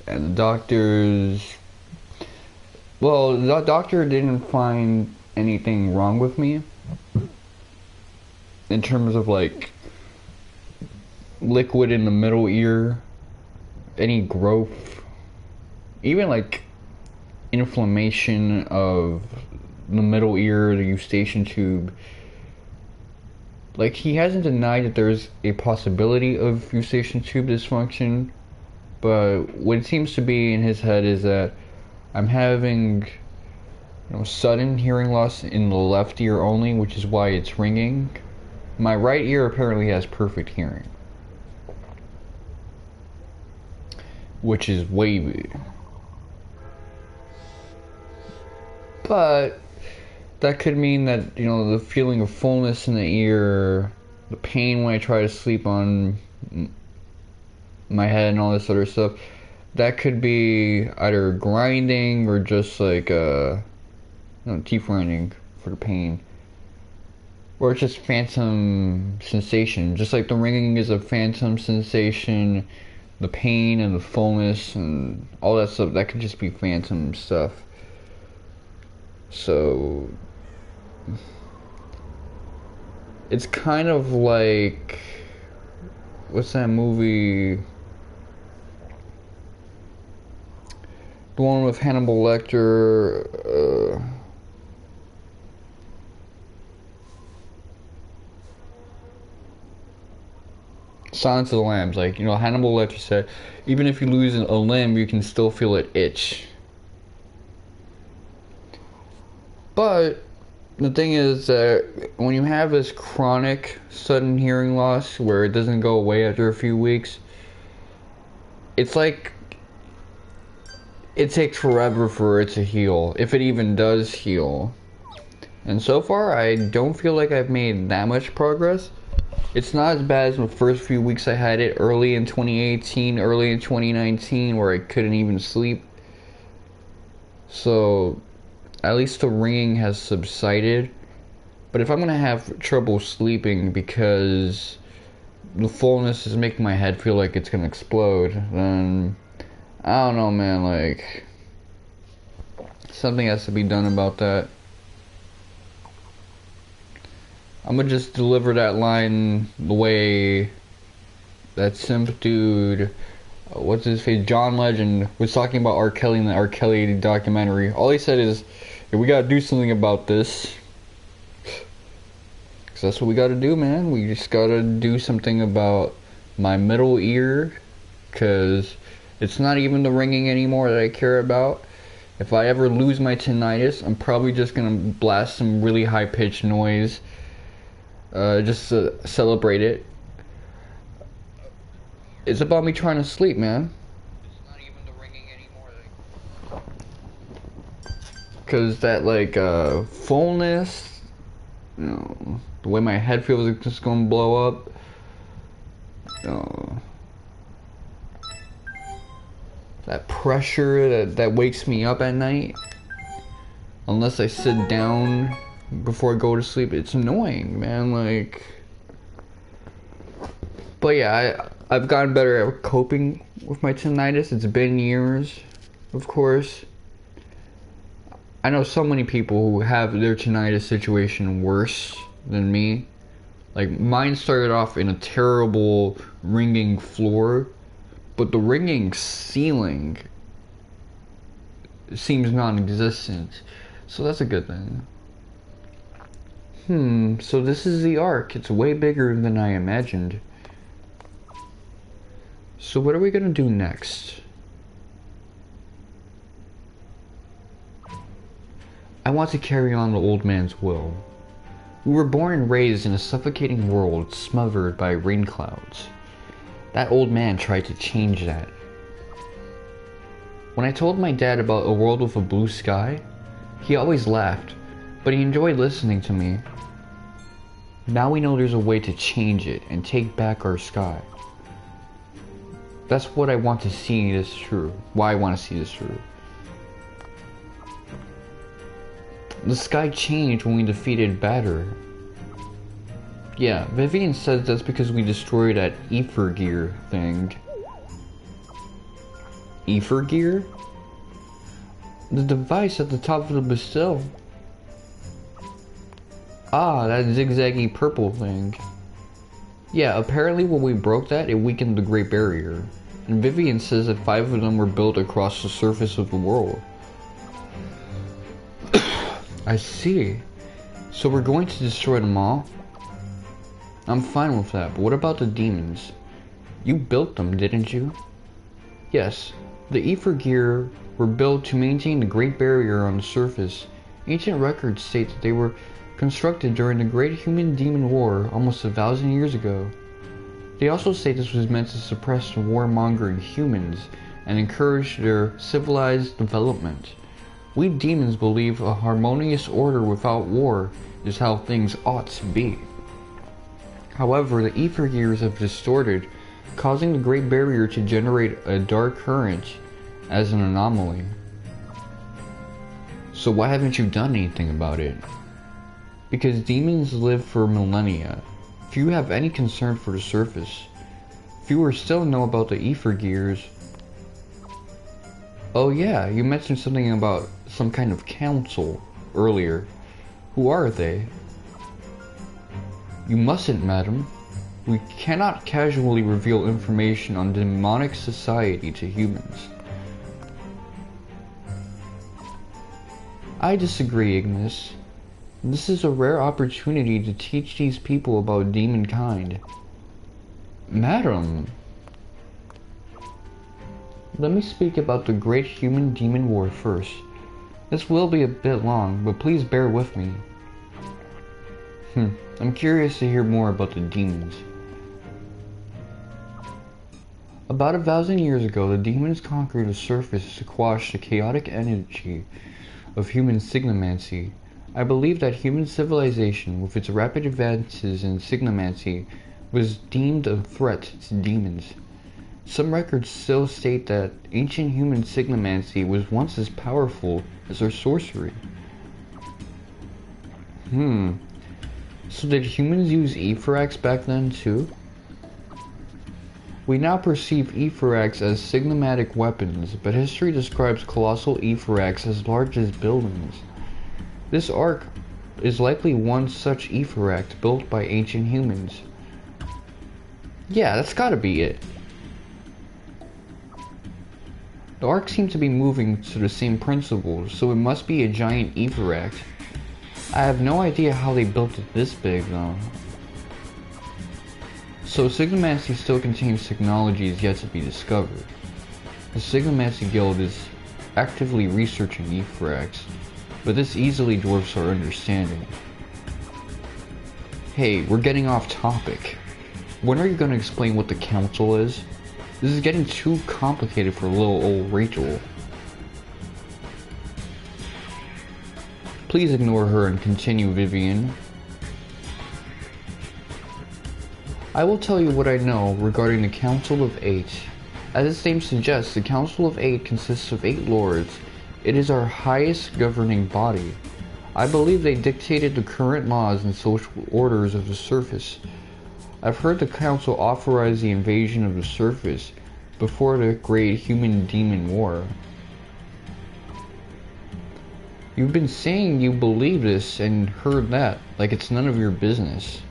and the doctors, well, the doctor didn't find anything wrong with me in terms of like liquid in the middle ear, any growth, even like inflammation of the middle ear, the eustachian tube. Like, he hasn't denied that there's a possibility of eustachian tube dysfunction, but what it seems to be in his head is that I'm having, sudden hearing loss in the left ear only, which is why it's ringing. My right ear apparently has perfect hearing, which is wavy. But that could mean that, the feeling of fullness in the ear, the pain when I try to sleep on my head and all this other stuff, that could be either grinding or just like teeth grinding for the pain. Or it's just phantom sensation. Just like the ringing is a phantom sensation, the pain and the fullness and all that stuff, that could just be phantom stuff. So it's kind of like, what's that movie? The one with Hannibal Lecter. Silence of the Lambs. Like, Hannibal Lecter said, even if you lose a limb, you can still feel it itch. But the thing is that when you have this chronic sudden hearing loss where it doesn't go away after a few weeks, it's like it takes forever for it to heal, if it even does heal. And so far, I don't feel like I've made that much progress. It's not as bad as the first few weeks I had it early in 2018, early in 2019, where I couldn't even sleep. So at least the ringing has subsided. But if I'm gonna have trouble sleeping because the fullness is making my head feel like it's gonna explode, then I don't know, man, like, something has to be done about that. I'm gonna just deliver that line the way that simp dude, what's his face, John Legend, was talking about R. Kelly in the R. Kelly documentary. All he said is, hey, we gotta do something about this. Because that's what we gotta do, man. We just gotta do something about my middle ear. Because it's not even the ringing anymore that I care about. If I ever lose my tinnitus, I'm probably just gonna blast some really high-pitched noise. Just to celebrate it. It's about me trying to sleep, man. It's not even the ringing anymore. Because that, like, fullness, the way my head feels like it's just gonna blow up. That pressure that wakes me up at night. Unless I sit down before I go to sleep, it's annoying, man. Like, but yeah, I've gotten better at coping with my tinnitus. It's been years, of course. I know so many people who have their tinnitus situation worse than me. Like, mine started off in a terrible ringing floor, but the ringing ceiling seems non-existent, so that's a good thing. So this is the Ark. It's way bigger than I imagined. So what are we gonna do next? I want to carry on the old man's will. We were born and raised in a suffocating world smothered by rain clouds. That old man tried to change that. When I told my dad about a world with a blue sky, he always laughed, but he enjoyed listening to me. Now we know there's a way to change it and take back our sky. That's what I want to see this through. Why I want to see this through. The sky changed when we defeated Batter. Yeah, Vivian says that's because we destroyed that ether gear thing. Ether gear? The device at the top of the bastille. Ah, that zigzaggy purple thing. Yeah, apparently when we broke that, it weakened the Great Barrier. And Vivian says that 5 of them were built across the surface of the world. I see. So we're going to destroy them all? I'm fine with that, but what about the demons? You built them, didn't you? Yes. The ether gear were built to maintain the Great Barrier on the surface. Ancient records state that they were constructed during the Great Human-Demon War almost 1,000 years ago. They also say this was meant to suppress the warmongering humans and encourage their civilized development. We demons believe a harmonious order without war is how things ought to be. However, the ether gears have distorted, causing the Great Barrier to generate a dark current as an anomaly. So why haven't you done anything about it? Because demons live for millennia. Few have any concern for the surface. Fewer still know about the ether gears. Oh yeah, you mentioned something about some kind of council earlier. Who are they? You mustn't, madam. We cannot casually reveal information on demonic society to humans. I disagree, Ignis. This is a rare opportunity to teach these people about demonkind. Madam! Let me speak about the Great Human-Demon War first. This will be a bit long, but please bear with me. I'm curious to hear more about the demons. About 1,000 years ago, the demons conquered the surface to quash the chaotic energy of human signomancy. I believe that human civilization, with its rapid advances in signomancy, was deemed a threat to demons. Some records still state that ancient human signomancy was once as powerful as their sorcery. So did humans use Ephrax back then too? We now perceive Ephrax as signomatic weapons, but history describes colossal Ephrax as large as buildings. This ark is likely one such Ephrax built by ancient humans. Yeah, that's gotta be it. The ark seems to be moving to the same principles, so it must be a giant Ephrax. I have no idea how they built it this big though. So Signomancy still contains technologies yet to be discovered. The Signomancy Guild is actively researching Ephrax, but this easily dwarfs our understanding. Hey, we're getting off topic. When are you going to explain what the council is? This is getting too complicated for little old Rachel. Please ignore her and continue, Vivian. I will tell you what I know regarding the Council of Eight. As its name suggests, the Council of Eight consists of 8 lords. It is our highest governing body. I believe they dictated the current laws and social orders of the surface. I've heard the Council authorize the invasion of the surface before the Great Human-Demon War. You've been saying you believe this and heard that, like it's none of your business.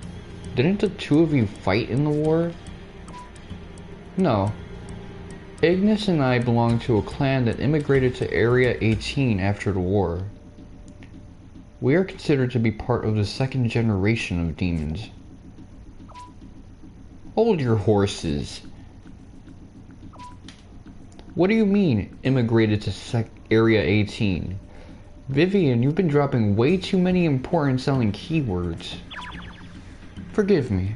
Didn't the two of you fight in the war? No. Ignis and I belong to a clan that immigrated to Area 18 after the war. We are considered to be part of the second generation of demons. Hold your horses. What do you mean, immigrated to Area 18? Vivian, you've been dropping way too many important selling keywords. Forgive me.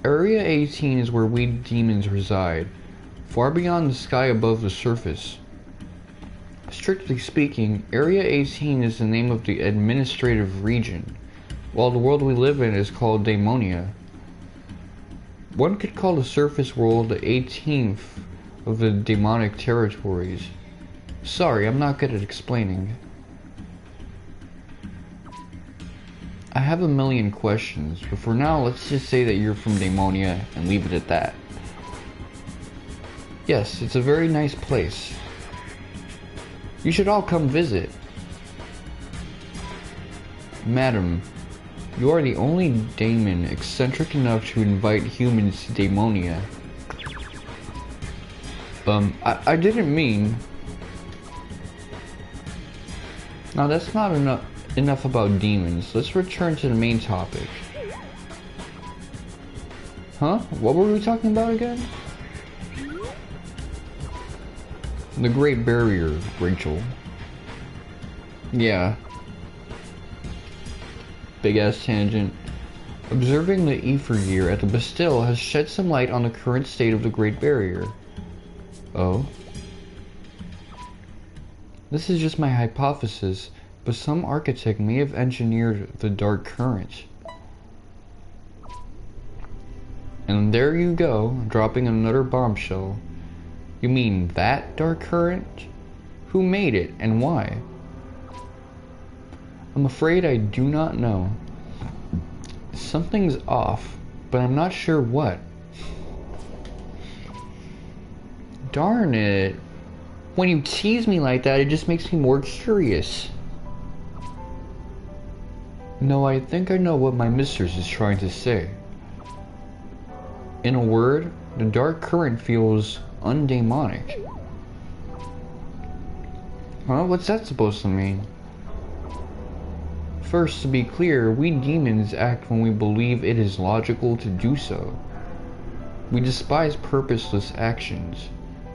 Area 18 is where we demons reside, far beyond the sky above the surface. Strictly speaking, Area 18 is the name of the administrative region, while the world we live in is called Daemonia. One could call the surface world the 18th of the demonic territories. Sorry, I'm not good at explaining. I have a million questions, but for now let's just say that you're from Daemonia and leave it at that. Yes, it's a very nice place. You should all come visit. Madam, you are the only daemon eccentric enough to invite humans to Daemonia. I didn't mean... Now that's not enough about demons. Let's return to the main topic. Huh? What were we talking about again? The Great Barrier, Rachel. Yeah. Big ass tangent. Observing the ether gear at the Bastille has shed some light on the current state of the Great Barrier. Oh? This is just my hypothesis, but some architect may have engineered the dark current. And there you go, dropping another bombshell. You mean that dark current? Who made it and why? I'm afraid I do not know. Something's off, but I'm not sure what. Darn it. When you tease me like that, it just makes me more curious. No, I think I know what my mistress is trying to say. In a word, the dark current feels undemonic. Huh? What's that supposed to mean? First, to be clear, we demons act when we believe it is logical to do so. We despise purposeless actions.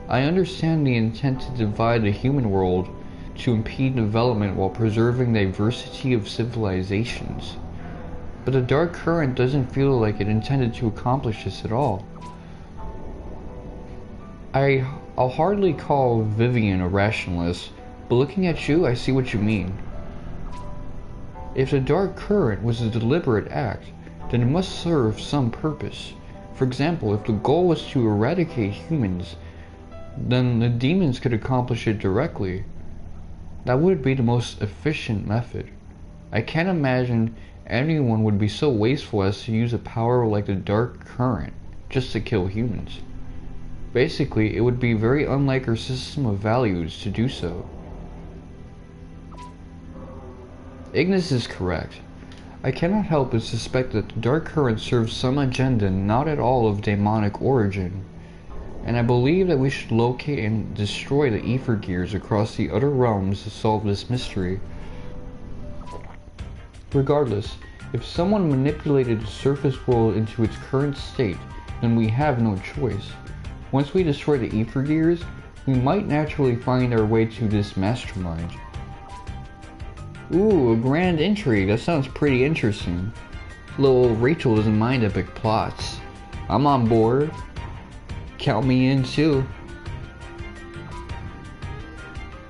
I understand the intent to divide the human world, to impede development while preserving diversity of civilizations. But the dark current doesn't feel like it intended to accomplish this at all. I'll hardly call Vivian a rationalist, but looking at you, I see what you mean. If the dark current was a deliberate act, then it must serve some purpose. For example, if the goal was to eradicate humans, then the demons could accomplish it directly. That would be the most efficient method. I can't imagine anyone would be so wasteful as to use a power like the dark current just to kill humans. Basically, it would be very unlike our system of values to do so. Ignis is correct. I cannot help but suspect that the dark current serves some agenda not at all of demonic origin, and I believe that we should locate and destroy the ether gears across the other realms to solve this mystery. Regardless, if someone manipulated the surface world into its current state, then we have no choice. Once we destroy the ether gears, we might naturally find our way to this mastermind. Ooh, a grand intrigue. That sounds pretty interesting. Little Rachel doesn't mind epic plots. I'm on board. Count me in too.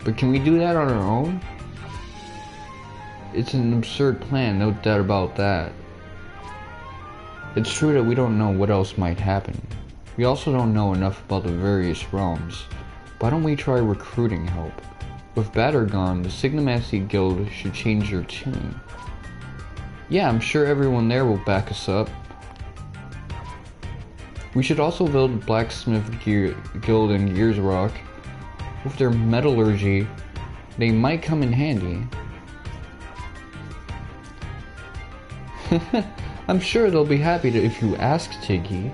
But can we do that on our own? It's an absurd plan, no doubt about that. It's true that we don't know what else might happen. We also don't know enough about the various realms. Why don't we try recruiting help? With Batter gone, the Signomancy Guild should change their tune. Yeah, I'm sure everyone there will back us up. We should also build Blacksmith Guild in Gears Rock. With their metallurgy, they might come in handy. I'm sure they'll be happy to if you ask, Tiggy.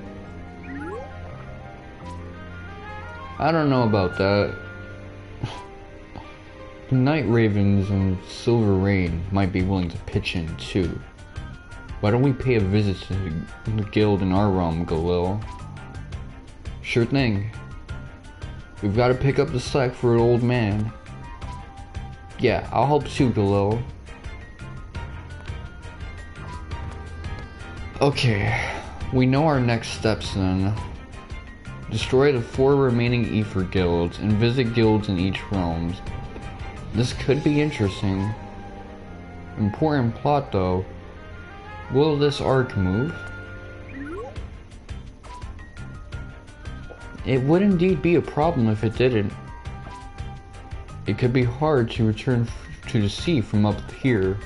I don't know about that. The Night Ravens and Silver Rain might be willing to pitch in too. Why don't we pay a visit to the guild in our realm, Galil? Sure thing. We've got to pick up the slack for an old man. Yeah, I'll help too, Galil. Okay, we know our next steps then. Destroy the 4 remaining ether guilds and visit guilds in each realm. This could be interesting. Important plot though. Will this arc move? It would indeed be a problem if it didn't. It could be hard to return to the sea from up here.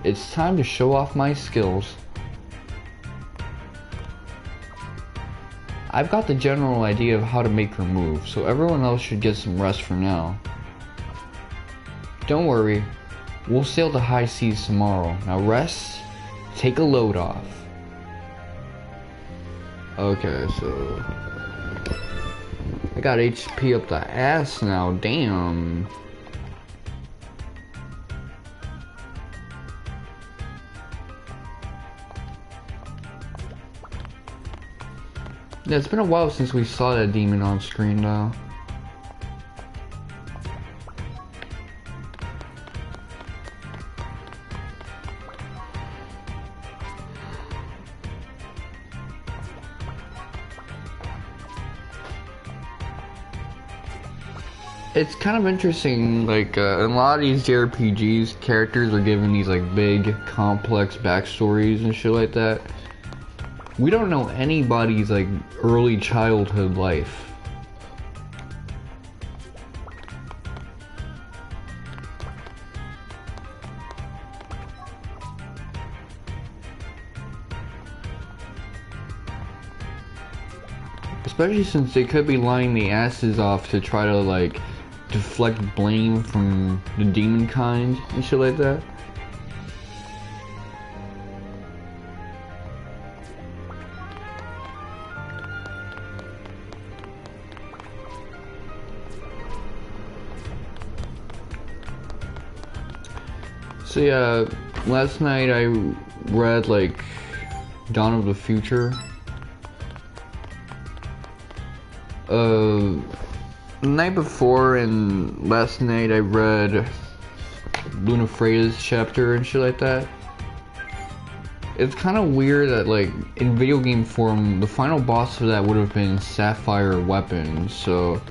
It's time to show off my skills. I've got the general idea of how to make her move, so everyone else should get some rest for now. Don't worry, we'll sail the high seas tomorrow. Now rest, take a load off. Okay, so I got HP up the ass now, damn. Yeah, it's been a while since we saw that demon on screen though. It's kind of interesting, like, in a lot of these JRPGs, characters are given these, like, big, complex backstories and shit like that. We don't know anybody's, like, early childhood life. Especially since they could be lying the asses off to try to, like, deflect blame from the demon kind and shit like that. So yeah, last night I read like Dawn of the Future. The night before and last night I read Luna Freya's chapter and shit like that. It's kind of weird that, like, in video game form, the final boss of that would have been Sapphire Weapon. So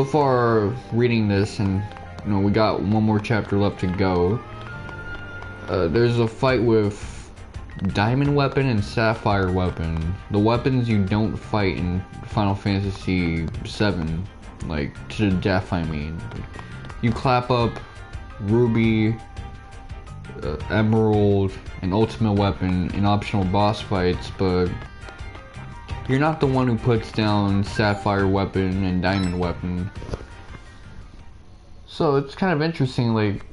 far reading this, and you know, we got one more chapter left to go. There's a fight with Diamond Weapon and Sapphire Weapon. The weapons you don't fight in Final Fantasy VII, like, to the death, I mean. You clap up Ruby, Emerald, and Ultimate Weapon in optional boss fights, but you're not the one who puts down Sapphire Weapon and Diamond Weapon. So it's kind of interesting, like,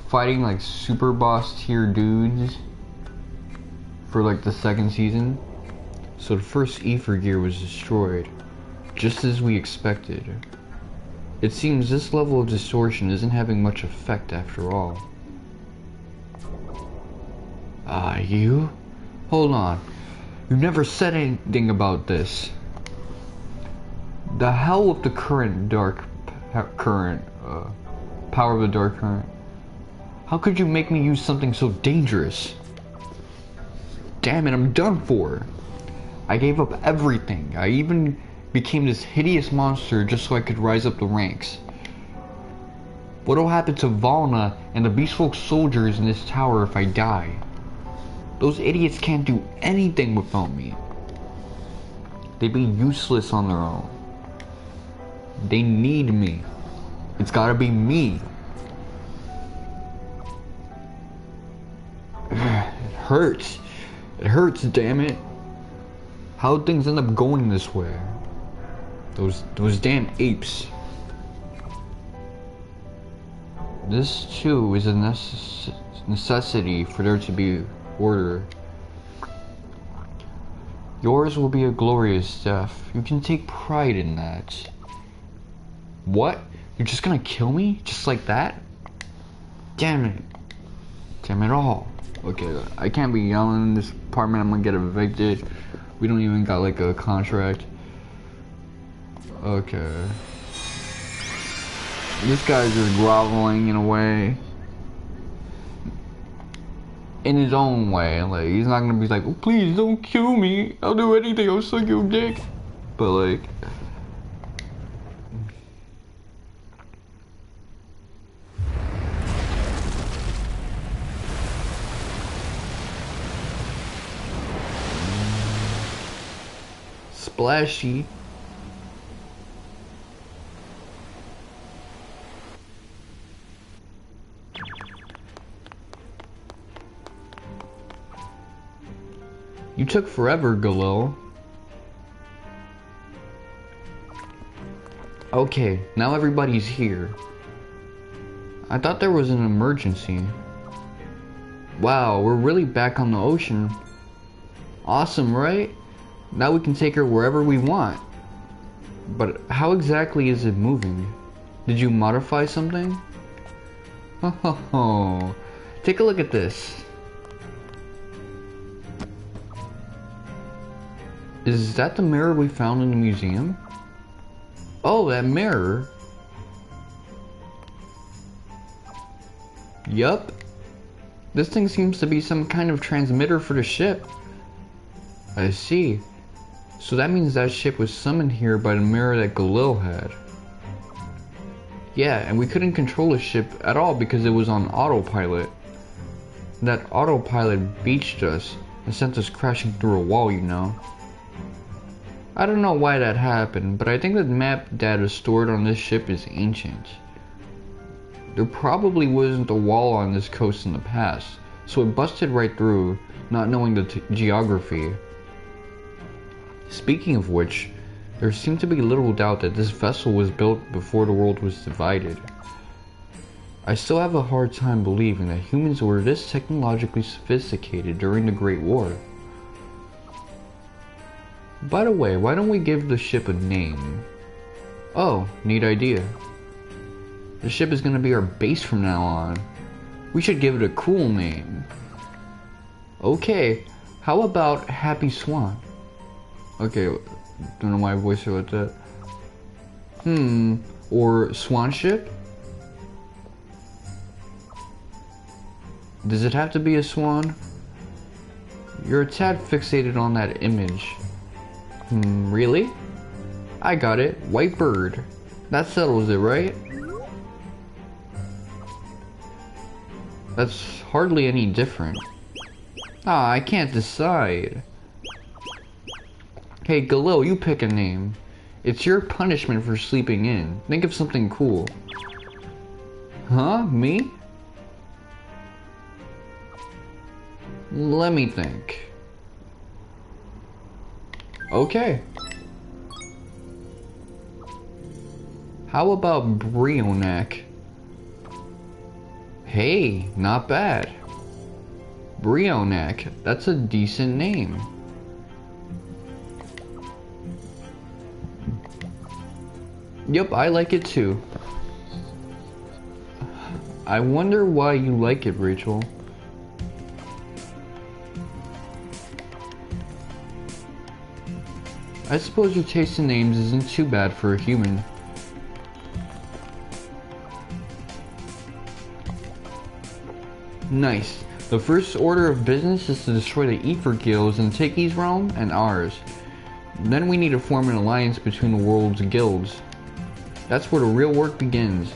fighting, like, super boss tier dudes for, like, the second season. So the first Ether gear was destroyed, just as we expected. It seems this level of distortion isn't having much effect after all. You? Hold on. You never said anything about this. The hell with the current dark current, power of the dark current. How could you make me use something so dangerous? Damn it, I'm done for. I gave up everything. I even became this hideous monster just so I could rise up the ranks. What'll happen to Valna and the beastfolk soldiers in this tower if I die? Those idiots can't do anything without me. They'd be useless on their own. They need me. It's gotta be me. It hurts. It hurts, damn it. How'd things end up going this way? Those damn apes. This too is a necessity for there to be order. Yours will be a glorious death. You can take pride in that. What? You're just gonna kill me? Just like that? Damn it. Damn it all. Okay, I can't be yelling in this apartment. I'm gonna get evicted. We don't even got like a contract. Okay. This guy's just groveling in a way. In his own way. Like, he's not gonna be like, oh, please don't kill me. I'll do anything. I'll suck your dick. But like, splashy. You took forever, Galil. Okay, now everybody's here. I thought there was an emergency. Wow, we're really back on the ocean. Awesome, right? Now we can take her wherever we want. But how exactly is it moving? Did you modify something? Ho ho ho. Take a look at this. Is that the mirror we found in the museum? Oh, that mirror. Yup. This thing seems to be some kind of transmitter for the ship. I see. So that means that ship was summoned here by the mirror that Galil had. Yeah, and we couldn't control the ship at all because it was on autopilot. That autopilot beached us and sent us crashing through a wall, you know. I don't know why that happened, but I think the map data stored on this ship is ancient. There probably wasn't a wall on this coast in the past, so it busted right through, not knowing the geography. Speaking of which, there seemed to be little doubt that this vessel was built before the world was divided. I still have a hard time believing that humans were this technologically sophisticated during the Great War. By the way, why don't we give the ship a name? Oh, neat idea. The ship is gonna be our base from now on. We should give it a cool name. Okay, how about Happy Swan? Okay, don't know why I voiced it like that. Or Swan Ship? Does it have to be a swan? You're a tad fixated on that image. Really? I got it. White bird. That settles it, right? That's hardly any different. Ah, I can't decide. Hey, Galil, you pick a name. It's your punishment for sleeping in. Think of something cool. Huh? Me? Let me think. Okay. How about Brionac? Hey, not bad. Brionac, that's a decent name. Yep, I like it too. I wonder why you like it, Rachel. I suppose your taste in names isn't too bad for a human. Nice. The first order of business is to destroy the Ether guilds in Tiki's realm and ours. Then we need to form an alliance between the world's guilds. That's where the real work begins.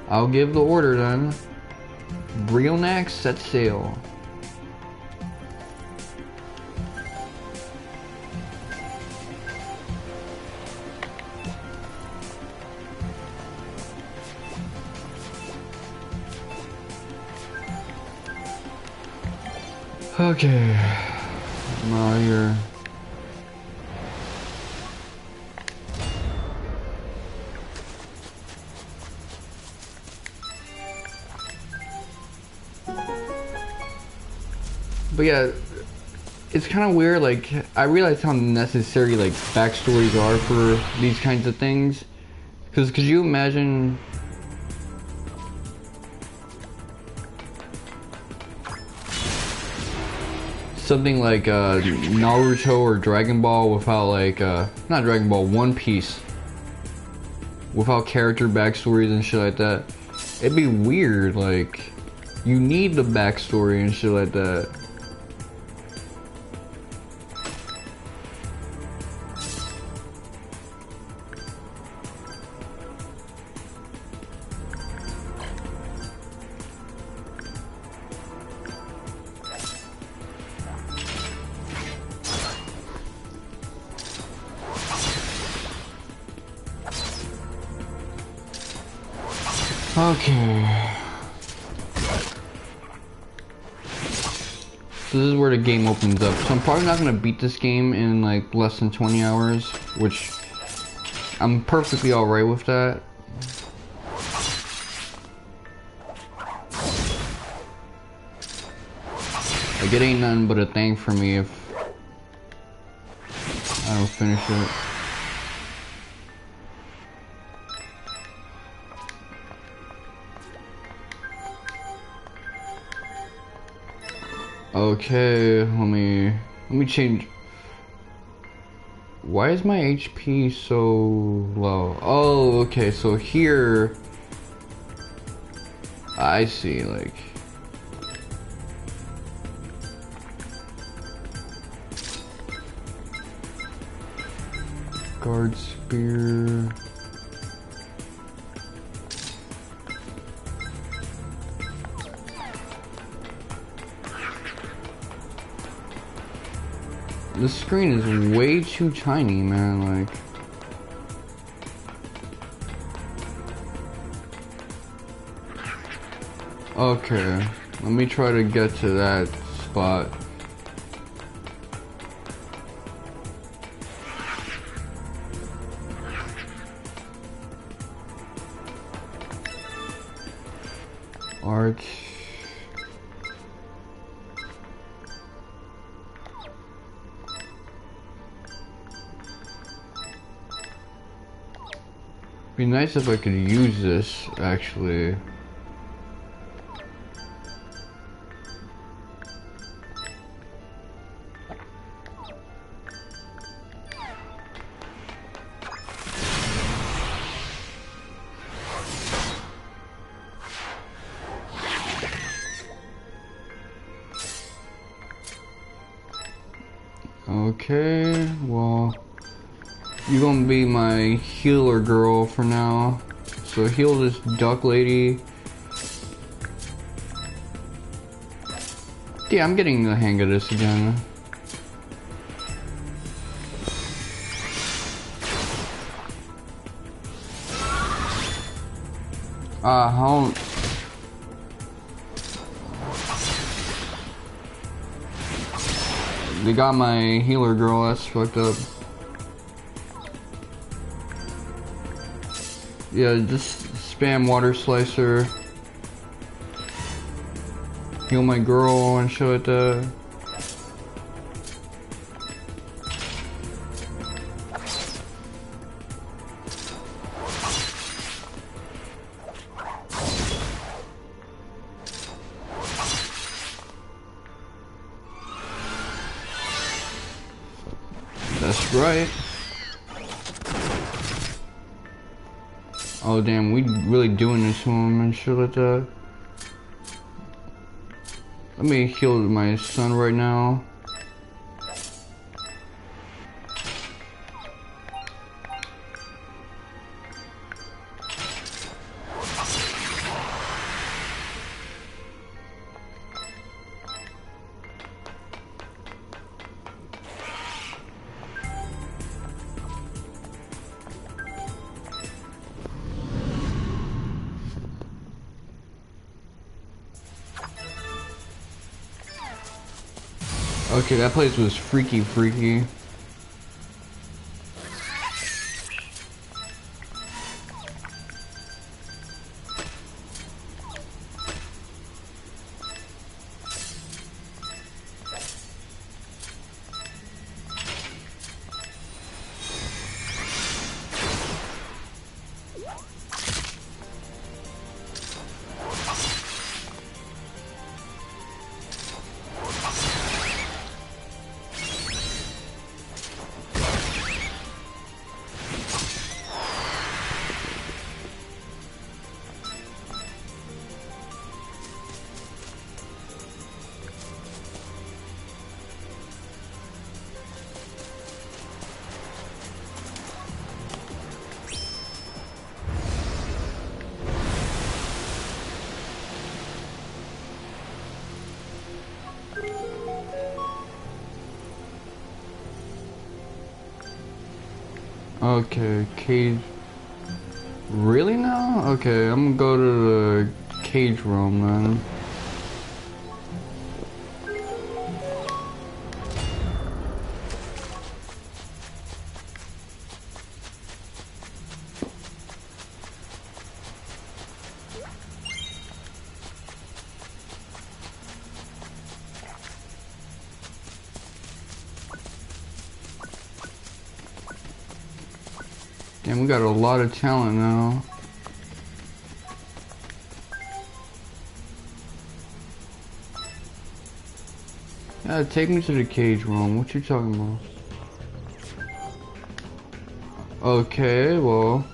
I'll give the order then. Brionac, set sail. Okay, I'm out here. But yeah, it's kind of weird, like, I realize how necessary, like, backstories are for these kinds of things. Because could you imagine... something like Naruto or Dragon Ball without like not Dragon Ball, One Piece without character backstories and shit like that. It'd be weird. Like, you need the backstory and shit like that. Okay. So this is where the game opens up. So I'm probably not gonna beat this game in like less than 20 hours, which I'm perfectly alright with that. Like, it ain't nothing but a thing for me if I don't finish it. Okay, let me change. Why is my HP so low? Oh, okay, so here I see, like, guard spear. The screen is way too tiny, man, like. Okay, let me try to get to that spot. Art. Be nice if I could use this, actually. Okay, well, you're gonna be my healer girl for now. So heal this duck lady. Yeah, I'm getting the hang of this again. How? They got my healer girl, that's fucked up. Yeah, just spam water slicer. Heal my girl and show it to. That's right. Oh damn, we really doing this to him and shit like that. Let me heal my son right now. Okay, that place was freaky. Okay, cage. Really now? Okay, I'm gonna go to the cage room then. And we got a lot of talent now. Yeah, take me to the cage room. What you talking about? Okay, well.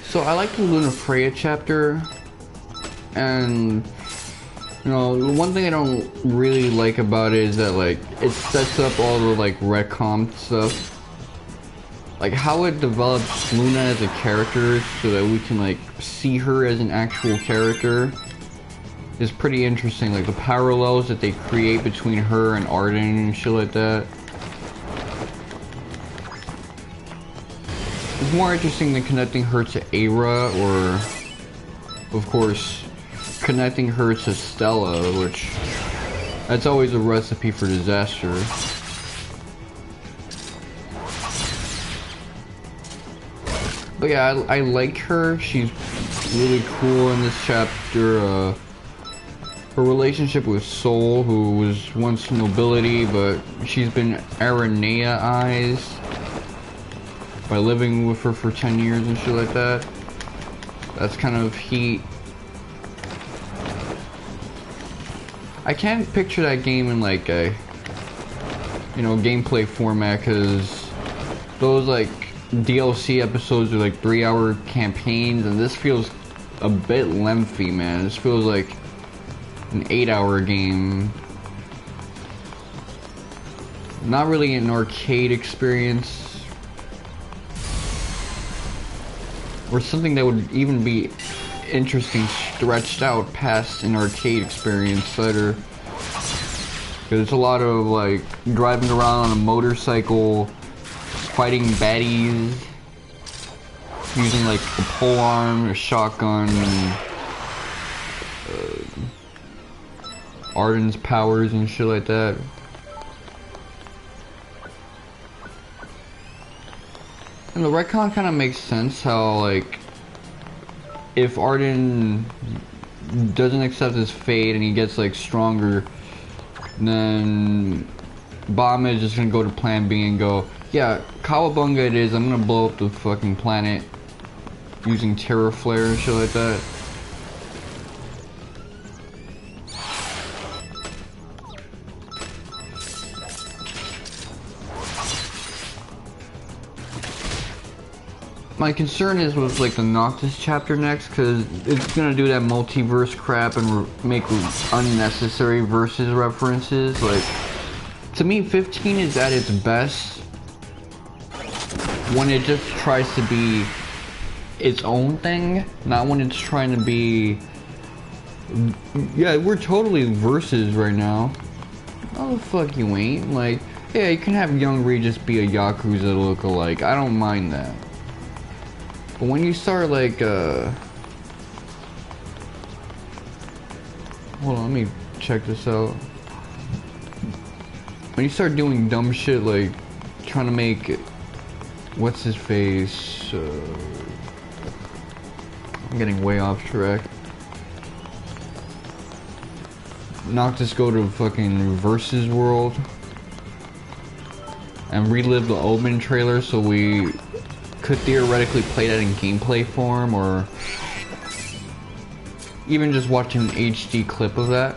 So I like the Luna Freya chapter, and you know, the one thing I don't really like about it is that like it sets up all the like retcon stuff, like how it develops Luna as a character so that we can like see her as an actual character is pretty interesting. Like the parallels that they create between her and Arden and shit like that. It's more interesting than connecting her to Aira or, of course, connecting her to Stella, which that's always a recipe for disaster. But yeah, I like her. She's really cool in this chapter. Her relationship with Sol, who was once nobility, but she's been Aranea-ized by living with her for 10 years and shit like that. That's kind of heat. I can't picture that game in like a, you know, gameplay format, because those like DLC episodes are like 3-hour campaigns, and this feels a bit lengthy, man. This feels like an 8-hour game. Not really an arcade experience. Or something that would even be interesting stretched out past an arcade experience either. Because it's a lot of like driving around on a motorcycle, fighting baddies, using like a polearm, a shotgun, Arden's powers and shit like that. And the retcon kind of makes sense, how like if Arden doesn't accept his fate and he gets like stronger, then Bomb is just gonna go to plan B and go, yeah, Kawabunga it is, I'm gonna blow up the fucking planet using Terra Flare and shit like that. My concern is with like the Noctis chapter next, because it's gonna do that multiverse crap and make unnecessary versus references. Like, to me, 15 is at its best when it just tries to be its own thing, not when it's trying to be, yeah, we're totally versus right now. Oh, the fuck you ain't. Like, yeah, you can have young Regis be a Yakuza lookalike. I don't mind that. But when you start like, hold on, let me check this out. When you start doing dumb shit like trying to make, what's his face? I'm getting way off track. Noctis go to fucking Versus World and relive the Omen trailer, so we could theoretically play that in gameplay form, or even just watch an HD clip of that.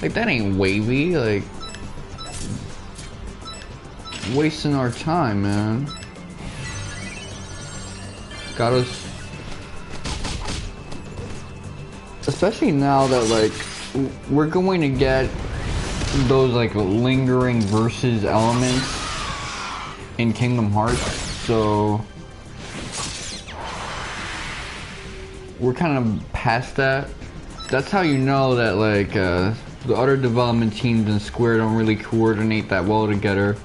Like, that ain't wavy, like, wasting our time, man. Got us, especially now that like we're going to get those like lingering versus elements in Kingdom Hearts. So we're kind of past that. That's how you know that like the other development teams in Square don't really coordinate that well together.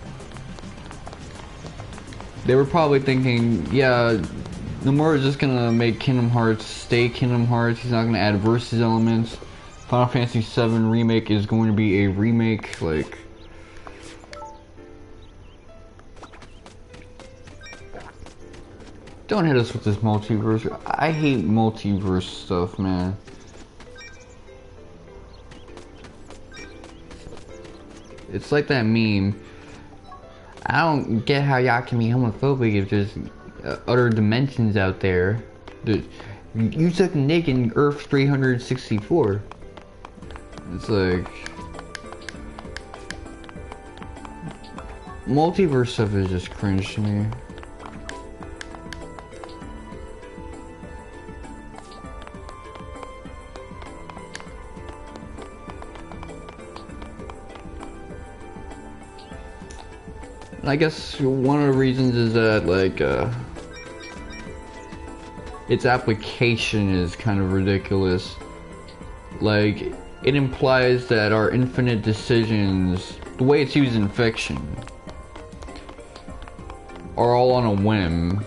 They were probably thinking, yeah, Nomura is just gonna make Kingdom Hearts stay Kingdom Hearts. He's not gonna add versus elements. Final Fantasy VII Remake is going to be a remake, like... Don't hit us with this multiverse. I hate multiverse stuff, man. It's like that meme. I don't get how y'all can be homophobic if there's other dimensions out there. You took Nick in Earth 364. It's like... Multiverse stuff is just cringe to me. I guess one of the reasons is that, like, its application is kind of ridiculous. Like, it implies that our infinite decisions, the way it's used in fiction, are all on a whim.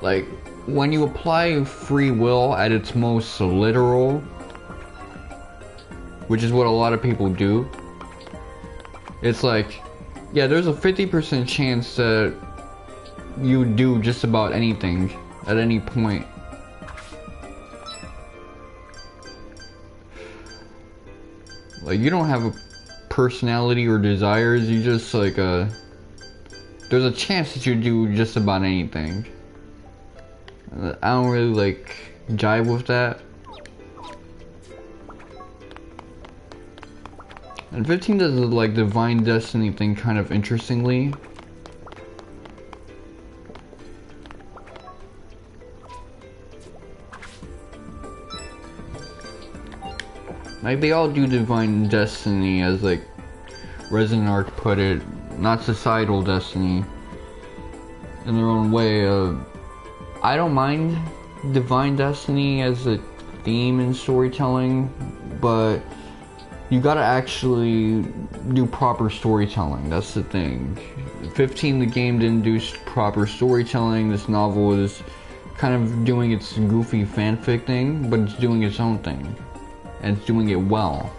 Like, when you apply free will at its most literal, which is what a lot of people do, it's like, yeah, there's a 50% chance that you do just about anything at any point. Like, you don't have a personality or desires, you just like there's a chance that you do just about anything. I don't really like jive with that. And 15 does the like Divine Destiny thing kind of interestingly. Like, they all do Divine Destiny as, like Resident Arc put it, not societal destiny, in their own way. I don't mind Divine Destiny as a theme in storytelling, but you gotta actually do proper storytelling. That's the thing. 15, the game didn't do proper storytelling. This novel is kind of doing its goofy fanfic thing, but it's doing its own thing. And it's doing it well.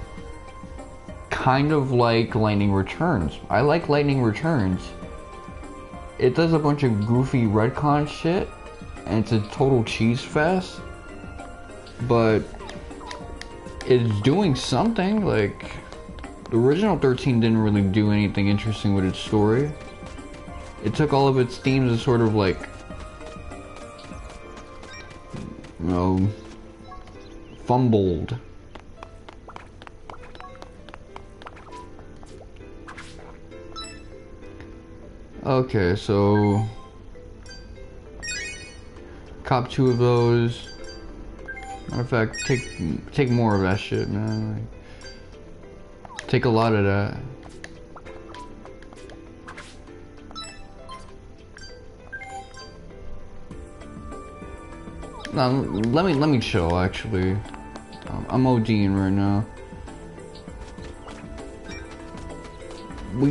Kind of like Lightning Returns. I like Lightning Returns. It does a bunch of goofy retcon shit, and it's a total cheese fest, but it's doing something. Like, the original 13 didn't really do anything interesting with its story. It took all of its themes and sort of like, you know, fumbled. Okay, so cop 2 of those. Matter of fact, take more of that shit, man. Like, take a lot of that. No, let me chill. Actually, I'm ODing right now. We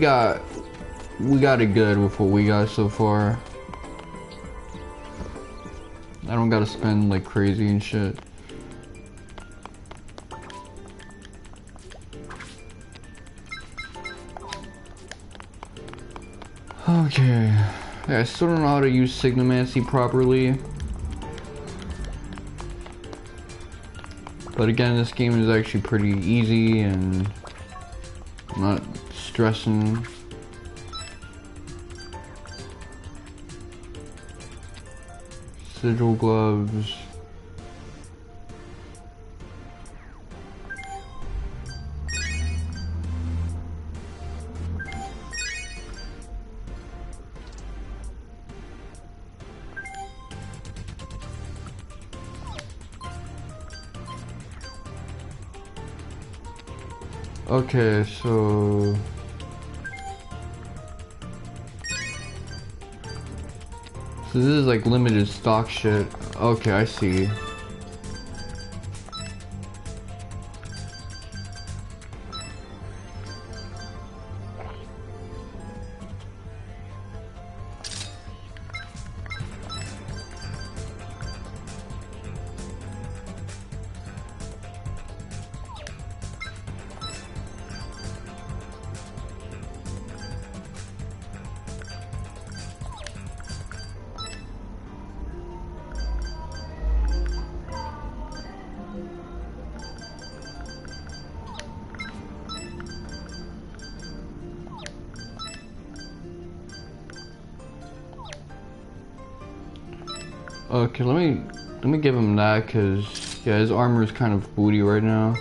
got it good with what we got so far. I don't gotta spend like crazy and shit. Okay. Yeah, I still don't know how to use Signomancy properly. But again, this game is actually pretty easy and I'm not stressing. Sigil gloves. Okay, so this is like limited stock shit. Okay, I see. Okay, let me give him that, cause yeah, his armor is kind of booty right now.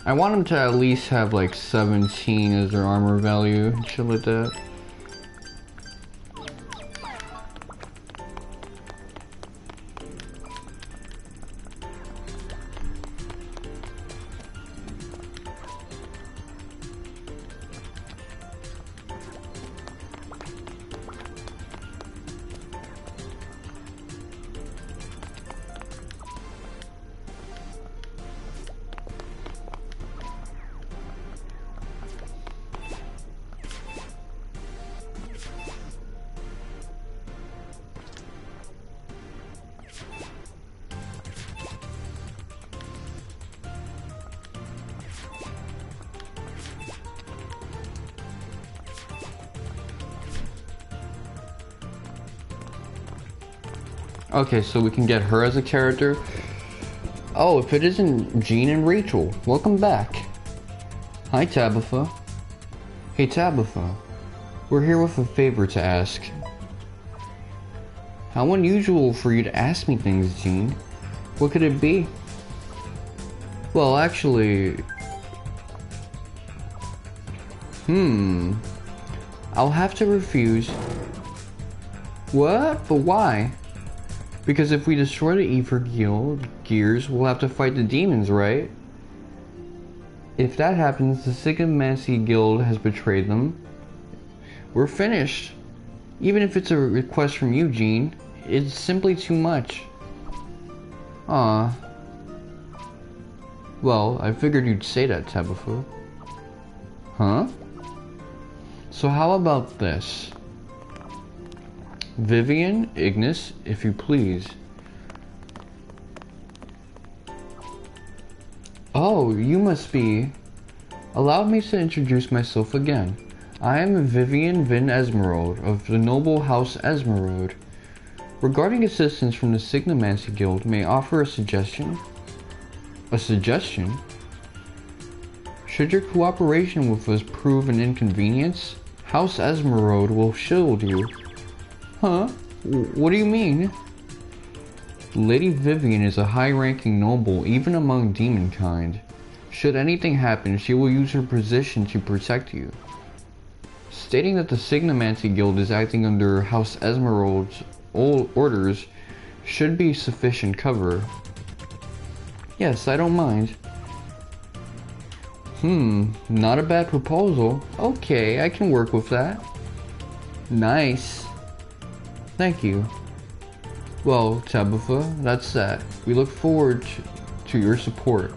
I want him to at least have like 17 as their armor value and shit like that. Okay, so we can get her as a character. Oh, if it isn't Jean and Rachel, welcome back. Hi, Tabitha. Hey, Tabitha. We're here with a favor to ask. How unusual for you to ask me things, Jean. What could it be? Well, actually... I'll have to refuse. What? But why? Because if we destroy the Ether Gears, we'll have to fight the demons, right? If that happens, the Sigmamancy Guild has betrayed them. We're finished. Even if it's a request from you, Jean, it's simply too much. Ah. Well, I figured you'd say that, Tabitha. Huh? So how about this? Vivian, Ignis, if you please. Oh, you must be... Allow me to introduce myself again. I am Vivian Vin Esmeralda of the noble house Esmeralda. Regarding assistance from the Sigmamancy Guild, may I offer a suggestion? A suggestion? Should your cooperation with us prove an inconvenience, House Esmeralda will shield you. Huh? What do you mean? Lady Vivian is a high-ranking noble even among demonkind. Should anything happen, she will use her position to protect you. Stating that the Sigmamancy Guild is acting under House Esmeralda's orders should be sufficient cover. Yes, I don't mind. Not a bad proposal. Okay, I can work with that. Nice. Thank you. Well, Tabitha, that's that. We look forward to your support.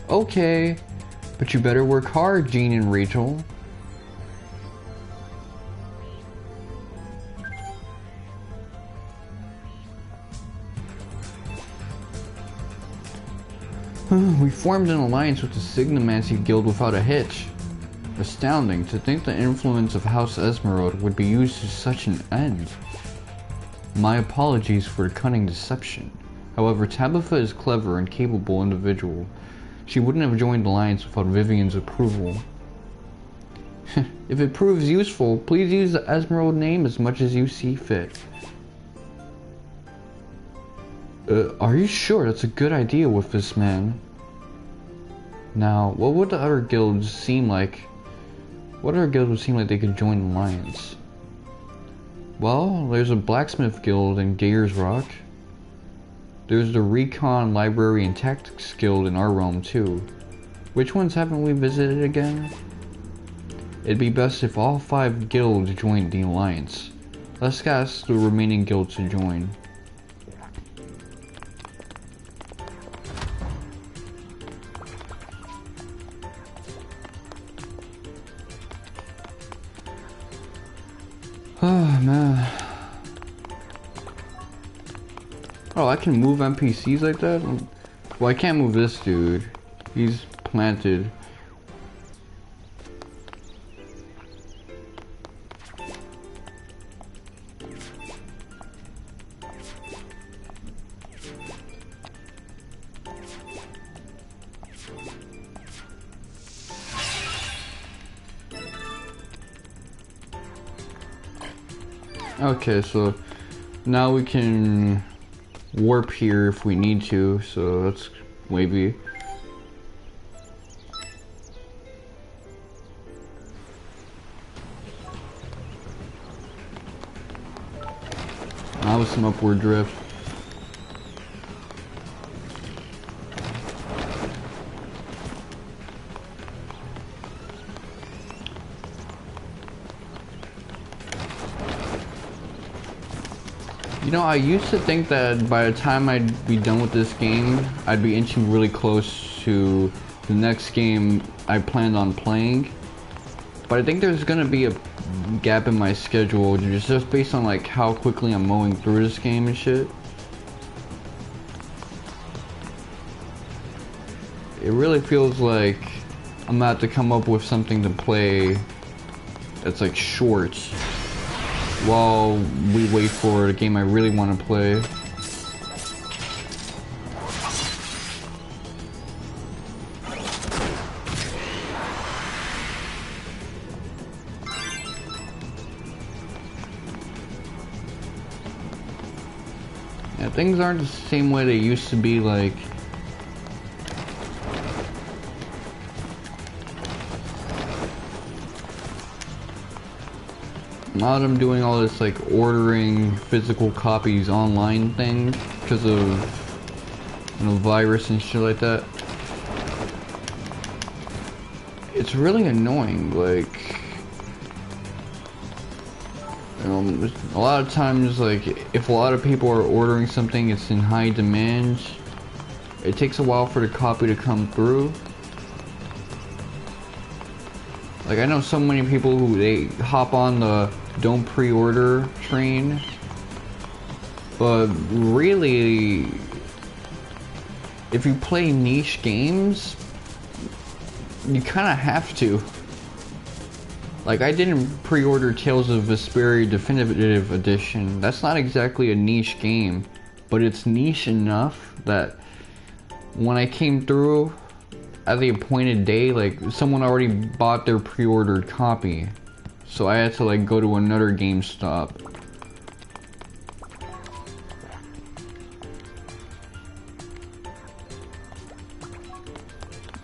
Okay, but you better work hard, Jean and Rachel. We formed an alliance with the Sigmamancy Guild without a hitch. Astounding to think the influence of House Esmeralda would be used to such an end. My apologies for the cunning deception. However, Tabitha is a clever and capable individual. She wouldn't have joined the alliance without Vivian's approval. If it proves useful, please use the Esmeralda name as much as you see fit. Are you sure that's a good idea with this man? Now, what would the other guilds seem like? What other guilds would seem like they could join the alliance? Well, there's a blacksmith guild in Gayers Rock. There's the Recon, Library, and Tactics Guild in our realm too. Which ones haven't we visited again? It'd be best if all 5 guilds joined the alliance. Let's ask the remaining guilds to join. Oh man. Oh, I can move NPCs like that? Well, I can't move this dude. He's planted. Okay, so now we can warp here if we need to, so that's maybe. That was some upward drift. You know, I used to think that by the time I'd be done with this game, I'd be inching really close to the next game I planned on playing. But I think there's gonna be a gap in my schedule just based on like how quickly I'm mowing through this game and shit. It really feels like I'm gonna have to come up with something to play that's like short while we wait for a game I really want to play. Yeah, things aren't the same way they used to be, like now that I'm doing all this like ordering physical copies online thing because of, you know, virus and shit like that. It's really annoying, like, a lot of times, like, if a lot of people are ordering something, it's in high demand, it takes a while for the copy to come through. Like, I know so many people who, they hop on the don't pre-order train, but really, if you play niche games, you kind of have to. Like, I didn't pre-order Tales of Vesperia Definitive Edition. That's not exactly a niche game, but it's niche enough that when I came through at the appointed day, like, someone already bought their pre-ordered copy. So I had to, like, go to another GameStop.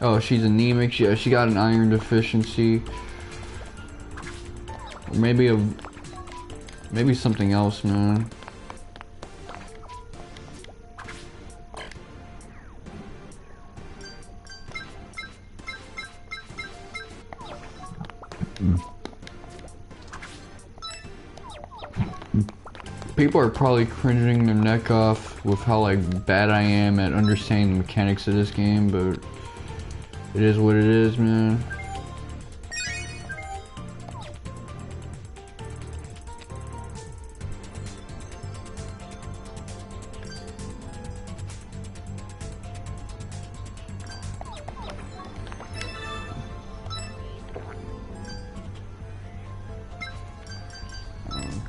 Oh, she's anemic. She got an iron deficiency. Or maybe something else, man. People are probably cringing their neck off with how like bad I am at understanding the mechanics of this game, but it is what it is, man.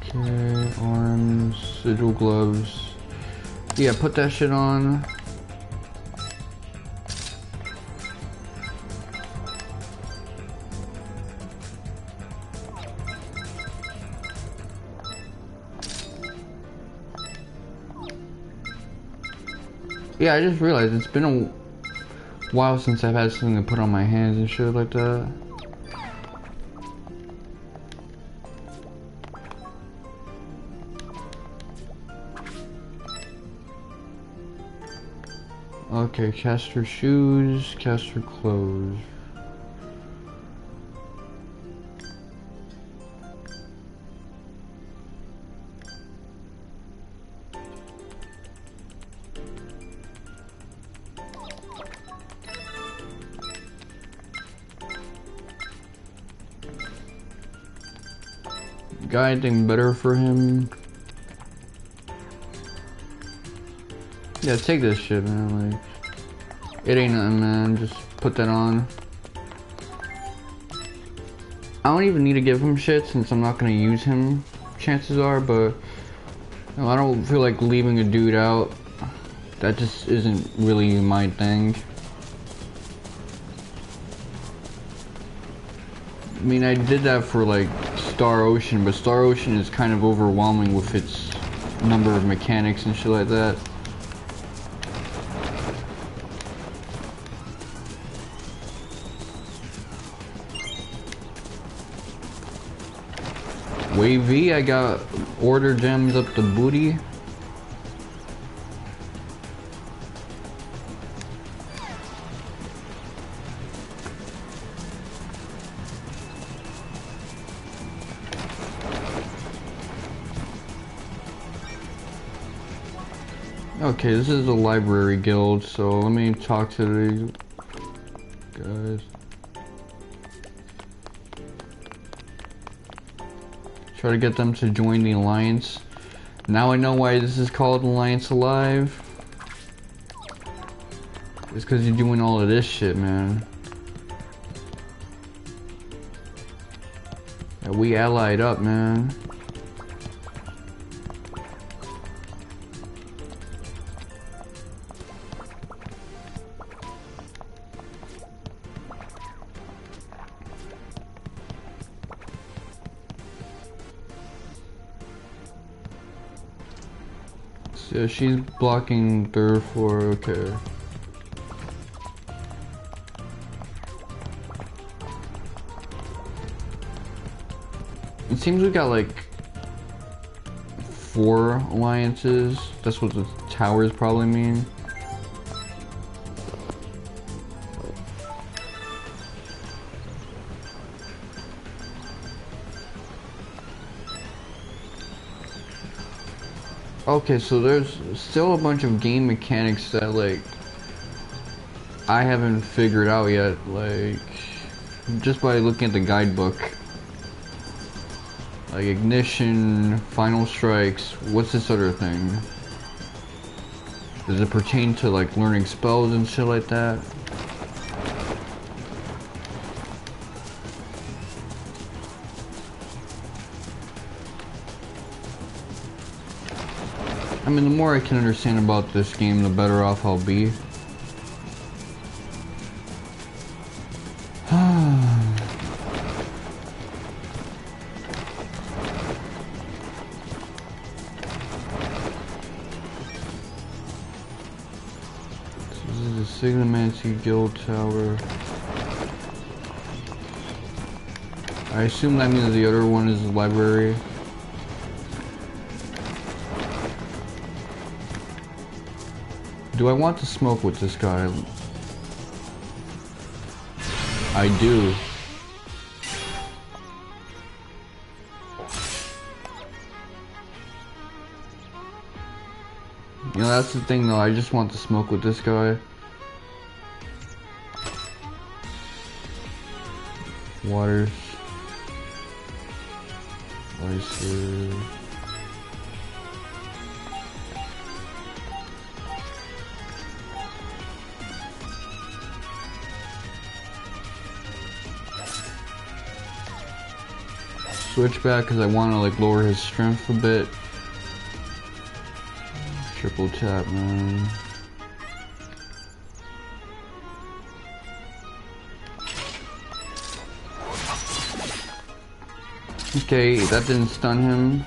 Okay, arms, sigil gloves. Yeah, put that shit on. Yeah, I just realized it's been a while since I've had something to put on my hands and shit like that. Okay, caster shoes, caster clothes. Got anything better for him? Yeah, take this shit, man. Like, it ain't nothing, man. Just put that on. I don't even need to give him shit since I'm not gonna use him, chances are, but you know, I don't feel like leaving a dude out. That just isn't really my thing. I mean, I did that for like Star Ocean, but Star Ocean is kind of overwhelming with its number of mechanics and shit like that. Wavy, I got order gems up the booty. Okay, this is a library guild, so let me talk to these guys. Try to get them to join the Alliance. Now I know why this is called Alliance Alive. It's because you're doing all of this shit, man. Yeah, we allied up, man. So she's blocking third floor, okay. It seems we got like 4 alliances. That's what the towers probably mean. Okay, so there's still a bunch of game mechanics that like I haven't figured out yet, like just by looking at the guidebook. Like ignition, final strikes, what's this other thing? Does it pertain to like learning spells and shit like that? I mean, the more I can understand about this game, the better off I'll be. This is the Signamancy Guild Tower. I assume that means the other one is the library. Do I want to smoke with this guy? I do. You know, that's the thing though, I just want to smoke with this guy. Waters. Icer. Switch back because I want to like lower his strength a bit. Triple tap, man. Okay, that didn't stun him,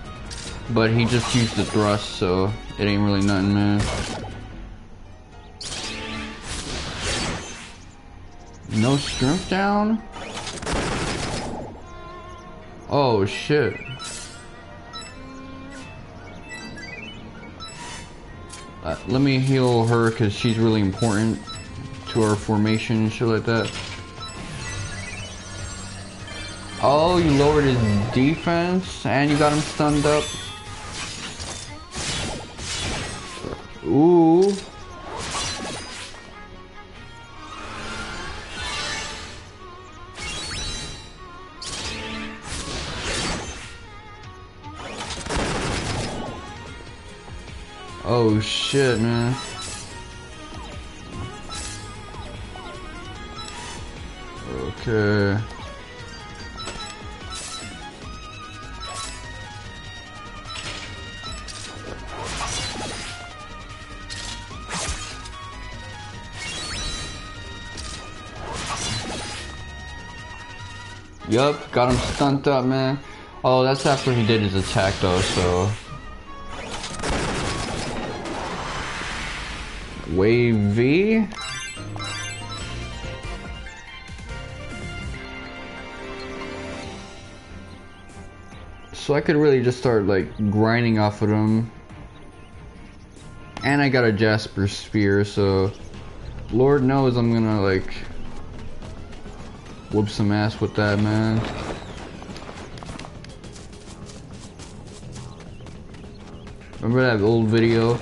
but he just used the thrust, so it ain't really nothing, man. No strength down? Oh shit. Let me heal her because she's really important to our formation and shit like that. Oh, you lowered his defense and you got him stunned up. Ooh. Oh shit, man. Okay. Yup, got him stunned up, man. Oh, that's after he did his attack though, so. Wave V. So I could really just start like grinding off of them. And I got a Jasper Spear, so Lord knows I'm gonna like whoop some ass with that, man. Remember that old video?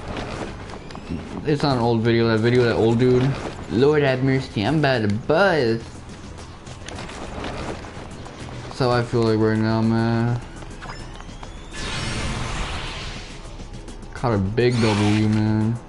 It's not an old video, that old dude. Lord have mercy, I'm about to buzz. That's how I feel like right now, man. Caught a big W, man.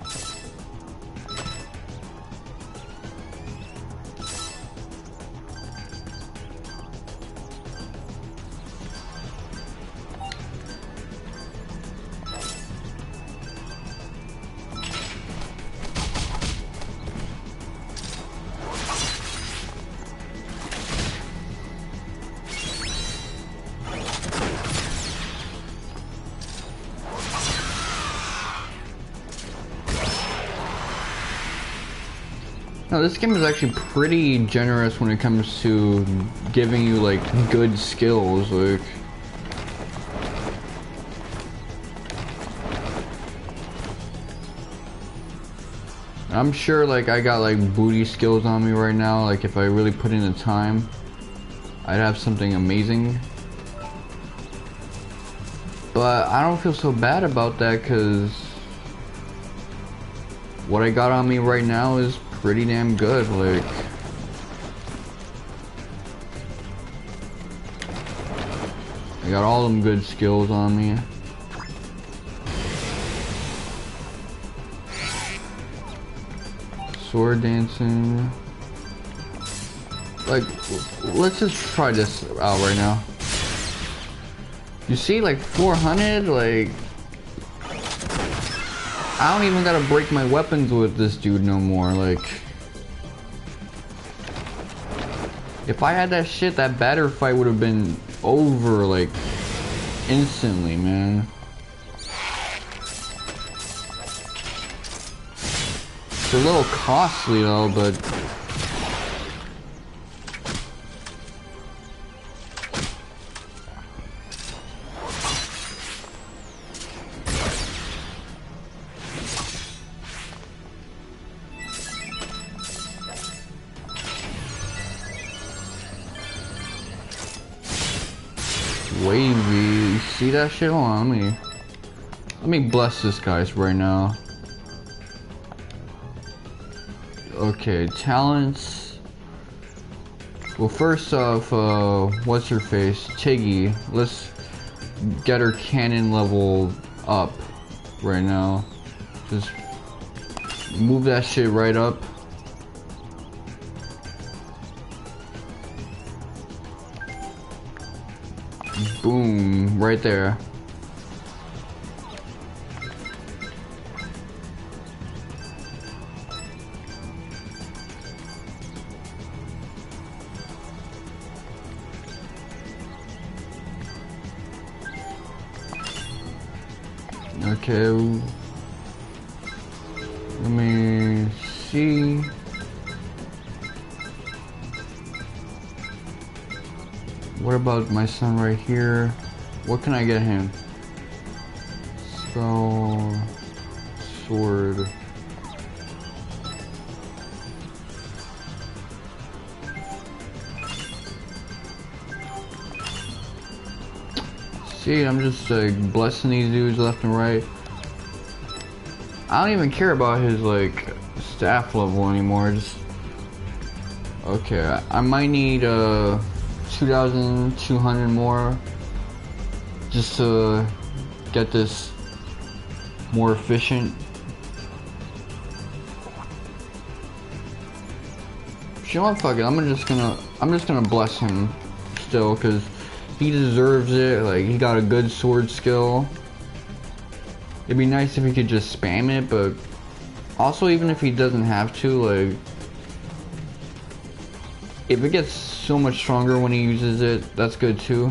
No, this game is actually pretty generous when it comes to giving you like good skills, like I'm sure like I got like booty skills on me right now, like if I really put in the time I'd have something amazing. But I don't feel so bad about that because what I got on me right now is pretty damn good. Like I got all them good skills on me. Sword dancing. Like, let's just try this out right now. You see, like 400, like I don't even gotta break my weapons with this dude no more. Like, if I had that shit, that batter fight would have been over like instantly, man. It's a little costly though, but wavy. You see that shit? Hold on, let me bless this guy right now. Okay, talents. Well, first off, what's her face? Tiggy. Let's get her cannon level up right now. Just move that shit right up. Boom, right there. Okay, let me see. What about my son right here? What can I get him? So, sword. See, I'm just like blessing these dudes left and right. I don't even care about his like staff level anymore. Just okay. I might need 2,200 more just to get this more efficient. You know what? Fuck it. I'm just gonna bless him still because he deserves it. Like, he got a good sword skill. It'd be nice if he could just spam it, but also even if he doesn't have to, like, If it gets so much stronger when he uses it, that's good too.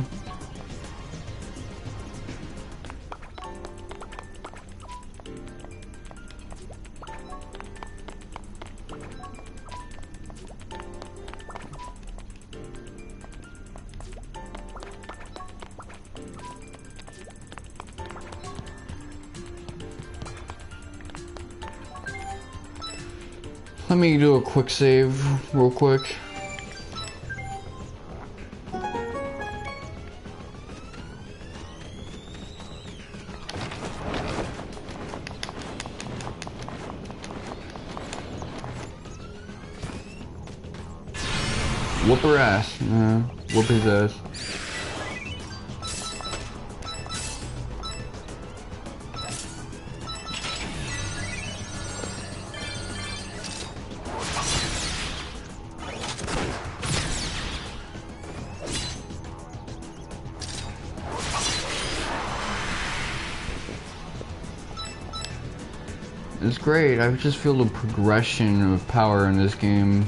Let me do a quick save real quick. Whoop her ass. Whoop his ass. It's great. I just feel the progression of power in this game.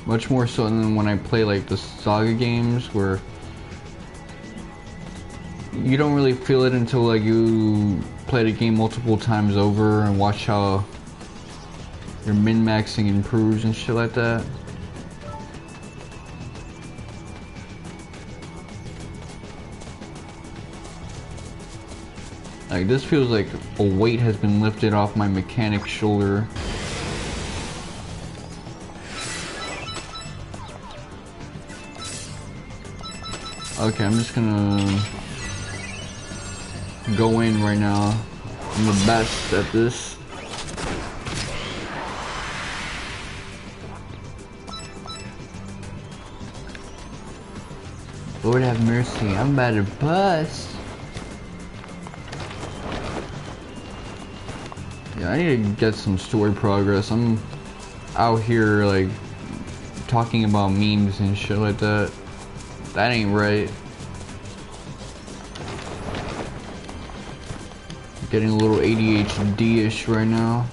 Much more so than when I play like the Saga games, where you don't really feel it until like you play the game multiple times over and watch how your min-maxing improves and shit like that. Like, this feels like a weight has been lifted off my mechanic's shoulder. Okay, I'm just gonna go in right now. I'm the best at this. Lord have mercy, I'm about to bust. Yeah, I need to get some story progress. I'm out here like talking about memes and shit like that. That ain't right. Getting a little ADHD-ish right now.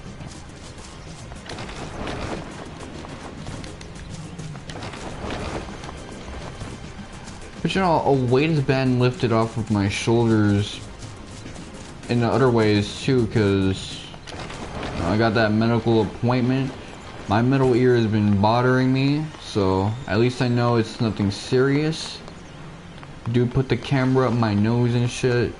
But you know, a weight has been lifted off of my shoulders in the other ways too, because you know, I got that medical appointment. My middle ear has been bothering me, so at least I know it's nothing serious. Do put the camera up my nose and shit.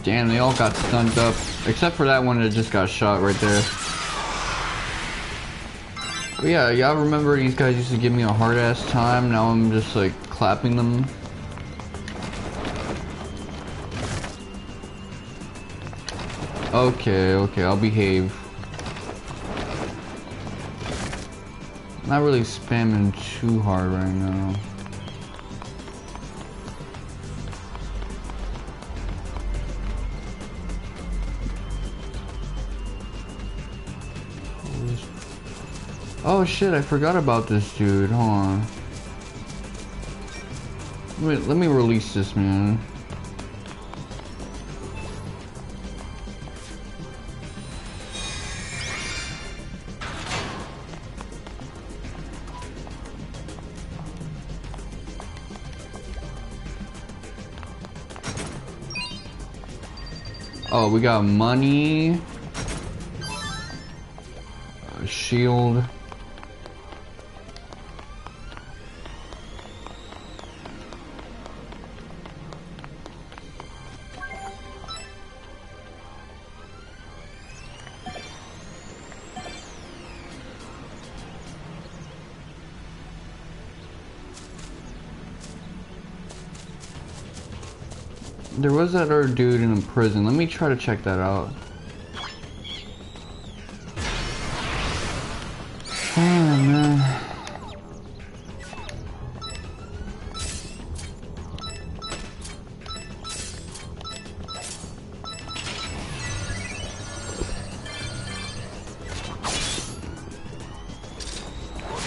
Damn, they all got stunned up. Except for that one that just got shot right there. But yeah, y'all remember these guys used to give me a hard ass time? Now I'm just like clapping them. Okay, I'll behave. Not really spamming too hard right now. Oh shit, I forgot about this dude. Hold on. Wait, let me release this man. Oh, we got money. Shield. There was that other dude in a prison. Let me try to check that out. Oh man.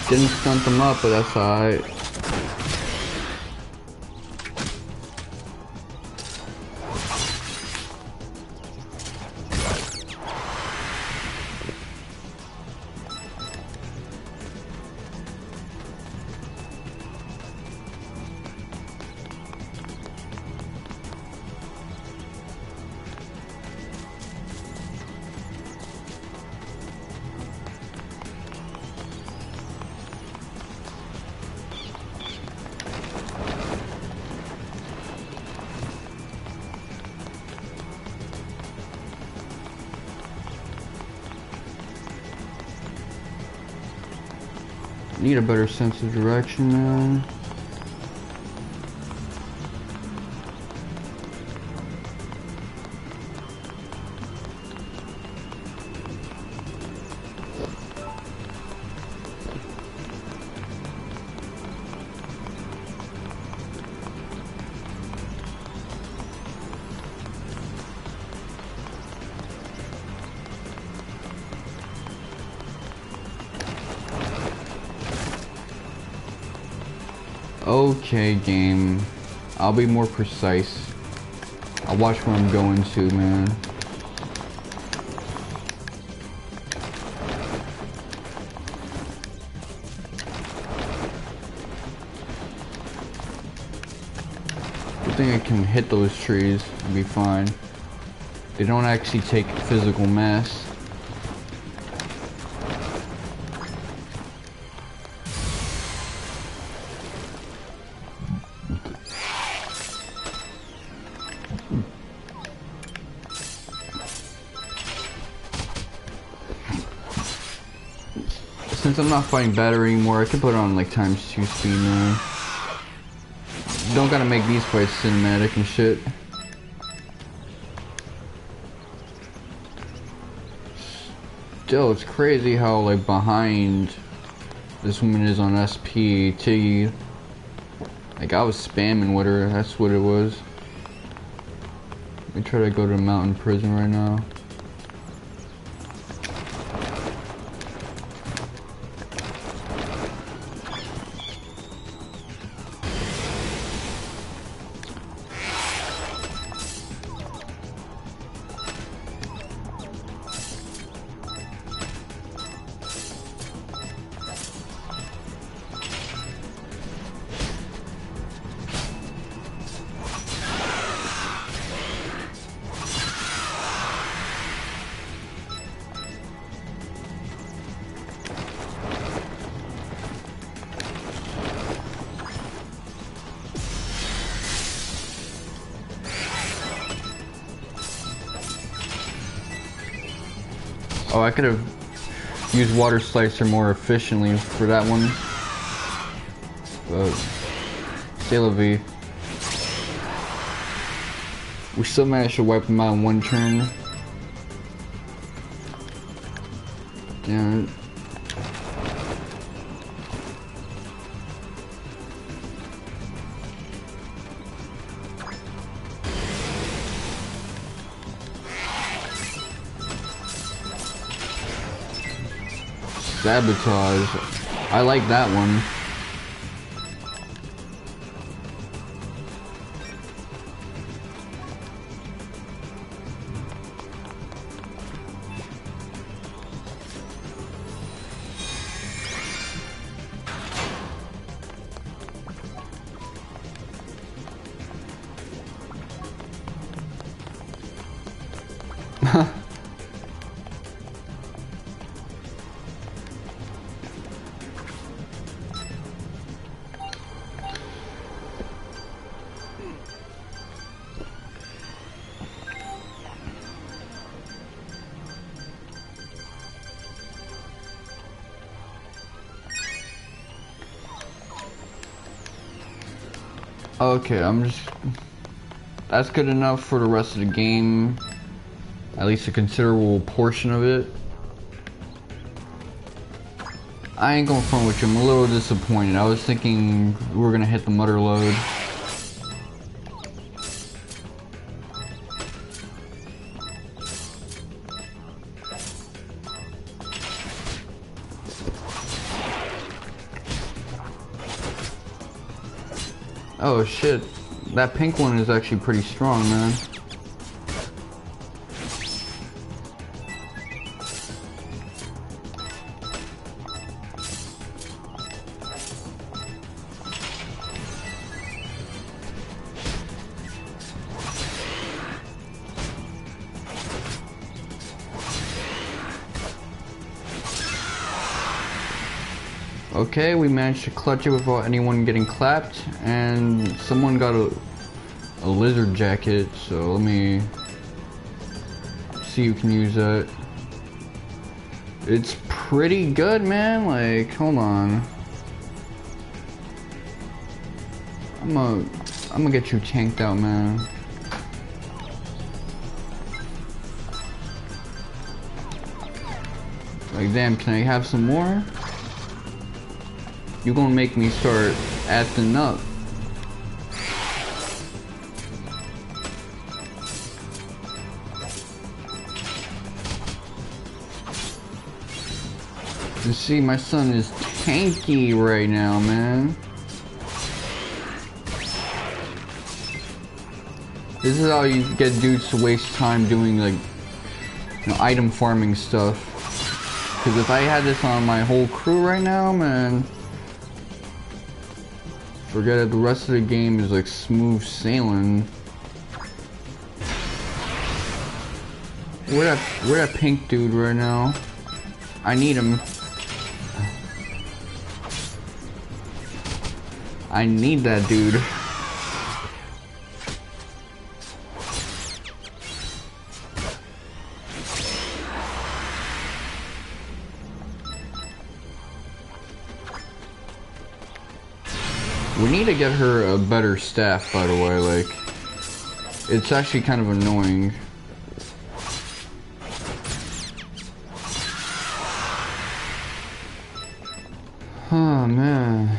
Didn't stunt them up, but that's alright. Need a better sense of direction, man. Okay, game. I'll be more precise. I'll watch where I'm going to, man. Good thing I can hit those trees and be fine. They don't actually take physical mass. Since I'm not fighting battery anymore, I can put it on like ×2 speed now. Don't gotta make these fights cinematic and shit. Still, it's crazy how like behind this woman is on SPT. Like I was spamming with her, that's what it was. Let me try to go to mountain prison right now. Oh, I could have used water slicer more efficiently for that one. But c'est la vie. We still managed to wipe them out in one turn. Damn it. Sabotage. I like that one. Okay, that's good enough for the rest of the game. At least a considerable portion of it. I ain't gonna front with you, I'm a little disappointed. I was thinking we were gonna hit the mother load. Oh shit, that pink one is actually pretty strong, man. Okay, we managed to clutch it without anyone getting clapped, and someone got a lizard jacket, so let me see who can use that. It's pretty good, man. Like, hold on. I'm gonna get you tanked out, man. Like, damn, can I have some more? You're gonna make me start acting up. You see, my son is tanky right now, man. This is how you get dudes to waste time doing, like, you know, item farming stuff. Because if I had this on my whole crew right now, man, forget it, the rest of the game is like smooth sailing. Where that pink dude right now? I need him. I need that dude. We need to get her a better staff, by the way. Like, it's actually kind of annoying. Oh man.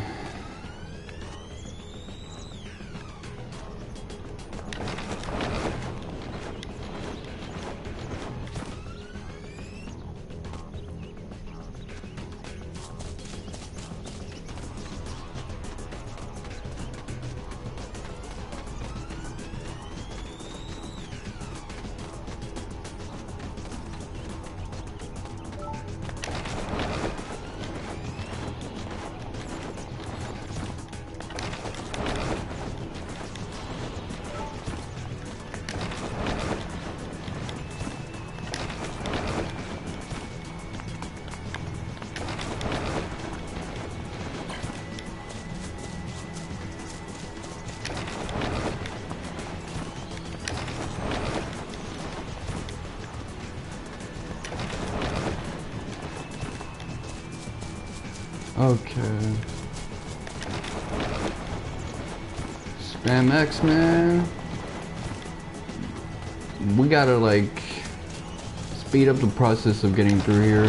Okay. Spam X, man. We gotta, like, speed up the process of getting through here.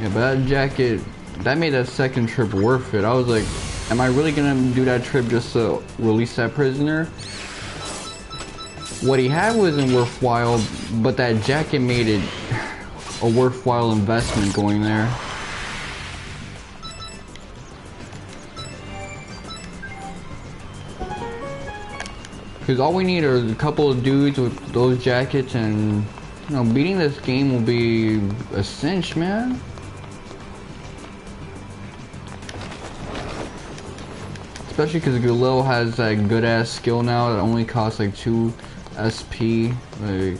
Yeah, but that jacket, that made that second trip worth it. I was like, am I really gonna do that trip just to release that prisoner? What he had wasn't worthwhile, but that jacket made it a worthwhile investment going there. Because all we need are a couple of dudes with those jackets, and, you know, beating this game will be a cinch, man. Especially because Galil has that good ass skill now that only costs like 2 SP. Like,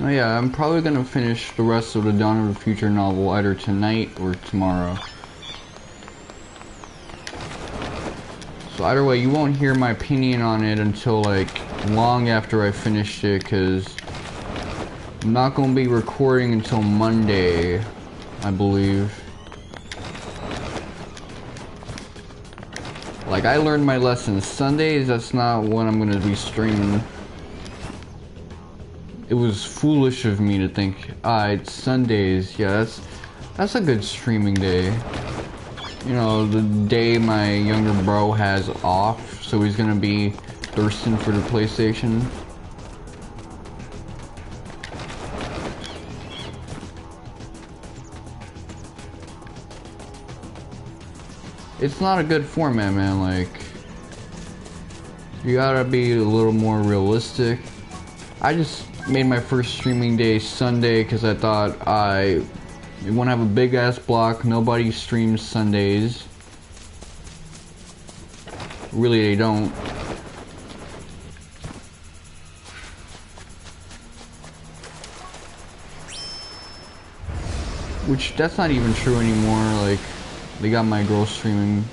Oh yeah, I'm probably gonna finish the rest of the Dawn of the Future novel either tonight or tomorrow. So either way, you won't hear my opinion on it until like long after I finished it, because I'm not gonna be recording until Monday, I believe. Like, I learned my lessons. Sundays, that's not when I'm gonna be streaming. It was foolish of me to think, it's Sundays. Yeah, that's a good streaming day. You know, the day my younger bro has off, so he's gonna be thirsting for the PlayStation. It's not a good format, man. Like, you gotta be a little more realistic. I just made my first streaming day Sunday because I thought I want to have a big ass block. Nobody streams Sundays. Really, they don't. Which, that's not even true anymore. Like, they got my girl streaming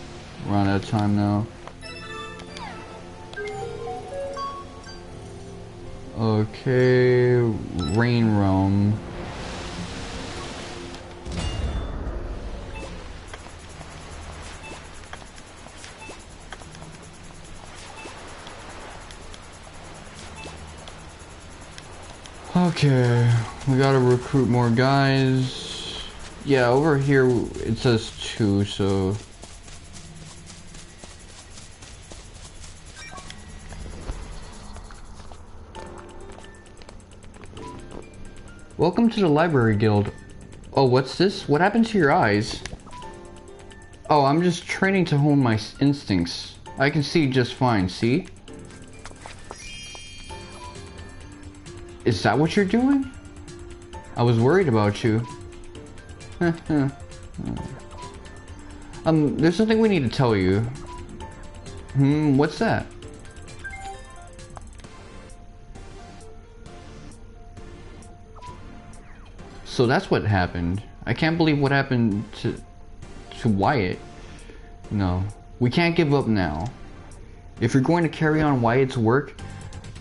around that time now. Okay, Rain Realm. Okay, we gotta recruit more guys. Yeah, over here it says 2, so... Welcome to the Library Guild. Oh, what's this? What happened to your eyes? Oh, I'm just training to hone my instincts. I can see just fine, see? Is that what you're doing? I was worried about you. There's something we need to tell you. What's that? So that's what happened. I can't believe what happened to Wyatt. No, we can't give up now. If you're going to carry on Wyatt's work,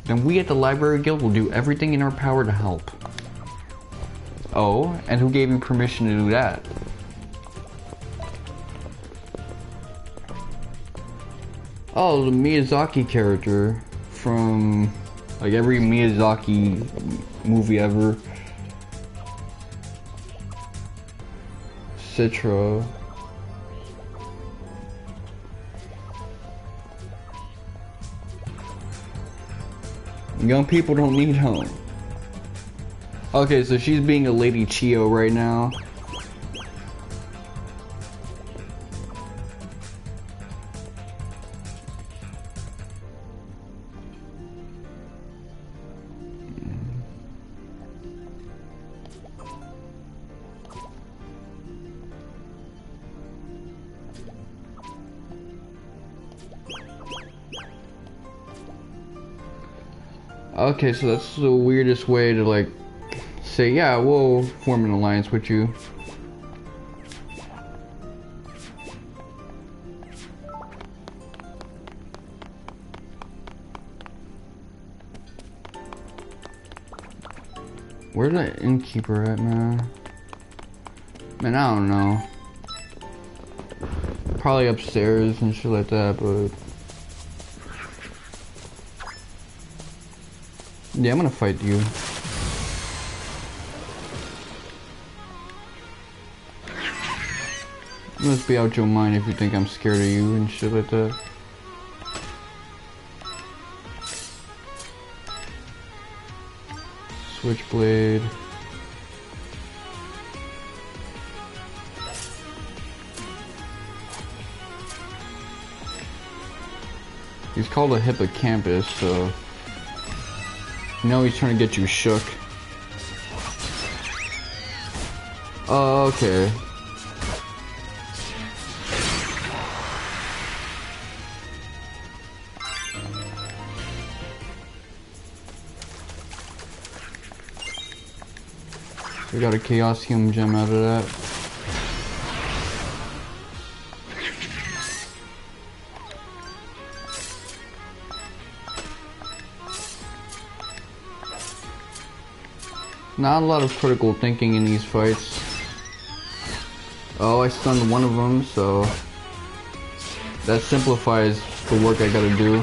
then we at the Library Guild will do everything in our power to help. Oh, and who gave you permission to do that? Oh, the Miyazaki character from like every Miyazaki movie ever. Citra. Young people don't need home. Okay, so she's being a Lady Chio right now. Okay, so that's the weirdest way to like say, yeah, we'll form an alliance with you. Where's the innkeeper at, man? Man, I don't know. Probably upstairs and shit like that, but... yeah, I'm gonna fight you. You must be out your mind if you think I'm scared of you and shit like that. Switchblade. He's called a hippocampus, so... you know he's trying to get you shook. Oh, okay. We got a Chaosium gem out of that. Not a lot of critical thinking in these fights. Oh, I stunned one of them, so that simplifies the work I gotta do.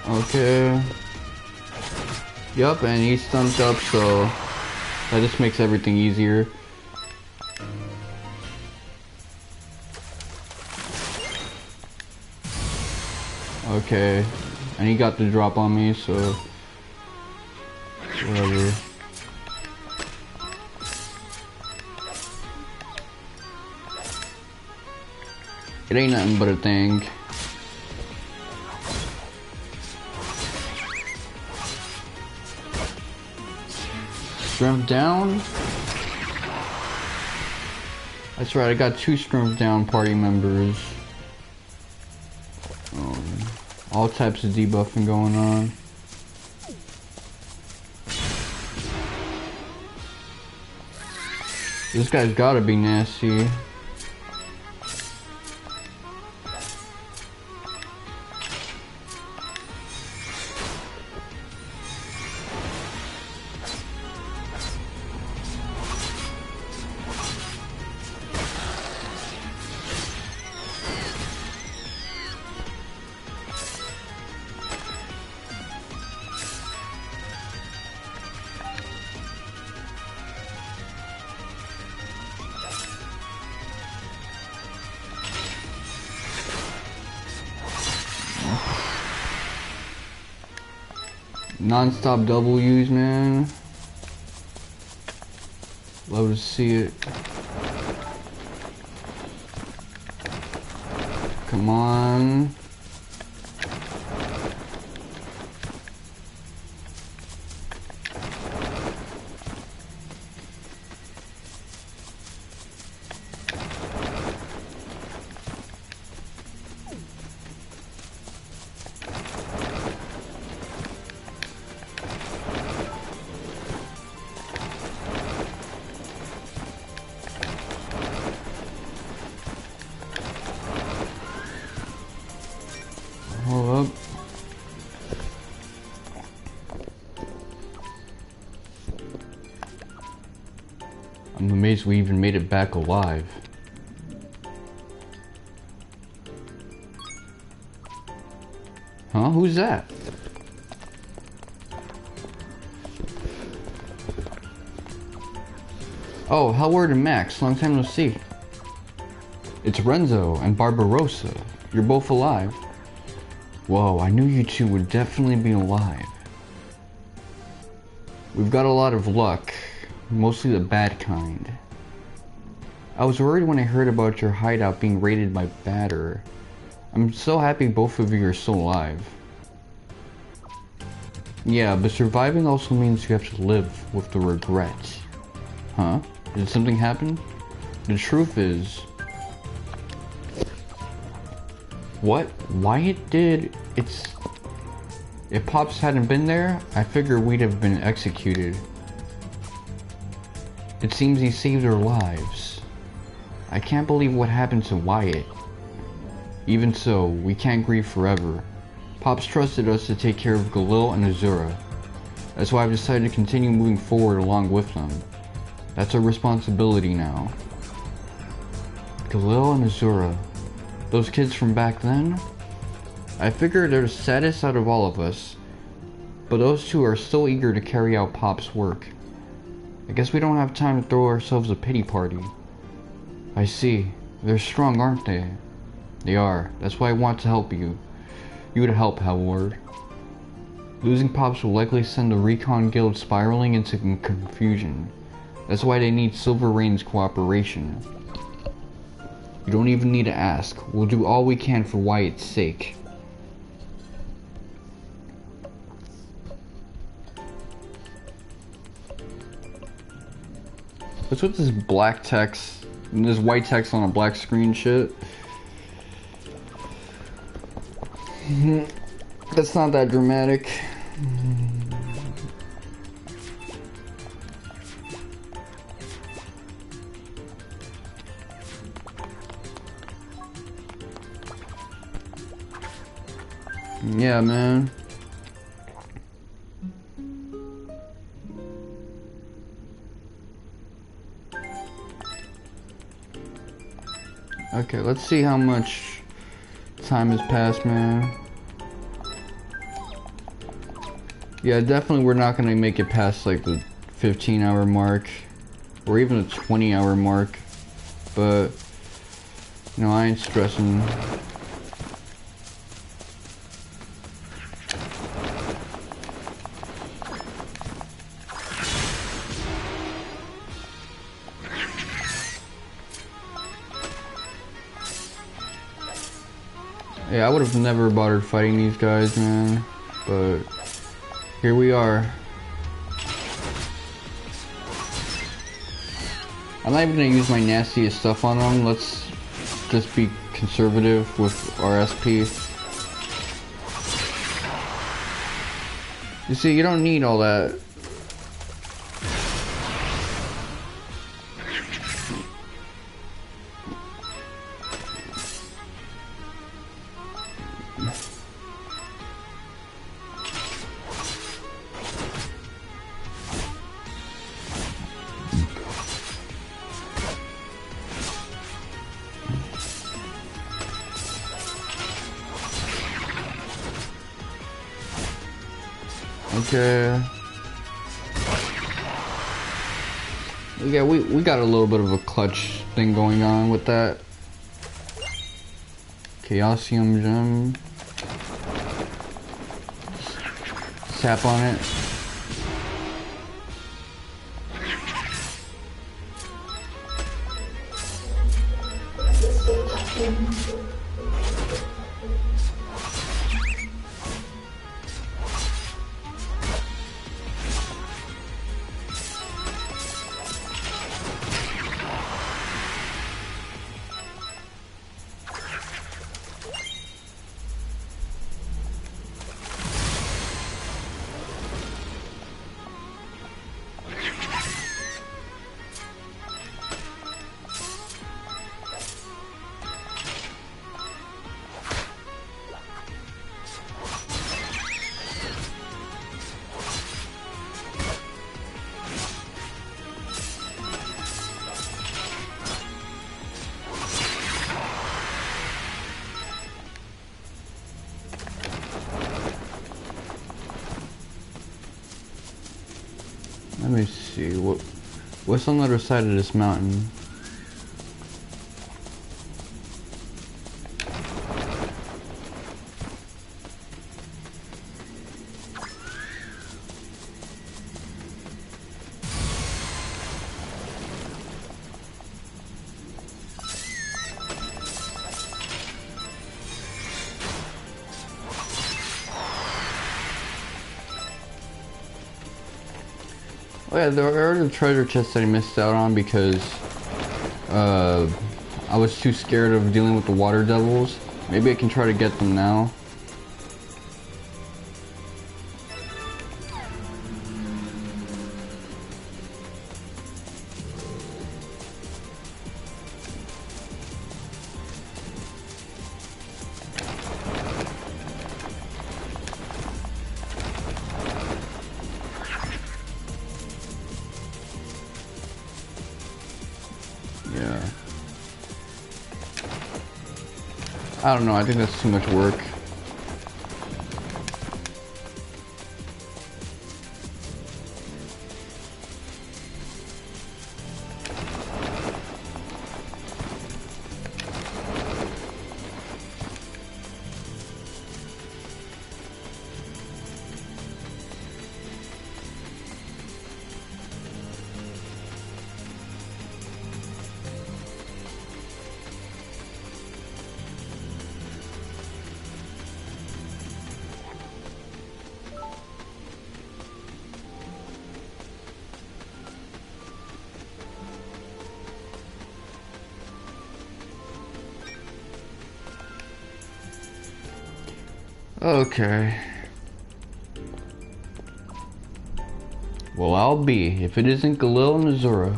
Okay. Yup, and he's stunned up, so that just makes everything easier. Okay, and he got the drop on me, so whatever. It ain't nothing but a thing. Strength down? That's right, I got 2 strength down party members. All types of debuffing going on. This guy's gotta be nasty. Non-stop W's, man. Love to see it. Come on. Hold up. I'm amazed we even made it back alive. Huh? Who's that? Oh, Howard and Max, long time no see. It's Renzo and Barbarossa. You're both alive. Whoa, I knew you two would definitely be alive. We've got a lot of luck, mostly the bad kind. I was worried when I heard about your hideout being raided by Batter. I'm so happy both of you are still alive. Yeah, but surviving also means you have to live with the regret. Huh? Did something happen? The truth is... What? Wyatt did... If Pops hadn't been there, I figure we'd have been executed. It seems he saved our lives. I can't believe what happened to Wyatt. Even so, we can't grieve forever. Pops trusted us to take care of Galil and Azura. That's why I've decided to continue moving forward along with them. That's our responsibility now. Galil and Azura. Those kids from back then? I figure they're the saddest out of all of us. But those two are still eager to carry out Pop's work. I guess we don't have time to throw ourselves a pity party. I see. They're strong, aren't they? They are. That's why I want to help you. You would help, Howard. Losing Pops will likely send the Recon Guild spiraling into confusion. That's why they need Silver Rain's cooperation. You don't even need to ask. We'll do all we can for Wyatt's sake. What's with this black text and this white text on a black screen shit? That's not that dramatic. Yeah, man. Okay, let's see how much time has passed, man. Yeah, definitely we're not gonna make it past like the 15-hour mark or even the 20-hour mark, but you know, I ain't stressing. Yeah, I would have never bothered fighting these guys, man, but here we are. I'm not even gonna use my nastiest stuff on them. Let's just be conservative with our SP. You see, you don't need all that. Okay. Yeah, we got a little bit of a clutch thing going on with that. Chaosium gem. Tap on it. Let me see, what's on the other side of this mountain? Oh yeah, there are the treasure chests that I missed out on because I was too scared of dealing with the water devils. Maybe I can try to get them now. Yeah. I don't know, I think that's too much work. Okay. Well, I'll be, if it isn't Galil and Azura.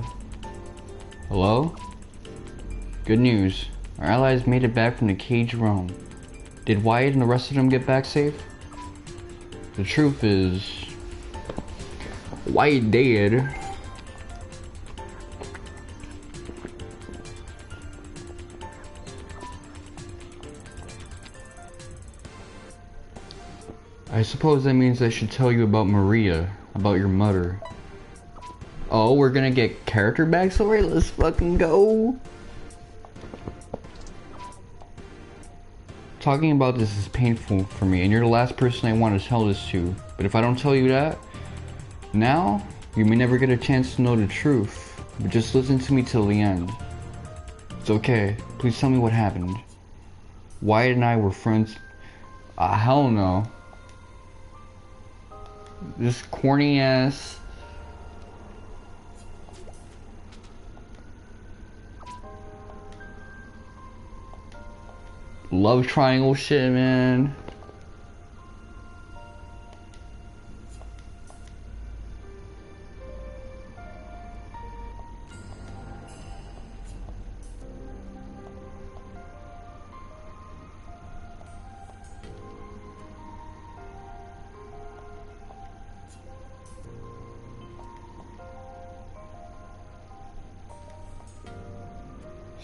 Hello? Good news. Our allies made it back from the cage realm. Did Wyatt and the rest of them get back safe? The truth is... Wyatt dead. I suppose that means I should tell you about Maria, about your mother. Oh, we're gonna get character backstory? Let's fucking go! Talking about this is painful for me, and you're the last person I want to tell this to. But if I don't tell you that, now, you may never get a chance to know the truth. But just listen to me till the end. It's okay. Please tell me what happened. Wyatt and I were friends. Hell no. This corny ass. Love triangle shit, man.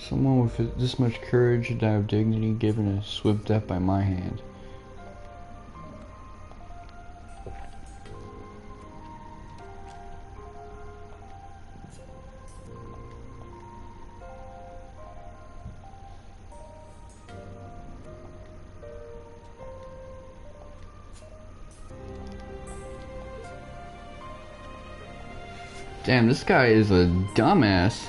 Someone with this much courage to die of dignity given a swift death by my hand. Damn, this guy is a dumbass.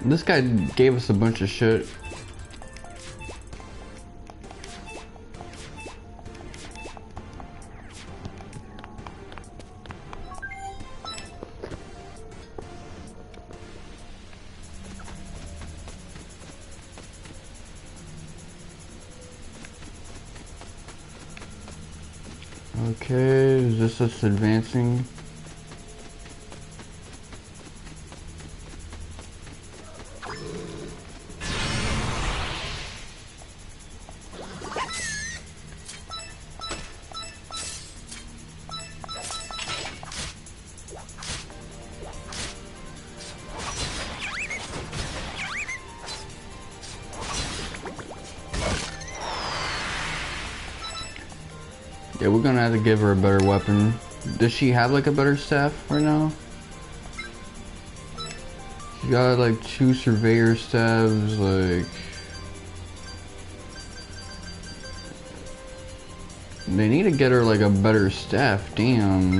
This guy gave us a bunch of shit. Okay, is this us advancing? Yeah, we're gonna have to give her a better weapon. Does she have like a better staff right now? She got like 2 surveyor staves, like... They need to get her like a better staff, damn.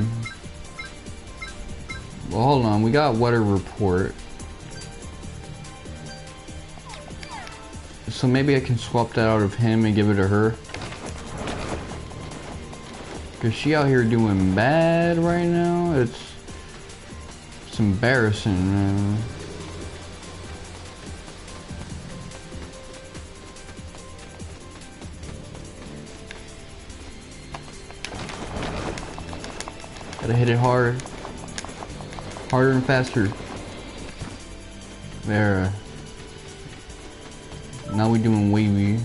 Well, hold on, we got weather report. So maybe I can swap that out of him and give it to her. Cause she out here doing bad right now. It's embarrassing, man. Gotta hit it hard. Harder and faster. There. Now we doing wavy.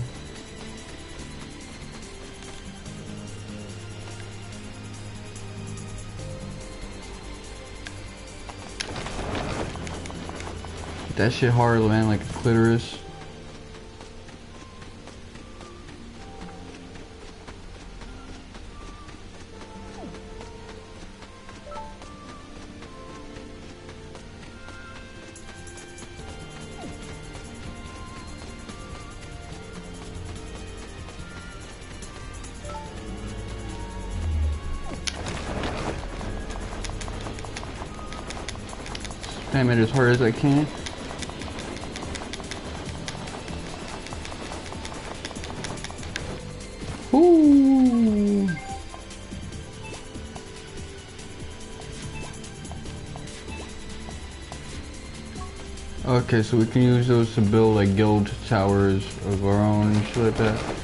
That shit hard, man, like a clitoris. climb it as hard as I can. Ooh. Okay, so we can use those to build like guild towers of our own and shit like that.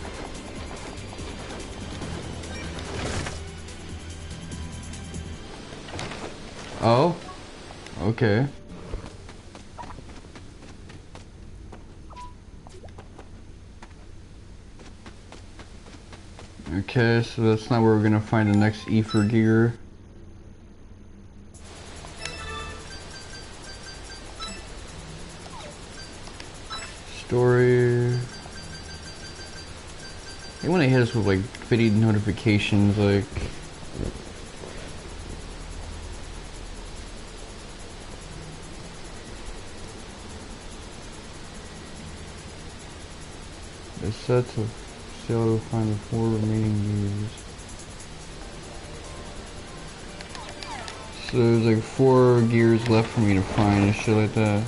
Oh, okay. Okay, so that's not where we're gonna find the next ether gear. Story. They want to hit us with like video notifications, like. It's set to sail to find the 4 remaining gears. So there's like 4 gears left for me to find and shit like that.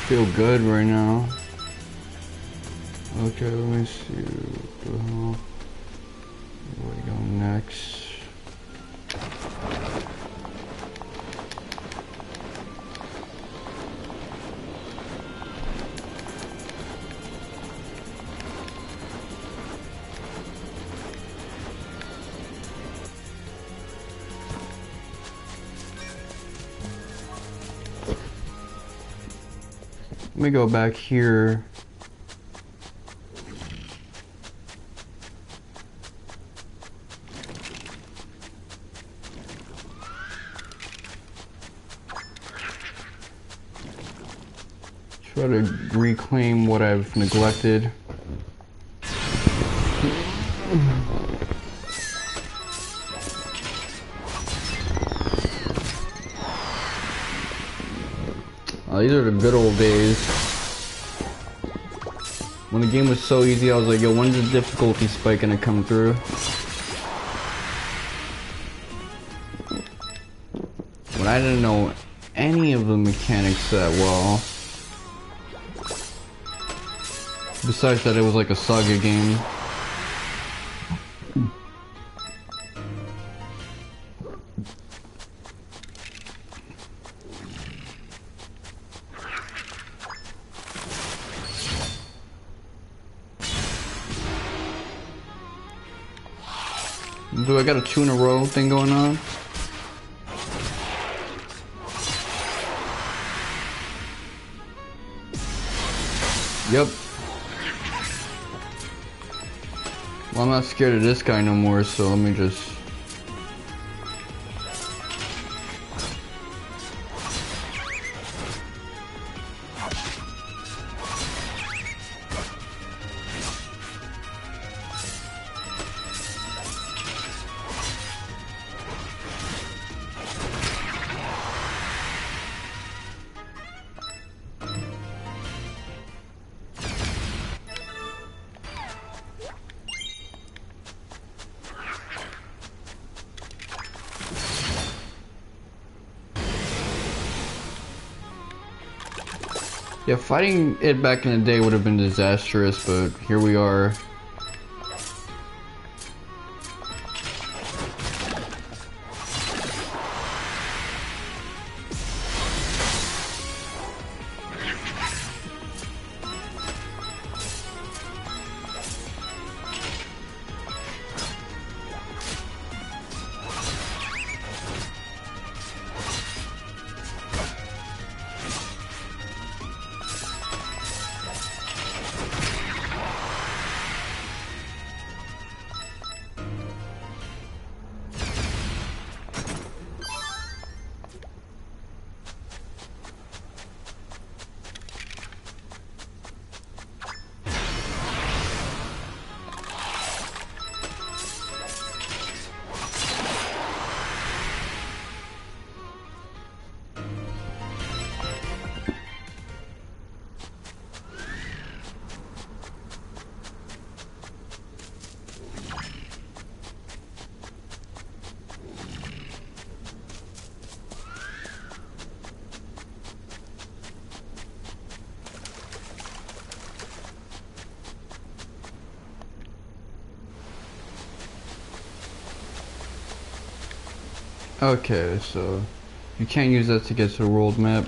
Feel good right now. Okay, let me see what the hell. Where we go next? Let me go back here. Try to reclaim what I've neglected. These are the good old days. When the game was so easy, I was like, yo, when's the difficulty spike gonna come through? When I didn't know any of the mechanics that well. Besides that, it was like a saga game. Do I got a 2 in a row thing going on? Yep. Well, I'm not scared of this guy no more, so let me just... Yeah, fighting it back in the day would have been disastrous, but here we are. Okay, so you can't use that to get to the world map.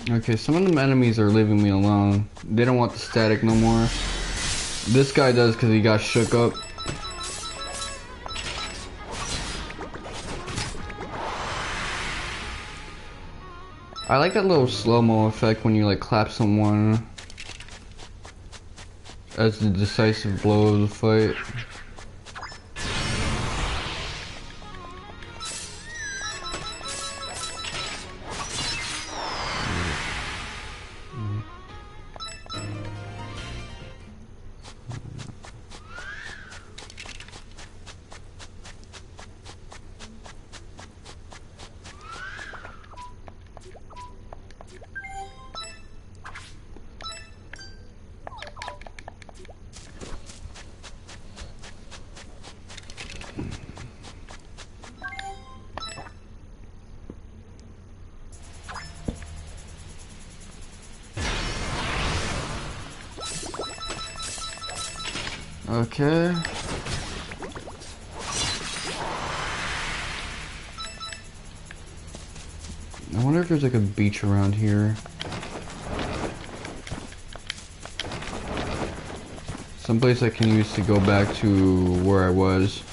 Okay, some of them enemies are leaving me alone. They don't want the static no more. This guy does because he got shook up. I like that little slow-mo effect when you like clap someone as the decisive blow of the fight. Okay. I wonder if there's like a beach around here. Someplace I can use to go back to where I was.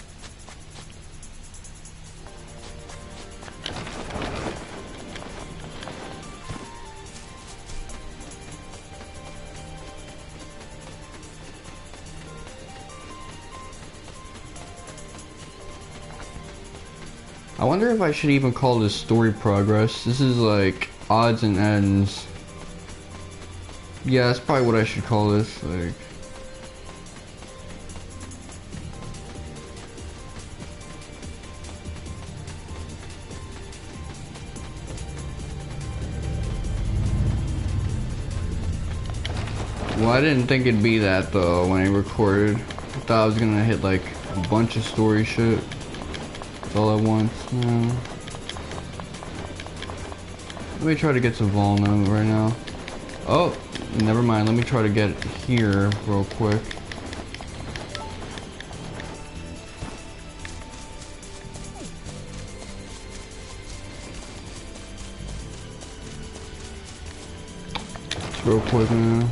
I wonder if I should even call this story progress. This is like odds and ends. Yeah, that's probably what I should call this. Like, well, I didn't think it'd be that though when I recorded. I thought I was gonna hit like a bunch of story shit all at once. No. Let me try to get to Volna right now. Oh, never mind. Let me try to get here real quick. Just real quick now.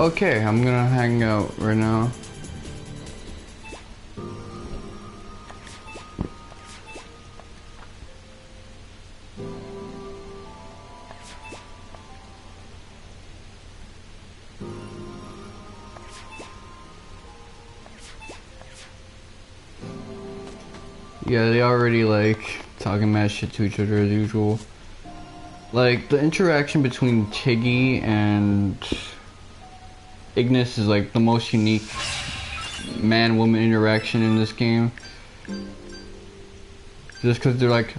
Okay, I'm gonna hang out right now. Yeah, they already like talking mad shit to each other as usual. Like the interaction between Tiggy and Ignis is like the most unique man-woman interaction in this game. Just because they're like,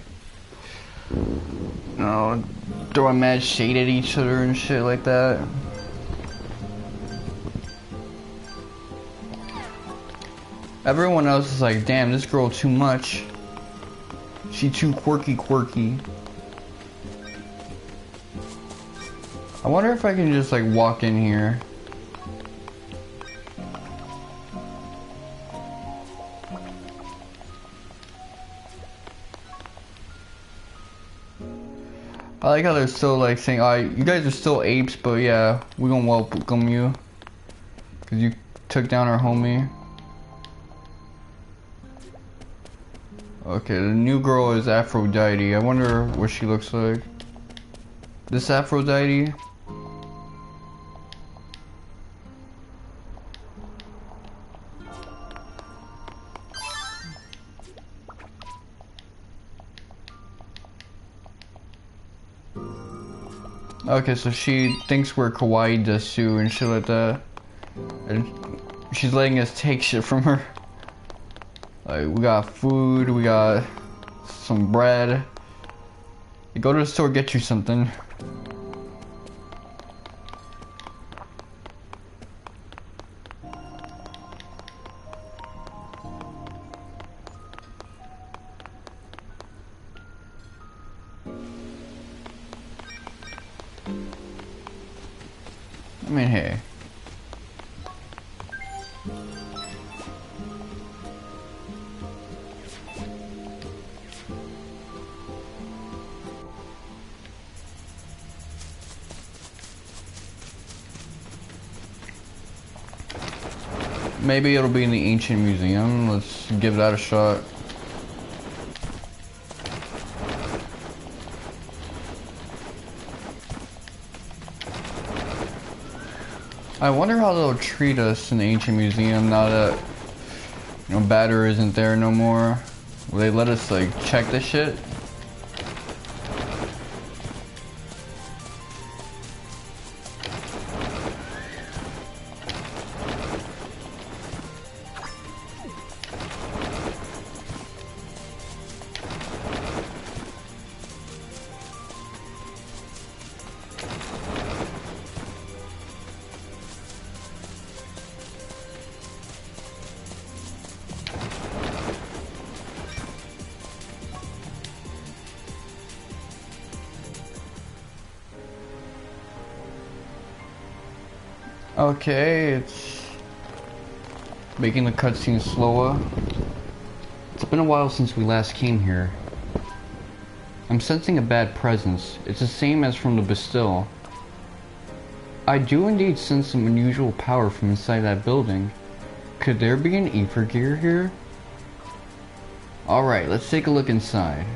you know, throwing mad shade at each other and shit like that. Everyone else is like, damn, this girl too much. She too quirky. I wonder if I can just like walk in here. I like how they're still like saying, alright, you guys are still apes, but yeah, we gonna welcome you. Cause you took down our homie. Okay, the new girl is Aphrodite. I wonder what she looks like. This Aphrodite? Okay, so she thinks we're kawaii desu and shit like that. And she's letting us take shit from her. Like, we got food, we got some bread. You go to the store, get you something. I mean, hey. Maybe it'll be in the ancient museum. Let's give that a shot. I wonder how they'll treat us in the ancient museum now that, you know, Batter isn't there no more. Will they let us like check this shit? Okay, it's making the cutscene slower. It's been a while since we last came here. I'm sensing a bad presence. It's the same as from the Bastille. I do indeed sense some unusual power from inside that building. Could there be an ether gear here? Alright, let's take a look inside.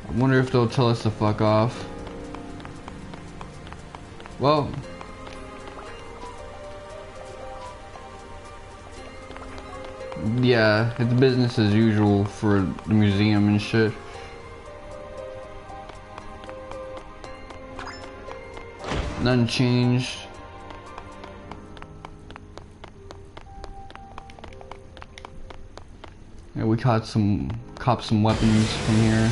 I wonder if they'll tell us to fuck off. Well, yeah, it's business as usual for the museum and shit. Nothing changed. Yeah, we copped some weapons from here.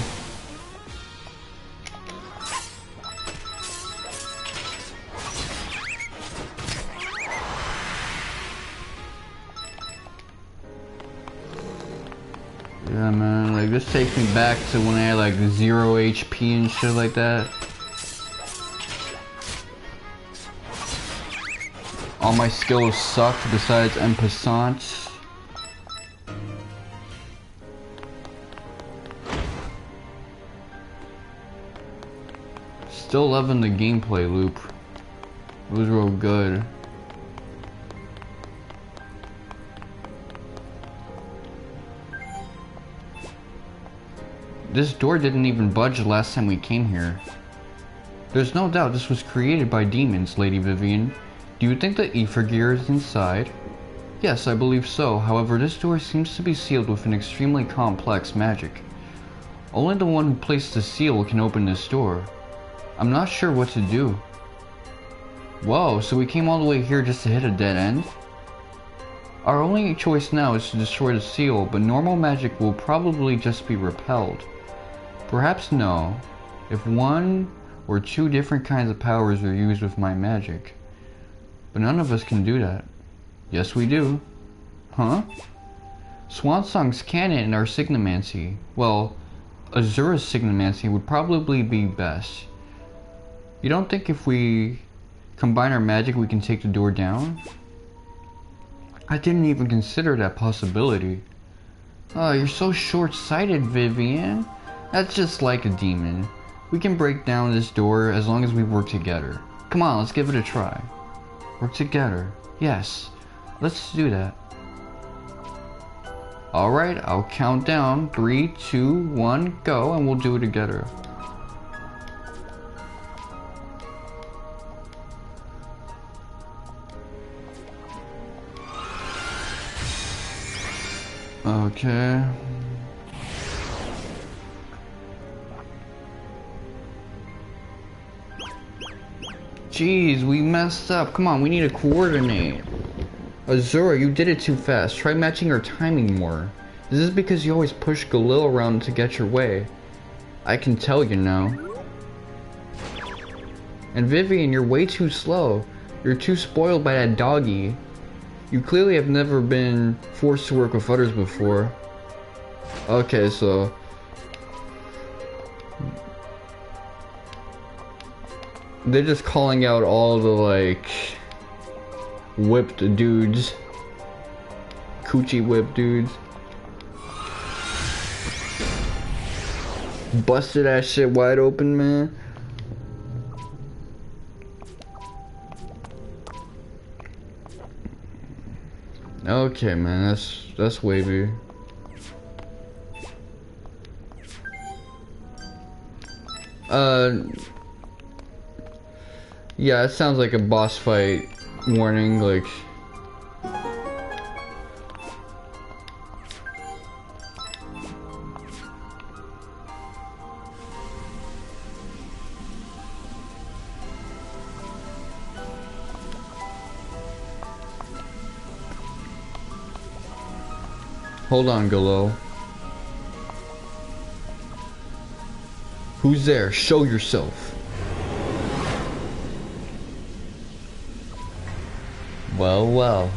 Yeah, man, like this takes me back to when I had like 0 HP and shit like that. All my skills sucked besides en passant. Still loving the gameplay loop. It was real good. This door didn't even budge the last time we came here. There's no doubt this was created by demons, Lady Vivian. Do you think the ether gear is inside? Yes, I believe so. However, this door seems to be sealed with an extremely complex magic. Only the one who placed the seal can open this door. I'm not sure what to do. Whoa, so we came all the way here just to hit a dead end? Our only choice now is to destroy the seal, but normal magic will probably just be repelled. Perhaps no, if one or two different kinds of powers are used with my magic. But none of us can do that. Yes, we do. Huh? Swansong's canon in our signomancy. Well, Azura's signomancy would probably be best. You don't think if we combine our magic we can take the door down? I didn't even consider that possibility. Oh, you're so short-sighted, Vivian. That's just like a demon. We can break down this door as long as we work together. Come on, let's give it a try. Work together. Yes, let's do that. Alright, I'll count down. 3, 2, 1, go, and we'll do it together. Okay. Jeez, we messed up. Come on, we need to coordinate. Azura, you did it too fast. Try matching your timing more. Is this because you always push Galil around to get your way? I can tell, you know. And Vivian, you're way too slow. You're too spoiled by that doggy. You clearly have never been forced to work with others before. Okay, so... they're just calling out all the, like... whipped dudes. Coochie whipped dudes. Busted that shit wide open, man. Okay, man, that's wavy. Yeah, it sounds like a boss fight warning, like. Hold on, Galil. Who's there? Show yourself. Well, well.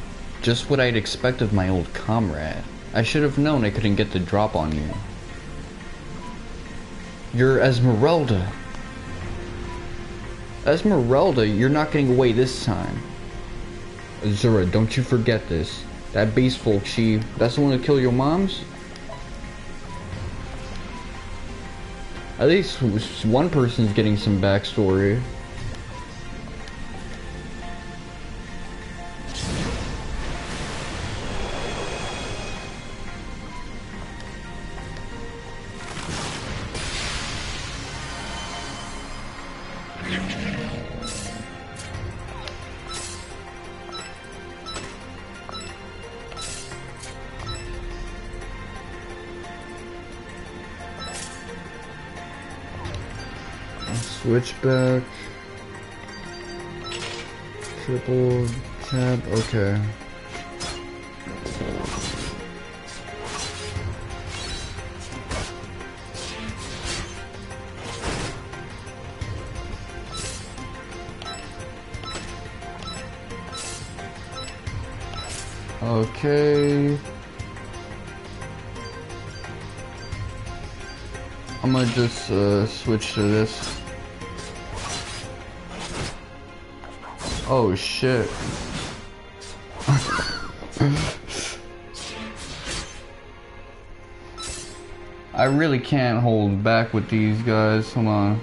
Just what I'd expect of my old comrade. I should have known I couldn't get the drop on you. You're Esmeralda. Esmeralda, you're not getting away this time. Azura, don't you forget this. That beast folk, that's the one to kill your moms? At least one person's getting some backstory. Switchback. Triple tab. Okay. Okay. I'm gonna just switch to this. Oh shit. I really can't hold back with these guys. Hold on.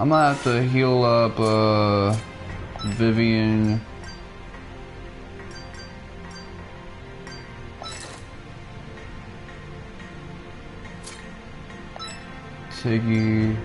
I'm gonna have to heal up Vivian. Tiggy.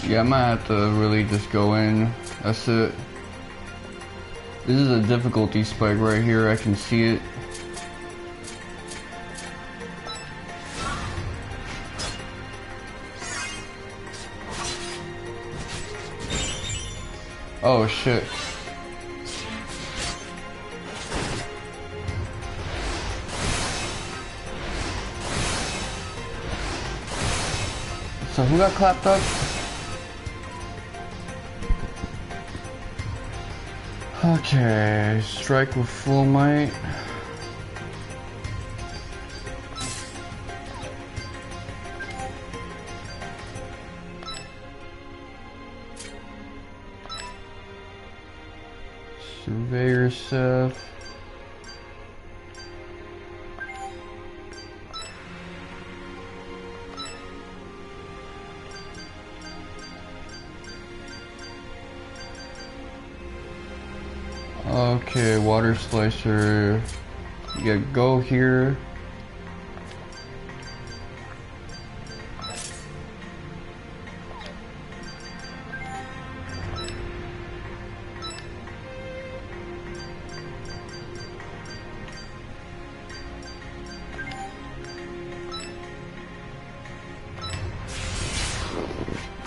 Yeah, I might have to really just go in. That's it. This is a difficulty spike right here. I can see it. Oh shit. So who got clapped up? Okay, strike with full might. Surveyor Seth. Okay, water slicer. You gotta go here.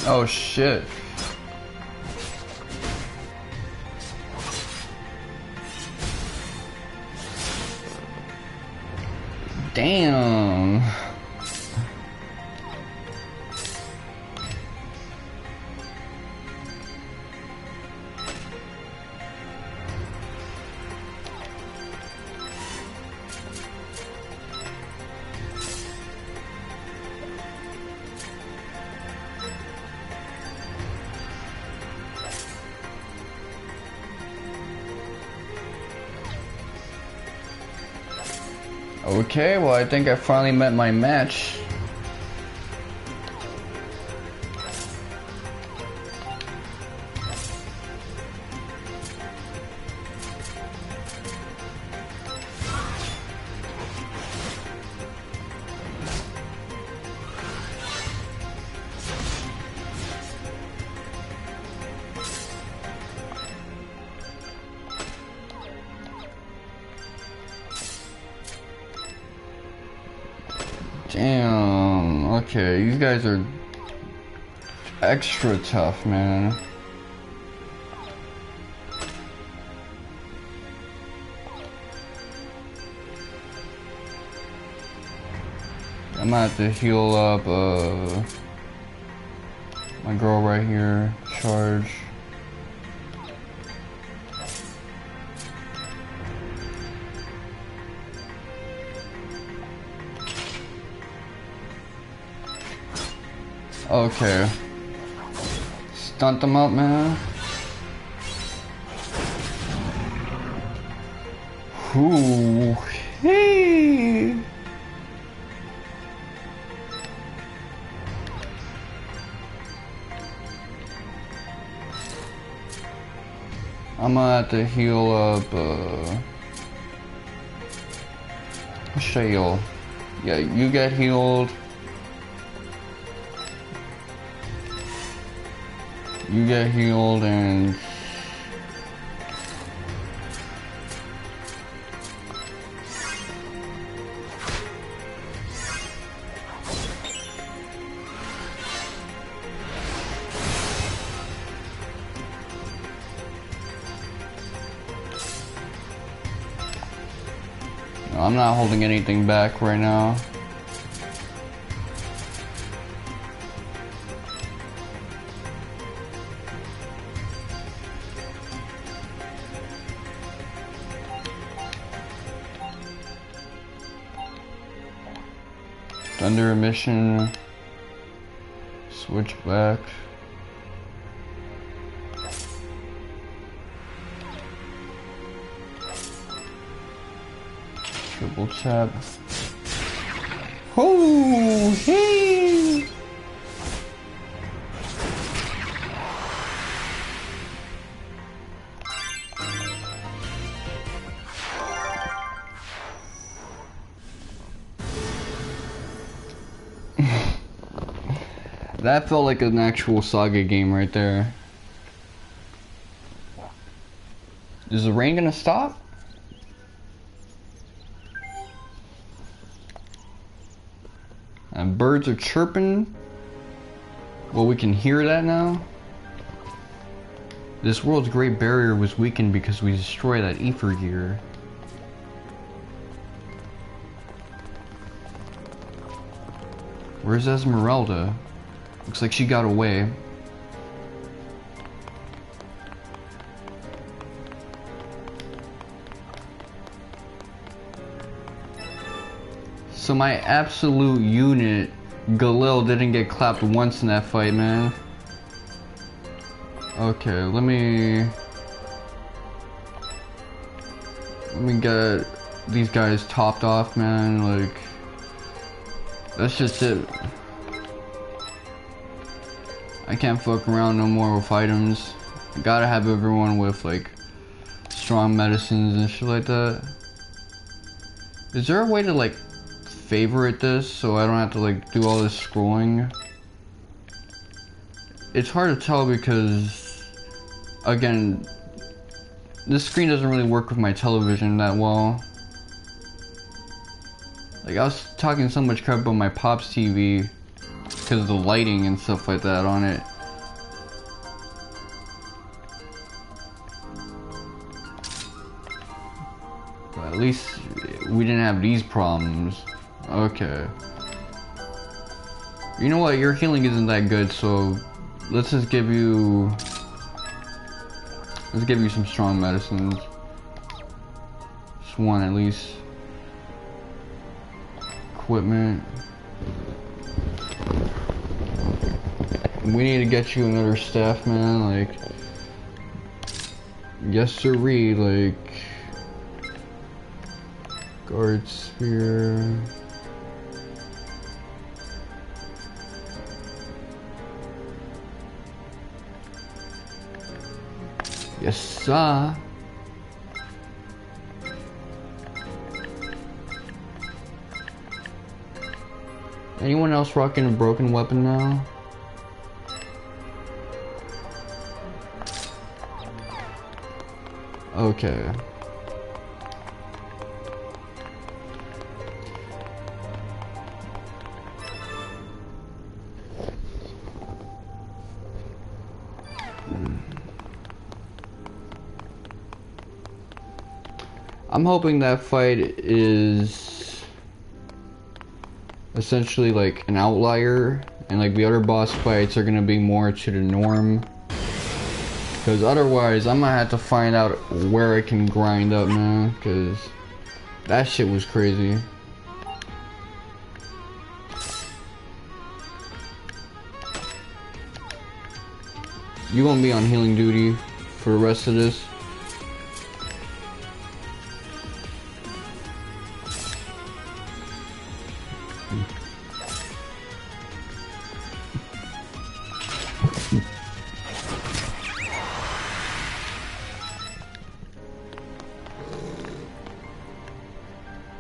Oh shit. Damn. Okay, well I think I finally met my match. Damn, okay, you guys are extra tough, man. I'm gonna have to heal up my girl right here. Charge. Okay. Stunt them up, man. Ooh. Hey. I'm gonna have to heal up Shale. Yeah, you get healed. You get healed and I'm not holding anything back right now. Thunder emission. Switch back. Triple tap. Oh, hey! That felt like an actual Saga game right there. Is the rain gonna stop? And birds are chirping. Well, we can hear that now. This world's great barrier was weakened because we destroyed that ether gear. Where's Esmeralda? Looks like she got away. So my absolute unit, Galil, didn't get clapped once in that fight, man. Okay, let me get these guys topped off, man. Like, that's just it. I can't fuck around no more with items. I gotta have everyone with like strong medicines and shit like that. Is there a way to like favorite this so I don't have to like do all this scrolling? It's hard to tell because, again, this screen doesn't really work with my television that well. Like, I was talking so much crap about my Pops TV because of the lighting and stuff like that on it. But at least we didn't have these problems. Okay. You know what? Your healing isn't that good, so let's just give you... Let's give you some strong medicines. Just one at least. Equipment. We need to get you another staff, man. Like, yes sirree, like guard sphere. Yes sir. Anyone else rocking a broken weapon now? Okay. I'm hoping that fight is essentially like an outlier and like the other boss fights are gonna be more to the norm. Because otherwise, I'm gonna have to find out where I can grind up, man. Because that shit was crazy. You gonna be on healing duty for the rest of this?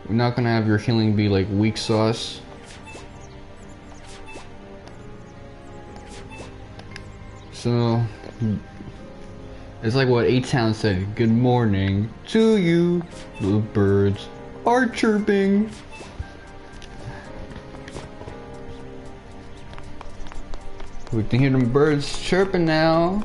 We're not gonna have your healing be like weak sauce. So it's like what A-Town said. Good morning to you. The birds are chirping. We can hear them birds chirping now.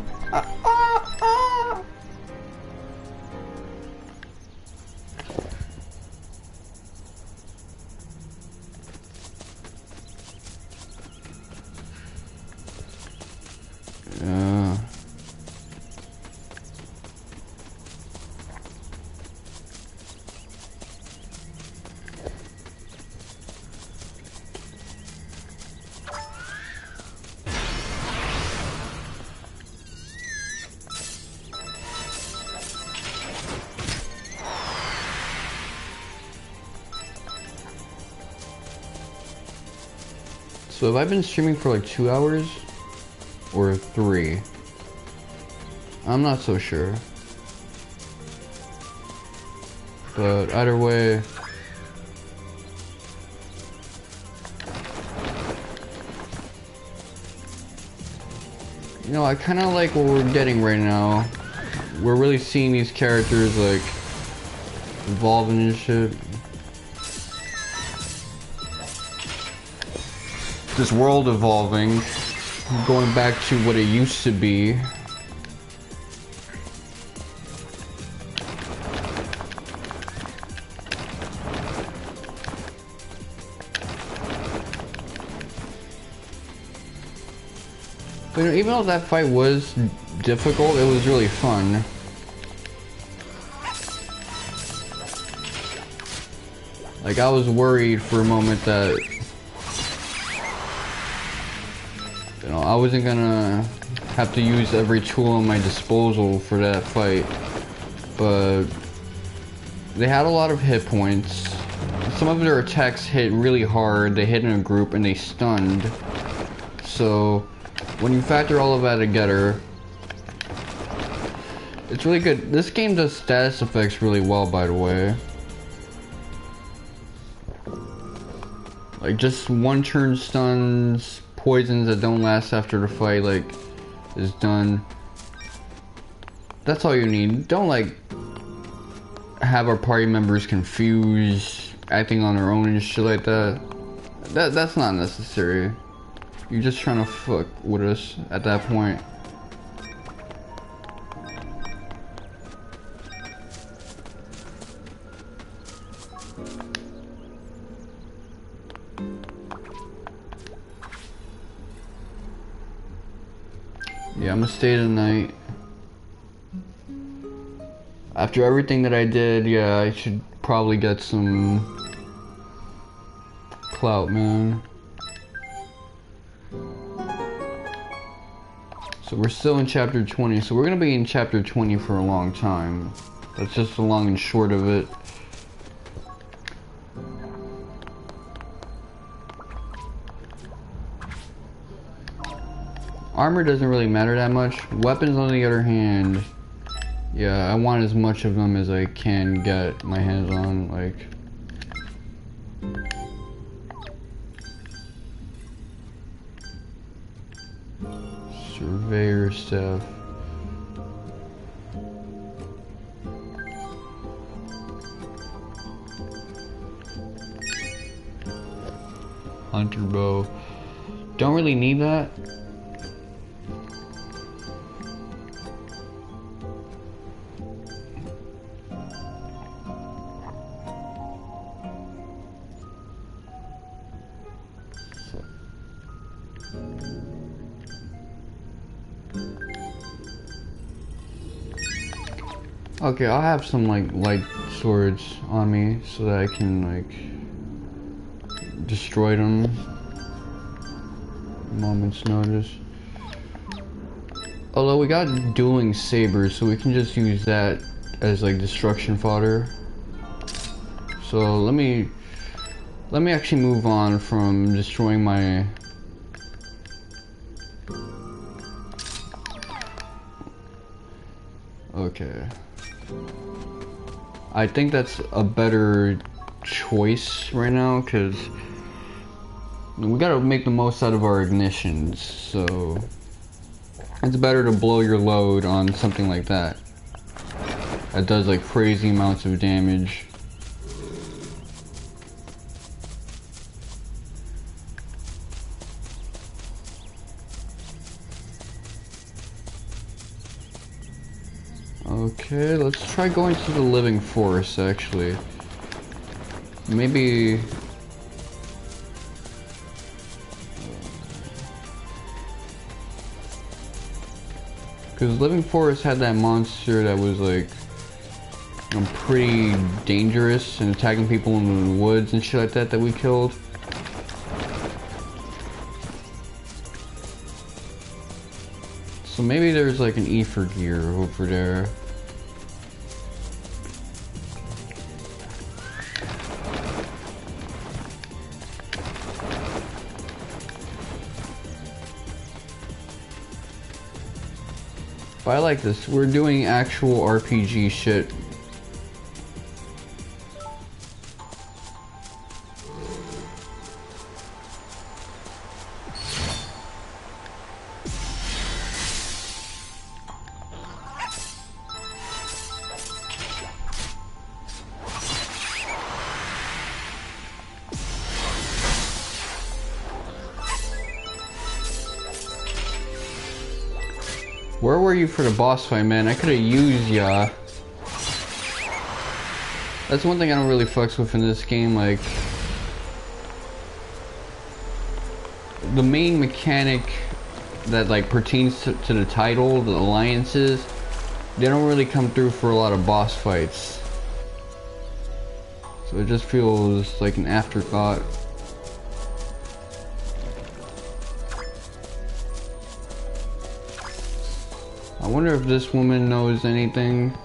So have I been streaming for like 2 hours or 3? I'm not so sure. But either way, you know, I kind of like what we're getting right now. We're really seeing these characters like evolving and shit. This world evolving, going back to what it used to be. But you know, even though that fight was difficult, it was really fun. Like, I was worried for a moment that, you know, I wasn't gonna have to use every tool at my disposal for that fight. But they had a lot of hit points. Some of their attacks hit really hard, they hit in a group, and they stunned. So when you factor all of that together, it's really good. This game does status effects really well, by the way. Like, just one turn stuns, poisons that don't last after the fight, like, is done. That's all you need. Don't, like, have our party members confused, acting on their own and shit like that. That's not necessary. You're just trying to fuck with us at that point. Yeah, I'm gonna stay tonight. After everything that I did, yeah, I should probably get some clout, man. So we're still in chapter 20, so we're gonna be in chapter 20 for a long time. That's just the long and short of it. Armor doesn't really matter that much. Weapons, on the other hand, yeah, I want as much of them as I can get my hands on, like. Surveyor stuff. Hunter bow. Don't really need that. Okay, I'll have some like light swords on me so that I can like destroy them at a moment's notice. Although we got dueling sabers, so we can just use that as like destruction fodder. So let me actually move on from destroying my okay. I think that's a better choice right now, because we gotta make the most out of our ignitions, so it's better to blow your load on something like that. That does like crazy amounts of damage. Okay, let's try going to the living forest, actually. Maybe... because living forest had that monster that was like, you know, pretty dangerous and attacking people in the woods and shit like that that we killed. So maybe there's like an ether gear over there. I like this. We're doing actual RPG shit. Where were you for the boss fight, man? I could have used ya. That's one thing I don't really fucks with in this game, like... the main mechanic that like pertains to the title, the alliances, they don't really come through for a lot of boss fights. So it just feels like an afterthought. I wonder if this woman knows anything.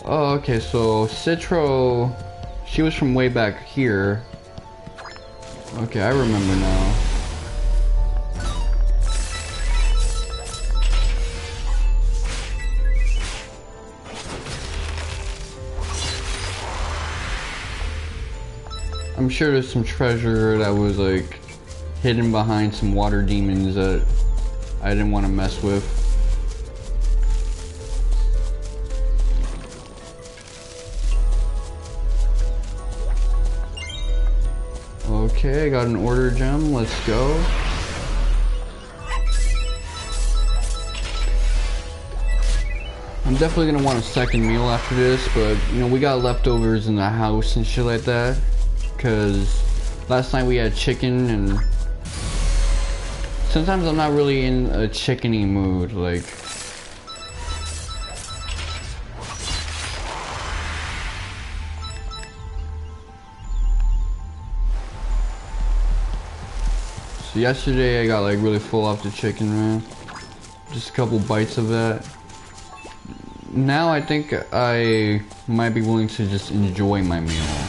Oh, okay, so Citro, she was from way back here. Okay, I remember now. I'm sure there's some treasure that was like hidden behind some water demons that I didn't want to mess with. Okay, I got an order gem. Let's go. I'm definitely gonna want a second meal after this, but you know, we got leftovers in the house and shit like that. Because last night we had chicken, and sometimes I'm not really in a chickeny mood, like. So yesterday I got like really full off the chicken, man. Just a couple bites of that. Now I think I might be willing to just enjoy my meal.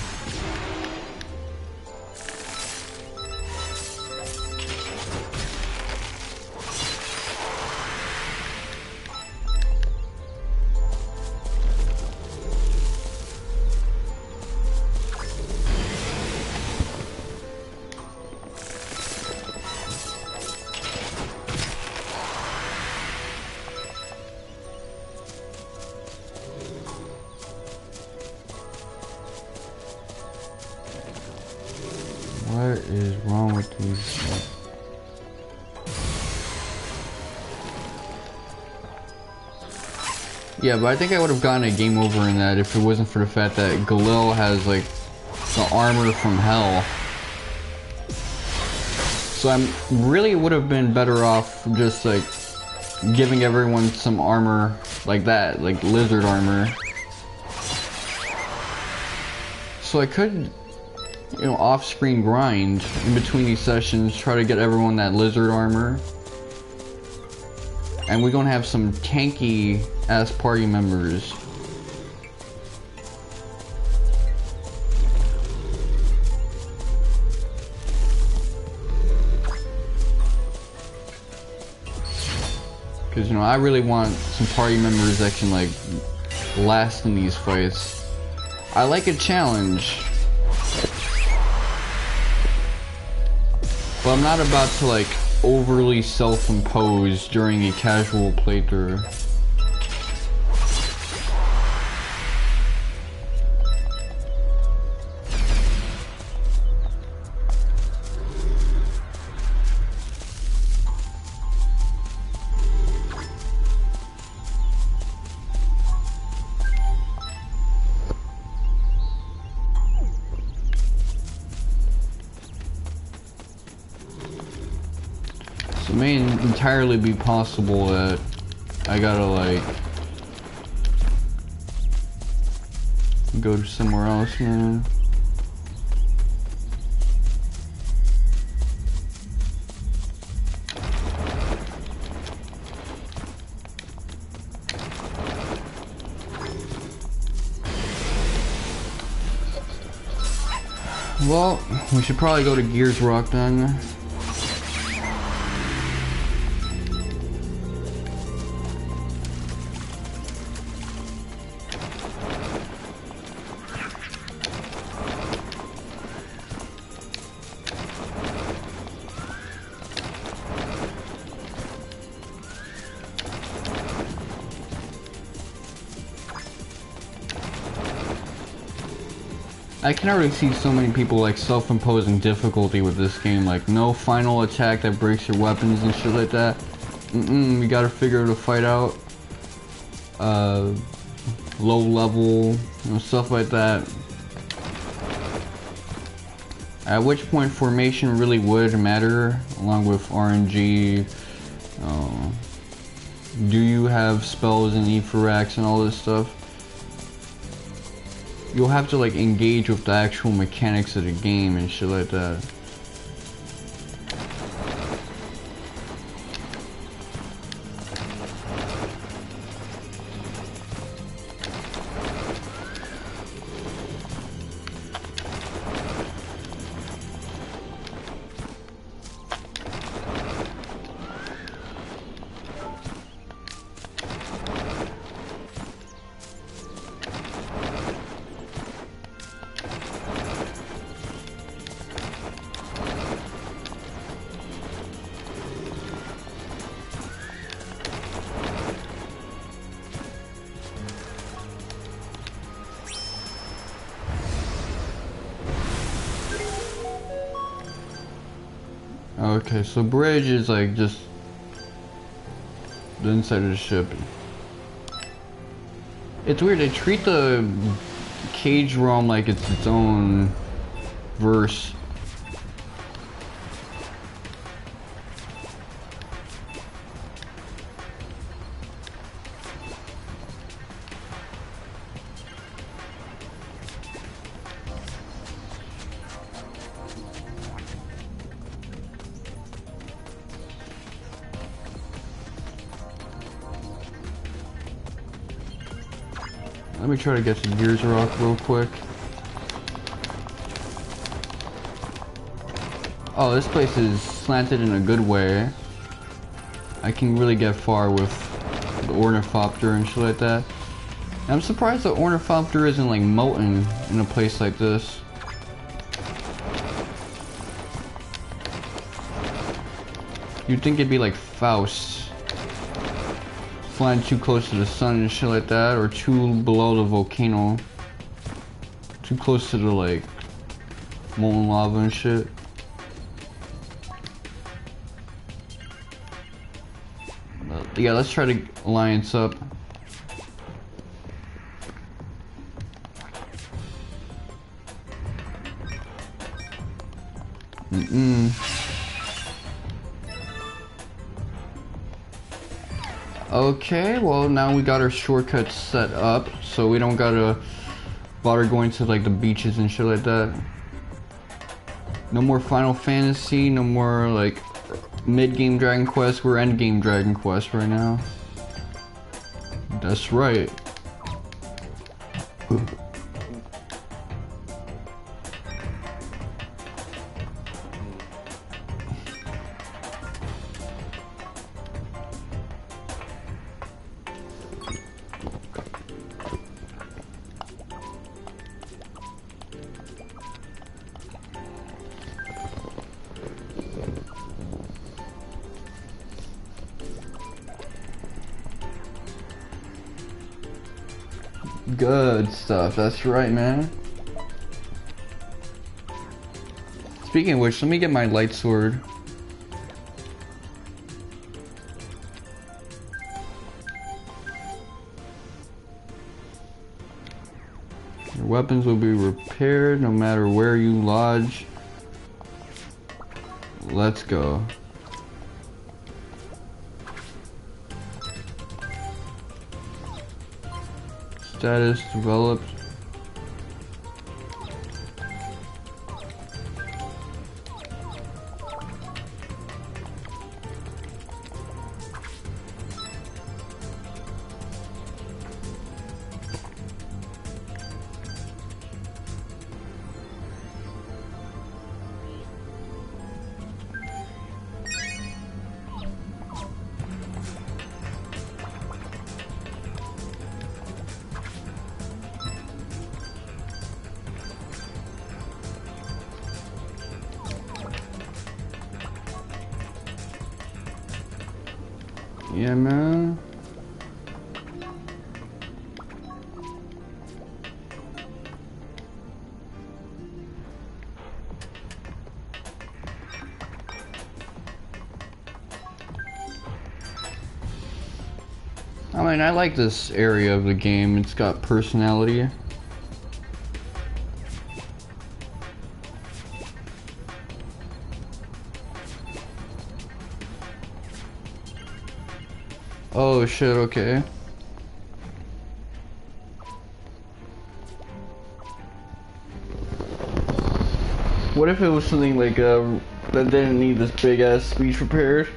What is wrong with these? Yeah, but I think I would have gotten a game over in that if it wasn't for the fact that Galil has like the armor from hell. So I really would have been better off just like giving everyone some armor like that, like lizard armor. So I could, you know, off-screen grind in between these sessions, try to get everyone that lizard armor. And we're gonna have some tanky ass party members. Cause you know, I really want some party members that can like last in these fights. I like a challenge. But I'm not about to like overly self-impose during a casual playthrough. It may entirely be possible that I gotta like go to somewhere else, man. Well, we should probably go to Gears Rock then. I can already see so many people like self-imposing difficulty with this game, like no final attack that breaks your weapons and shit like that. We gotta figure out a fight out. Low level, stuff like that. At which point formation really would matter, along with RNG. Do you have spells and Ephrax and all this stuff? You'll have to like engage with the actual mechanics of the game and shit like that. Okay, so bridge is like just the inside of the ship. It's weird, they treat the cage realm like it's its own verse. Let me try to get some Gears Rock real quick. Oh, this place is slanted in a good way. I can really get far with the Ornithopter and shit like that. And I'm surprised the Ornithopter isn't like molten in a place like this. You'd think it'd be like Faust. Flying too close to the sun and shit like that, or too below the volcano. Too close to the like molten lava and shit. Yeah, let's try to alliance up. Okay, well now we got our shortcuts set up, so we don't gotta bother going to like the beaches and shit like that. No more Final Fantasy, no more like mid-game Dragon Quest, we're end-game Dragon Quest right now. That's right. Good stuff, that's right, man. Speaking of which, let me get my light sword. Your weapons will be repaired no matter where you lodge. Let's go. Status developed. Yeah, man. I mean, I like this area of the game. It's got personality. Oh shit, okay. What if it was something like that didn't need this big ass speech prepared?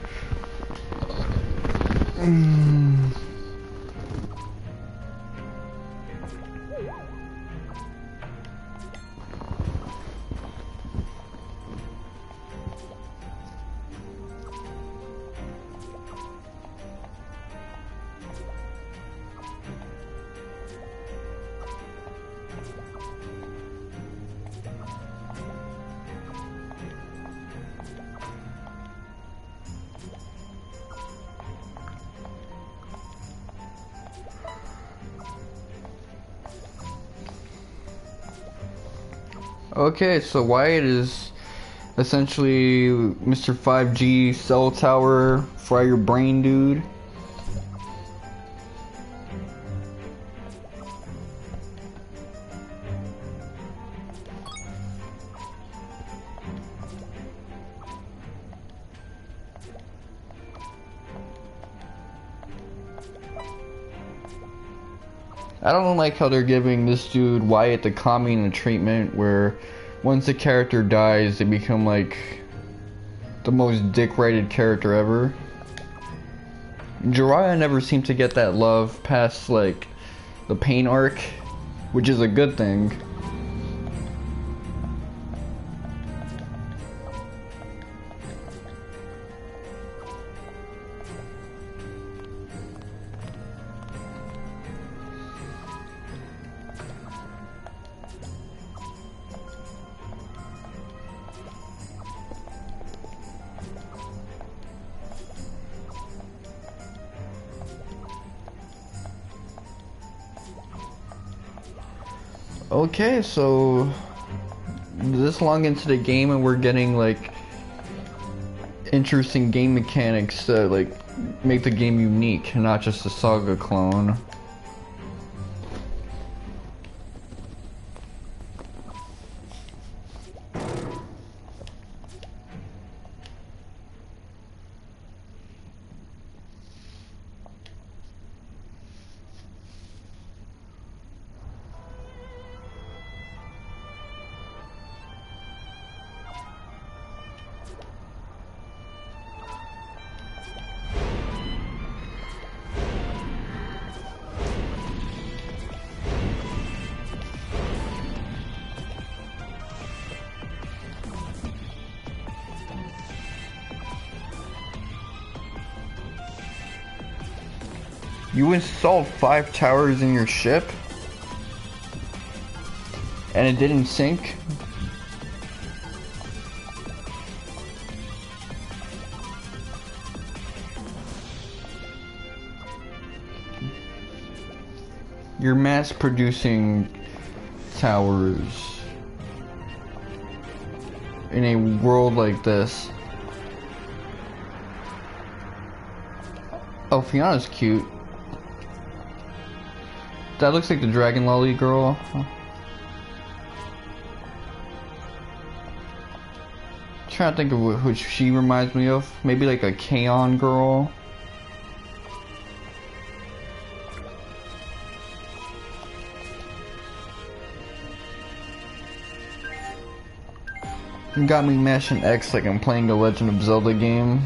Okay, so Wyatt is essentially Mr. 5G cell tower, fry your brain dude. I don't like how they're giving this dude Wyatt the common treatment where once a character dies they become like the most dick-rated character ever. Jiraiya never seemed to get that love past like the pain arc, which is a good thing. Okay, so this long into the game and we're getting like interesting game mechanics that like make the game unique, not just a Saga clone. You installed 5 towers in your ship? And it didn't sink? You're mass producing towers in a world like this. Oh, Fiona's cute. That looks like the Dragon Lolly girl. Trying to think of who she reminds me of. Maybe like a Kaon girl. You got me mashing X like I'm playing a Legend of Zelda game.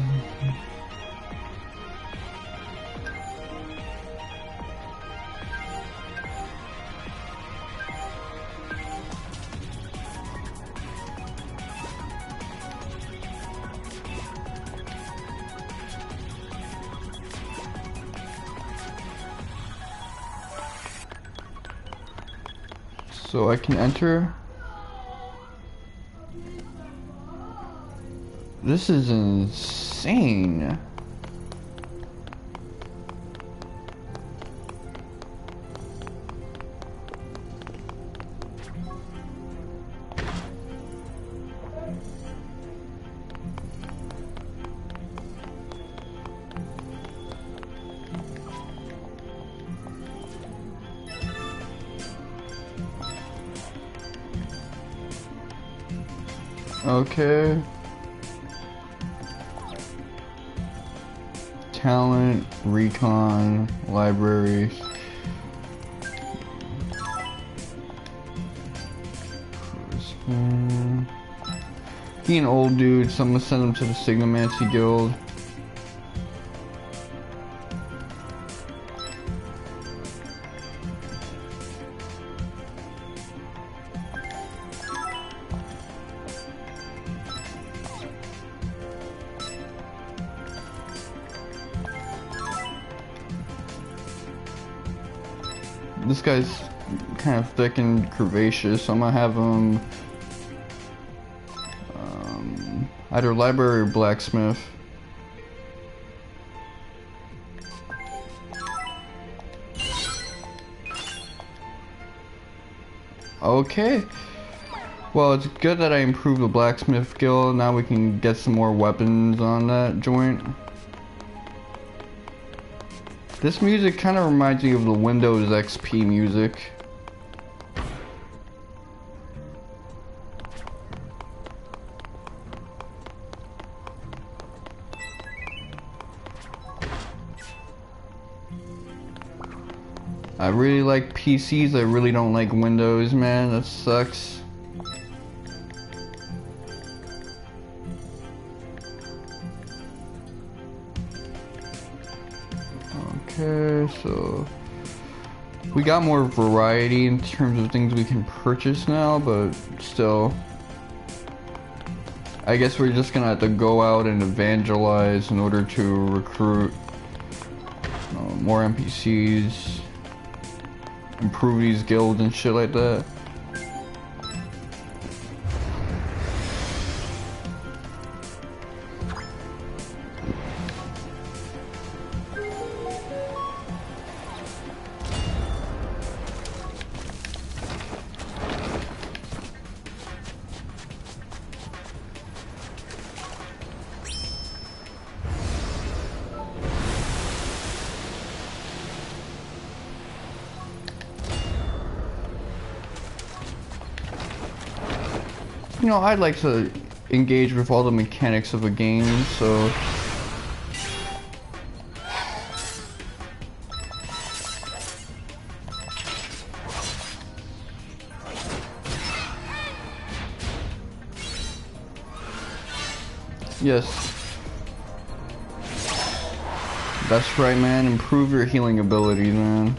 So I can enter. This is insane. Okay. Talent, recon, libraries. He an old dude, so I'm gonna send him to the Signamancy Guild. This guy's kind of thick and curvaceous, so I'm gonna have him either library or blacksmith. Okay. Well, it's good that I improved the blacksmith guild. Now we can get some more weapons on that joint. This music kind of reminds me of the Windows XP music. I really like PCs, I really don't like Windows, man. That sucks. Okay, so we got more variety in terms of things we can purchase now, but still, I guess we're just gonna have to go out and evangelize in order to recruit more NPCs, improve these guilds and shit like that. You know, I'd like to engage with all the mechanics of a game, so yes. That's right, man. Improve your healing abilities, man.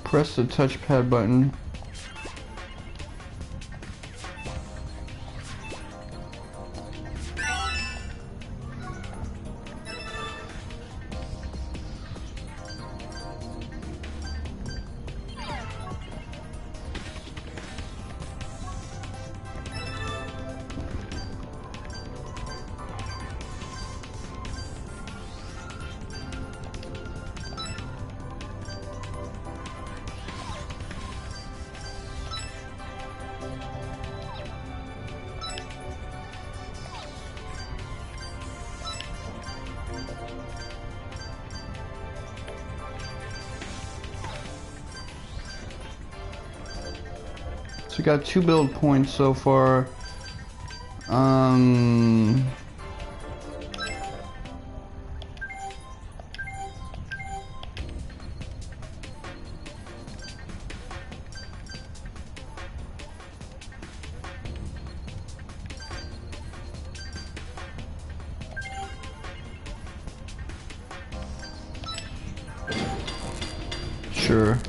Press the touchpad button. So we got 2 build points so far. Sure.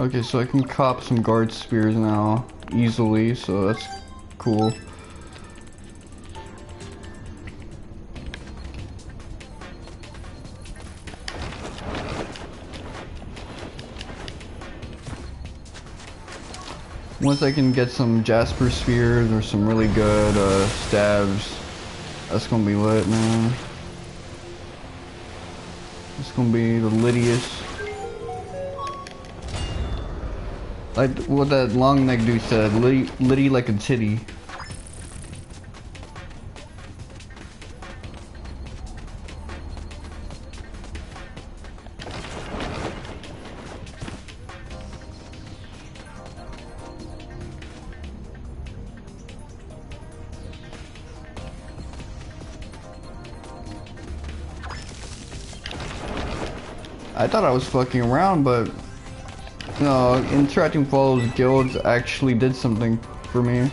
Okay, so I can cop some guard spears now easily, so that's cool. Once I can get some Jasper spears or some really good stabs, that's gonna be lit, man. It's gonna be the littiest. Like what that long neck dude said, litty like a titty. I thought I was fucking around, but no, interacting with all those guilds actually did something for me.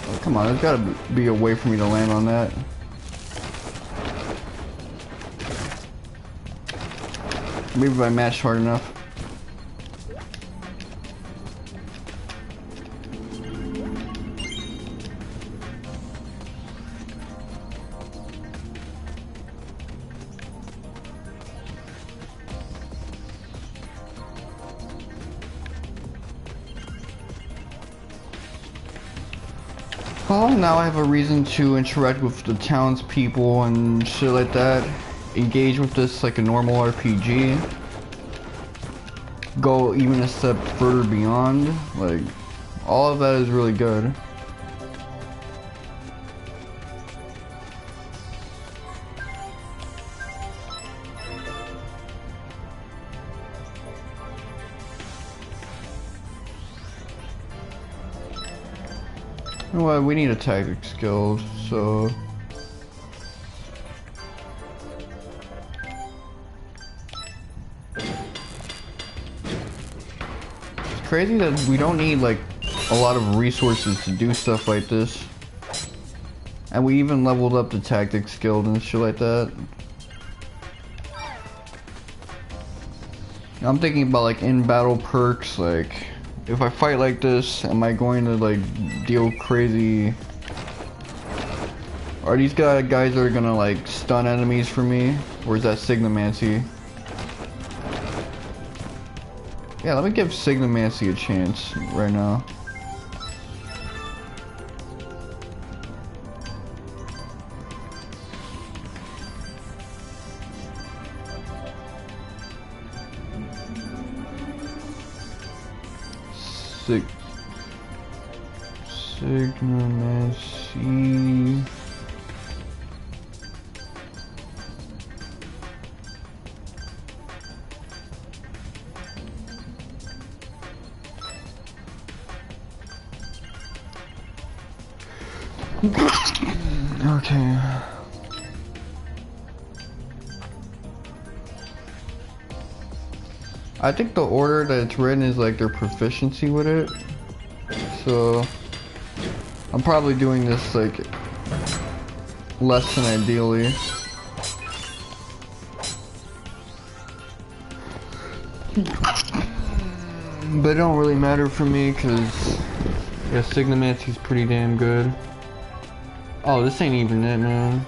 Oh, come on, there's gotta be a way for me to land on that. Maybe if I matched hard enough. Well, now I have a reason to interact with the townspeople and shit like that. Engage with this like a normal RPG. Go even a step further beyond. Like, all of that is really good. You know what, we need a tactics guild, so... It's crazy that we don't need like a lot of resources to do stuff like this. And we even leveled up the tactics guild and shit like that. I'm thinking about like in-battle perks, like... If I fight like this, am I going to like deal crazy? Are these guys that are gonna like stun enemies for me? Or is that Signomancy? Yeah, let me give Signomancy a chance right now. Signomancy. Okay. I think the order that it's written is like their proficiency with it. So I'm probably doing this like less than ideally. But it don't really matter for me because yeah, Signomancy's pretty damn good. Oh, this ain't even it, man.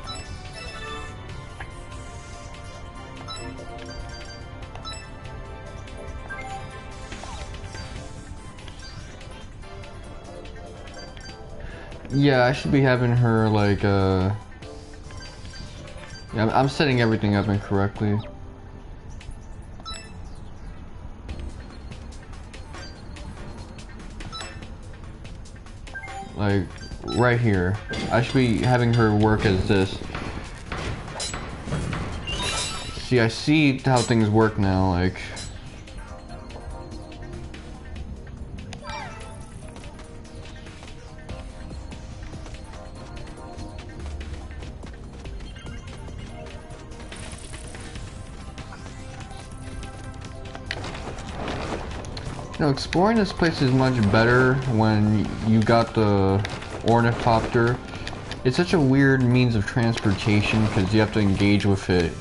Yeah, I should be having her like yeah, I'm setting everything up incorrectly. Like right here. I should be having her work as this. See, I see how things work now, like You know, exploring this place is much better when you got the ornithopter. It's such a weird means of transportation because you have to engage with it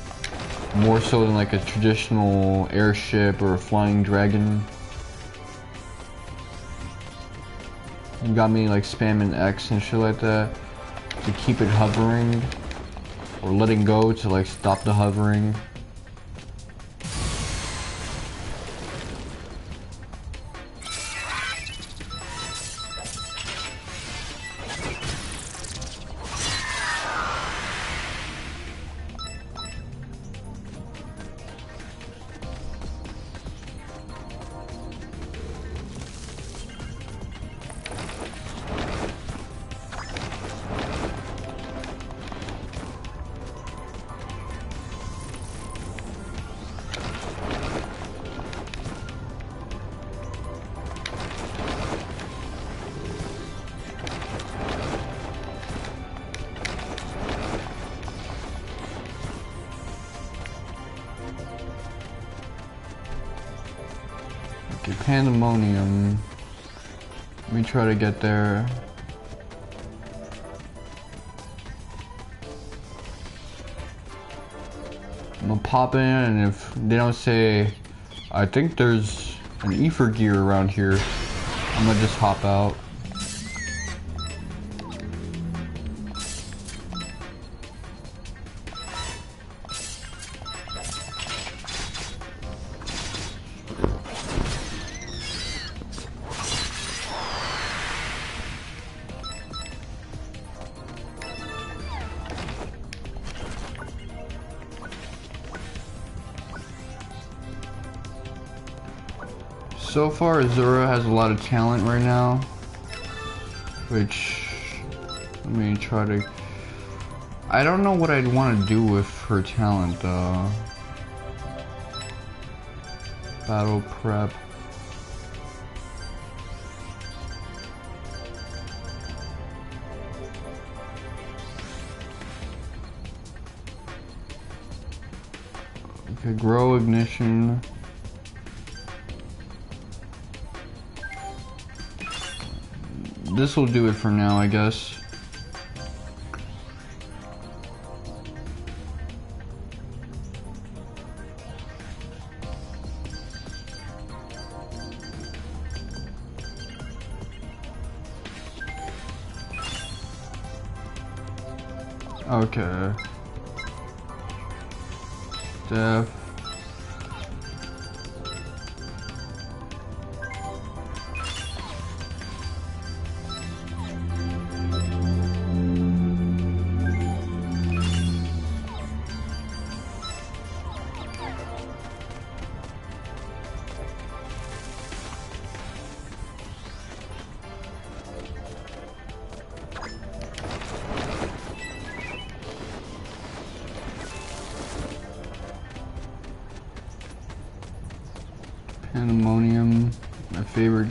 more so than like a traditional airship or a flying dragon. You got me like spamming X and shit like that to keep it hovering, or letting go to like stop the hovering. Okay, pandemonium. Let me try to get there. I'm gonna pop in, and if they don't say, I think there's an ether gear around here, I'm gonna just hop out. So far, Azura has a lot of talent right now, which, let me try to, I don't know what I'd want to do with her talent though. Battle prep. Okay, grow ignition. This will do it for now, I guess. Okay. Death. Pandemonium, my favorite.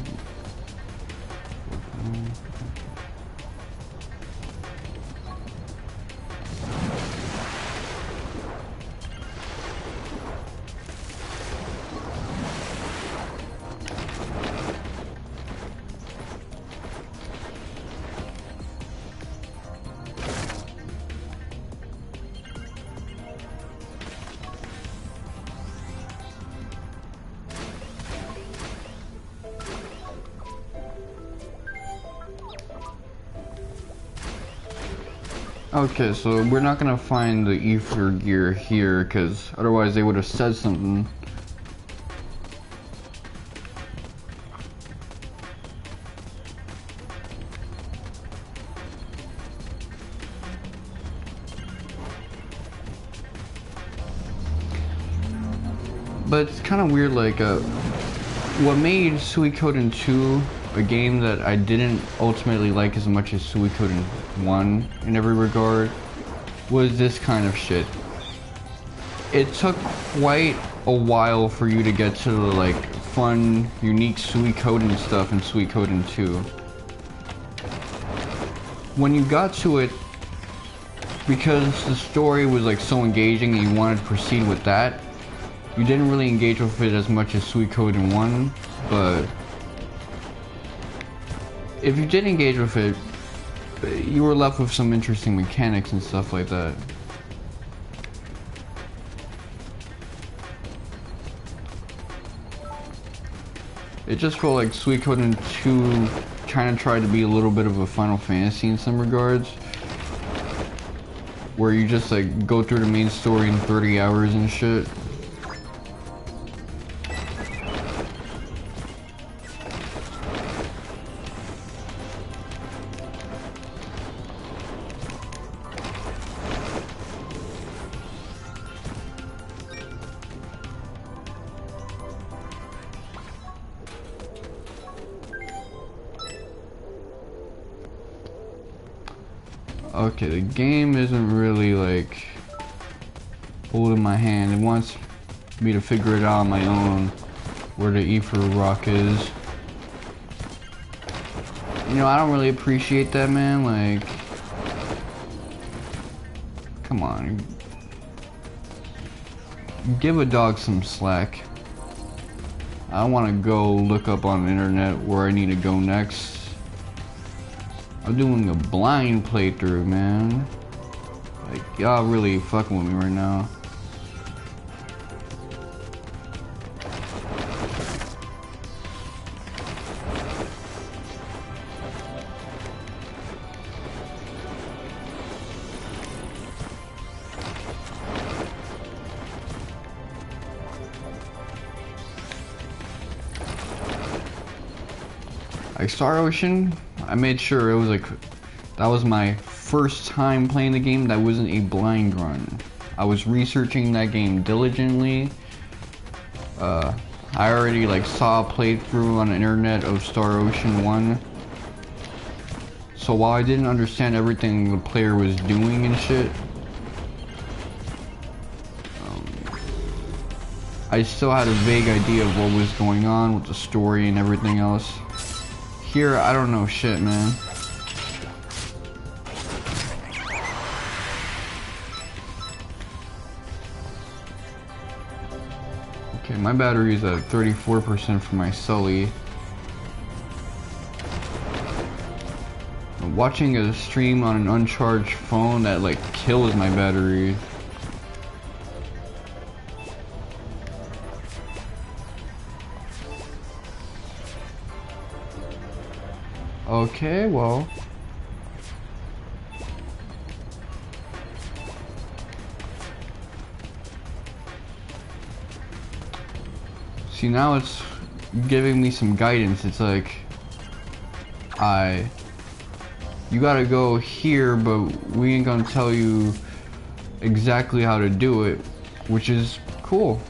Okay, so we're not gonna find the ether gear here, because otherwise they would have said something. But it's kind of weird, like, what made Suikoden 2 a game that I didn't ultimately like as much as Suikoden 1 in every regard was this kind of shit. It took quite a while for you to get to the, like, fun, unique Suikoden stuff in Suikoden 2. When you got to it, because the story was, like, so engaging and you wanted to proceed with that, you didn't really engage with it as much as Suikoden 1, but if you did engage with it, you were left with some interesting mechanics and stuff like that. It just felt like Suikoden 2 kind of tried to be a little bit of a Final Fantasy in some regards, where you just like go through the main story in 30 hours and shit. Okay, the game isn't really like holding my hand. It wants me to figure it out on my own where the ether rock is. You know, I don't really appreciate that, man. Like, come on. Give a dog some slack. I want to go look up on the internet where I need to go next. I'm doing a blind playthrough, man. Like, y'all really fucking with me right now. Like Star Ocean, I made sure it was like, that was my first time playing the game that wasn't a blind run. I was researching that game diligently. I already like saw a playthrough on the internet of Star Ocean 1. So while I didn't understand everything the player was doing and shit, I still had a vague idea of what was going on with the story and everything else. Here, I don't know shit, man. Okay, my battery is at 34% for my Sully. Watching a stream on an uncharged phone, that like kills my battery. Okay, well. See, now it's giving me some guidance. It's like, you gotta go here, but we ain't gonna tell you exactly how to do it, which is cool.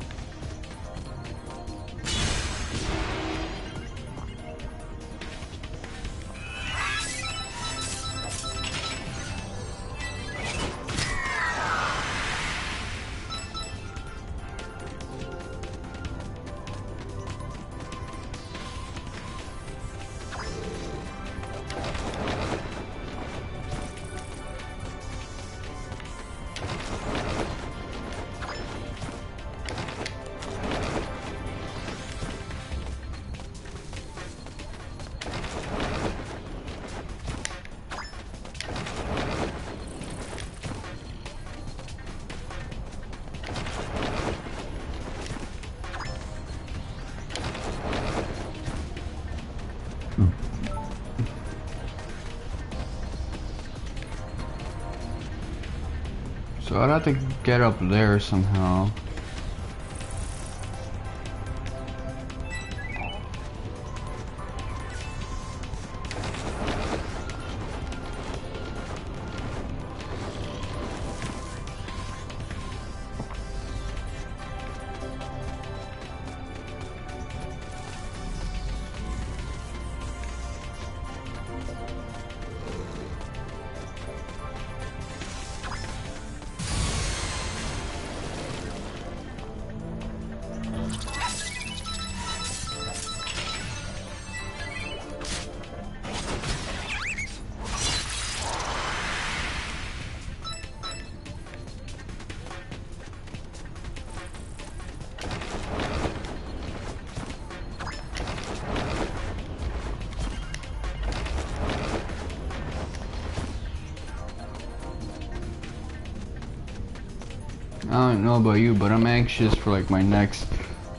So I'd have to get up there somehow. I don't know about you, but I'm anxious for like my next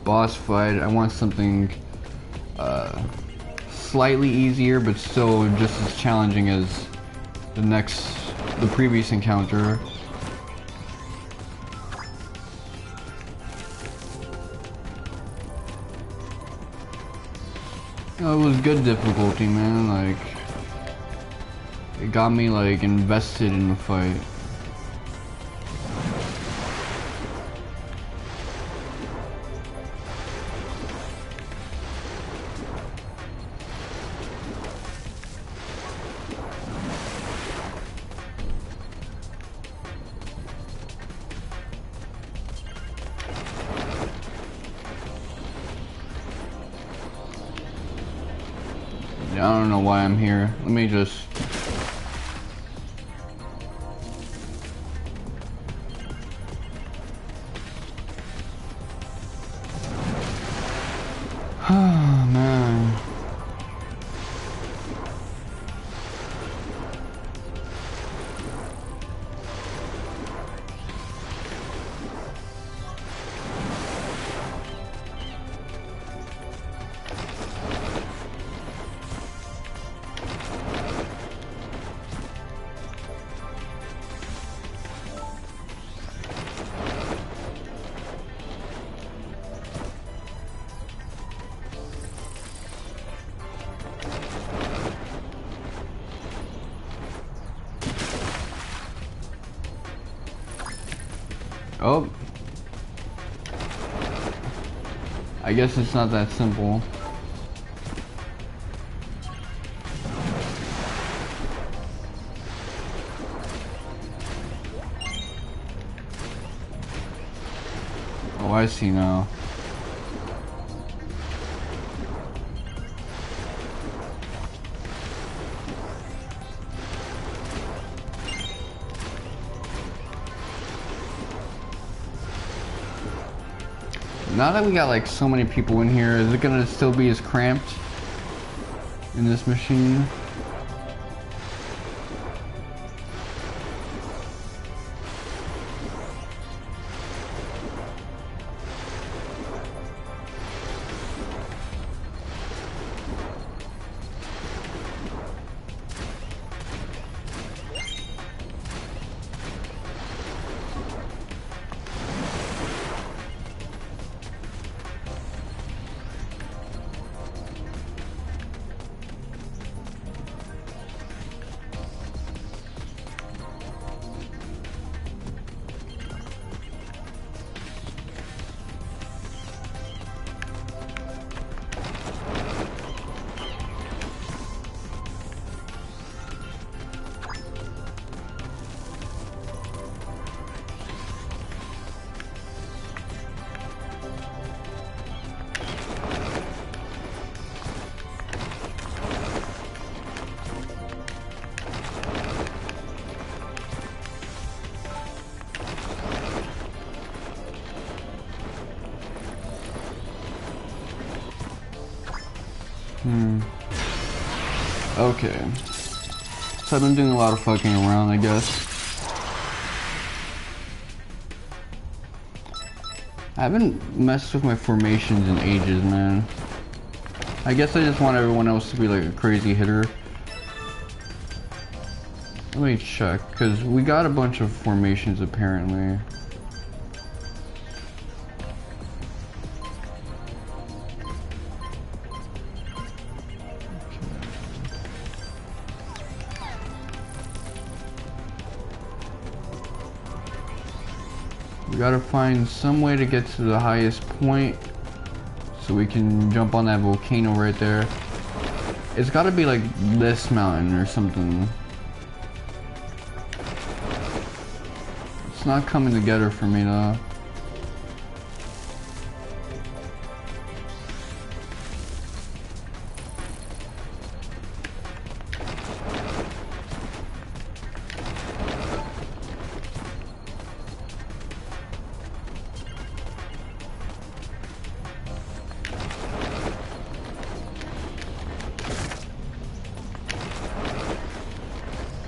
boss fight. I want something slightly easier, but still just as challenging as the previous encounter. You know, it was good difficulty, man. Like, it got me like invested in the fight. I don't know why I'm here. Let me just... Oh, man. Oh. I guess it's not that simple. Oh, I see now. Now that we got like so many people in here, is it gonna still be as cramped in this machine? Okay. So I've been doing a lot of fucking around, I guess. I haven't messed with my formations in ages, man. I guess I just want everyone else to be like a crazy hitter. Let me check, because we got a bunch of formations apparently. We gotta find some way to get to the highest point so we can jump on that volcano right there. It's gotta be like this mountain or something. It's not coming together for me though.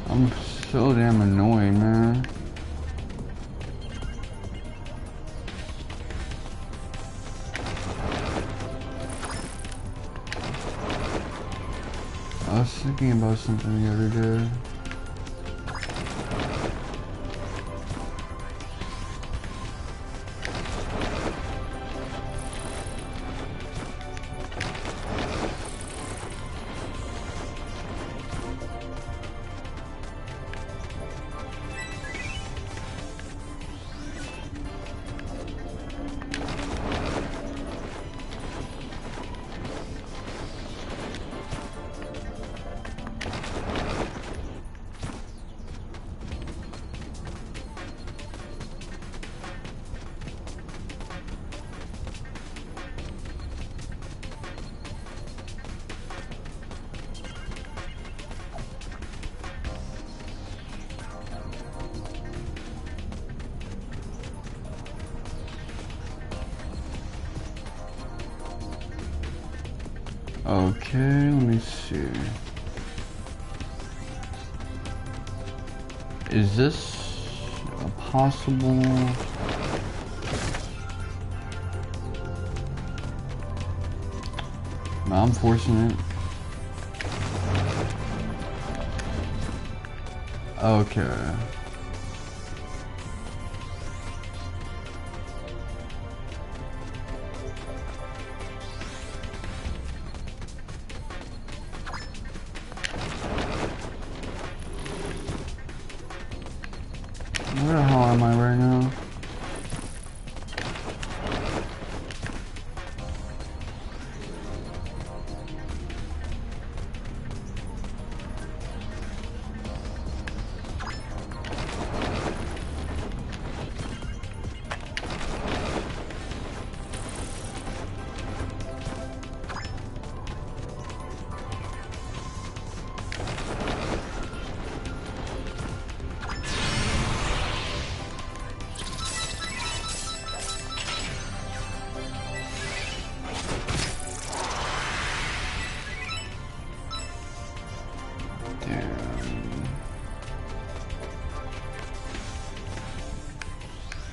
I'm so damn annoyed, man. thinking about something the other day. Okay, let me see. Is this a possible... No, I'm forcing it. Okay. Where the hell am I right now?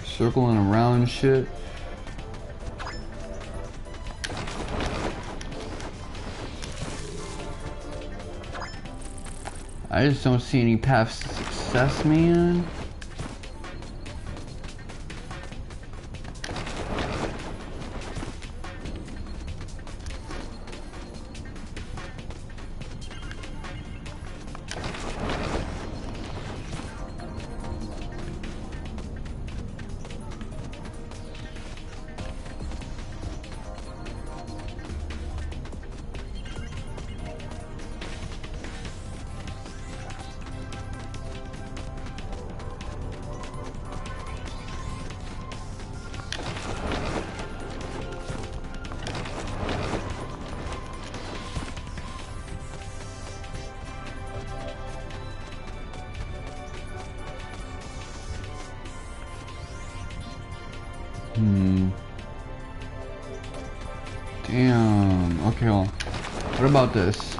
Circling around and shit. I just don't see any paths to success, man. Damn. Okay, well, what about this?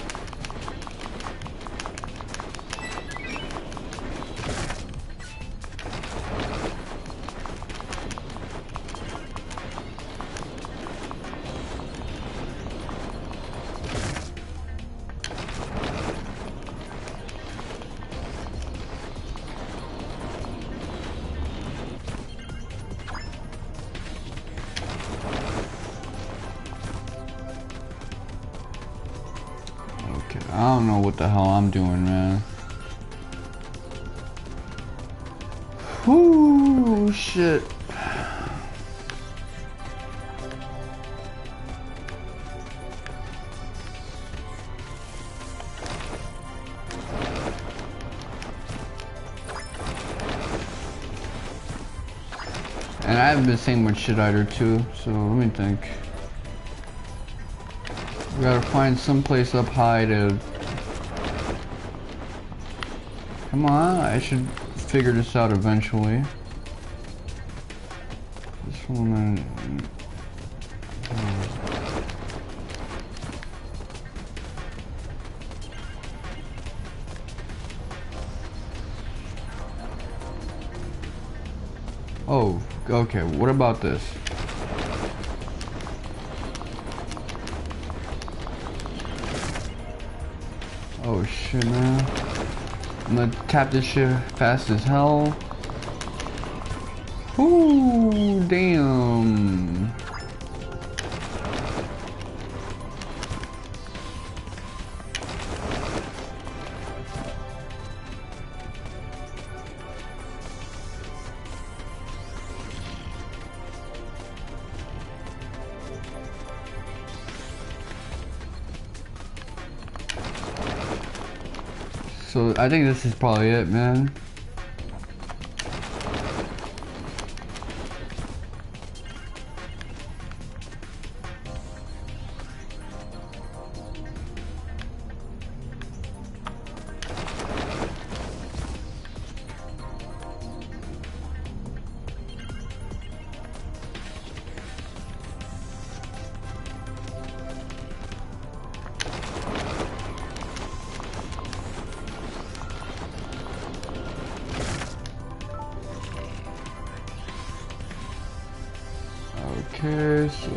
I don't know what the hell I'm doing, man. Whoo, shit. And I haven't been saying much shit either too, so let me think. We gotta find some place up high to... Come on, I should figure this out eventually. This one... Oh, okay, what about this? Oh Oh shit, man. I'm gonna tap this shit fast as hell. Ooh, damn. So I think this is probably it, man. Okay, so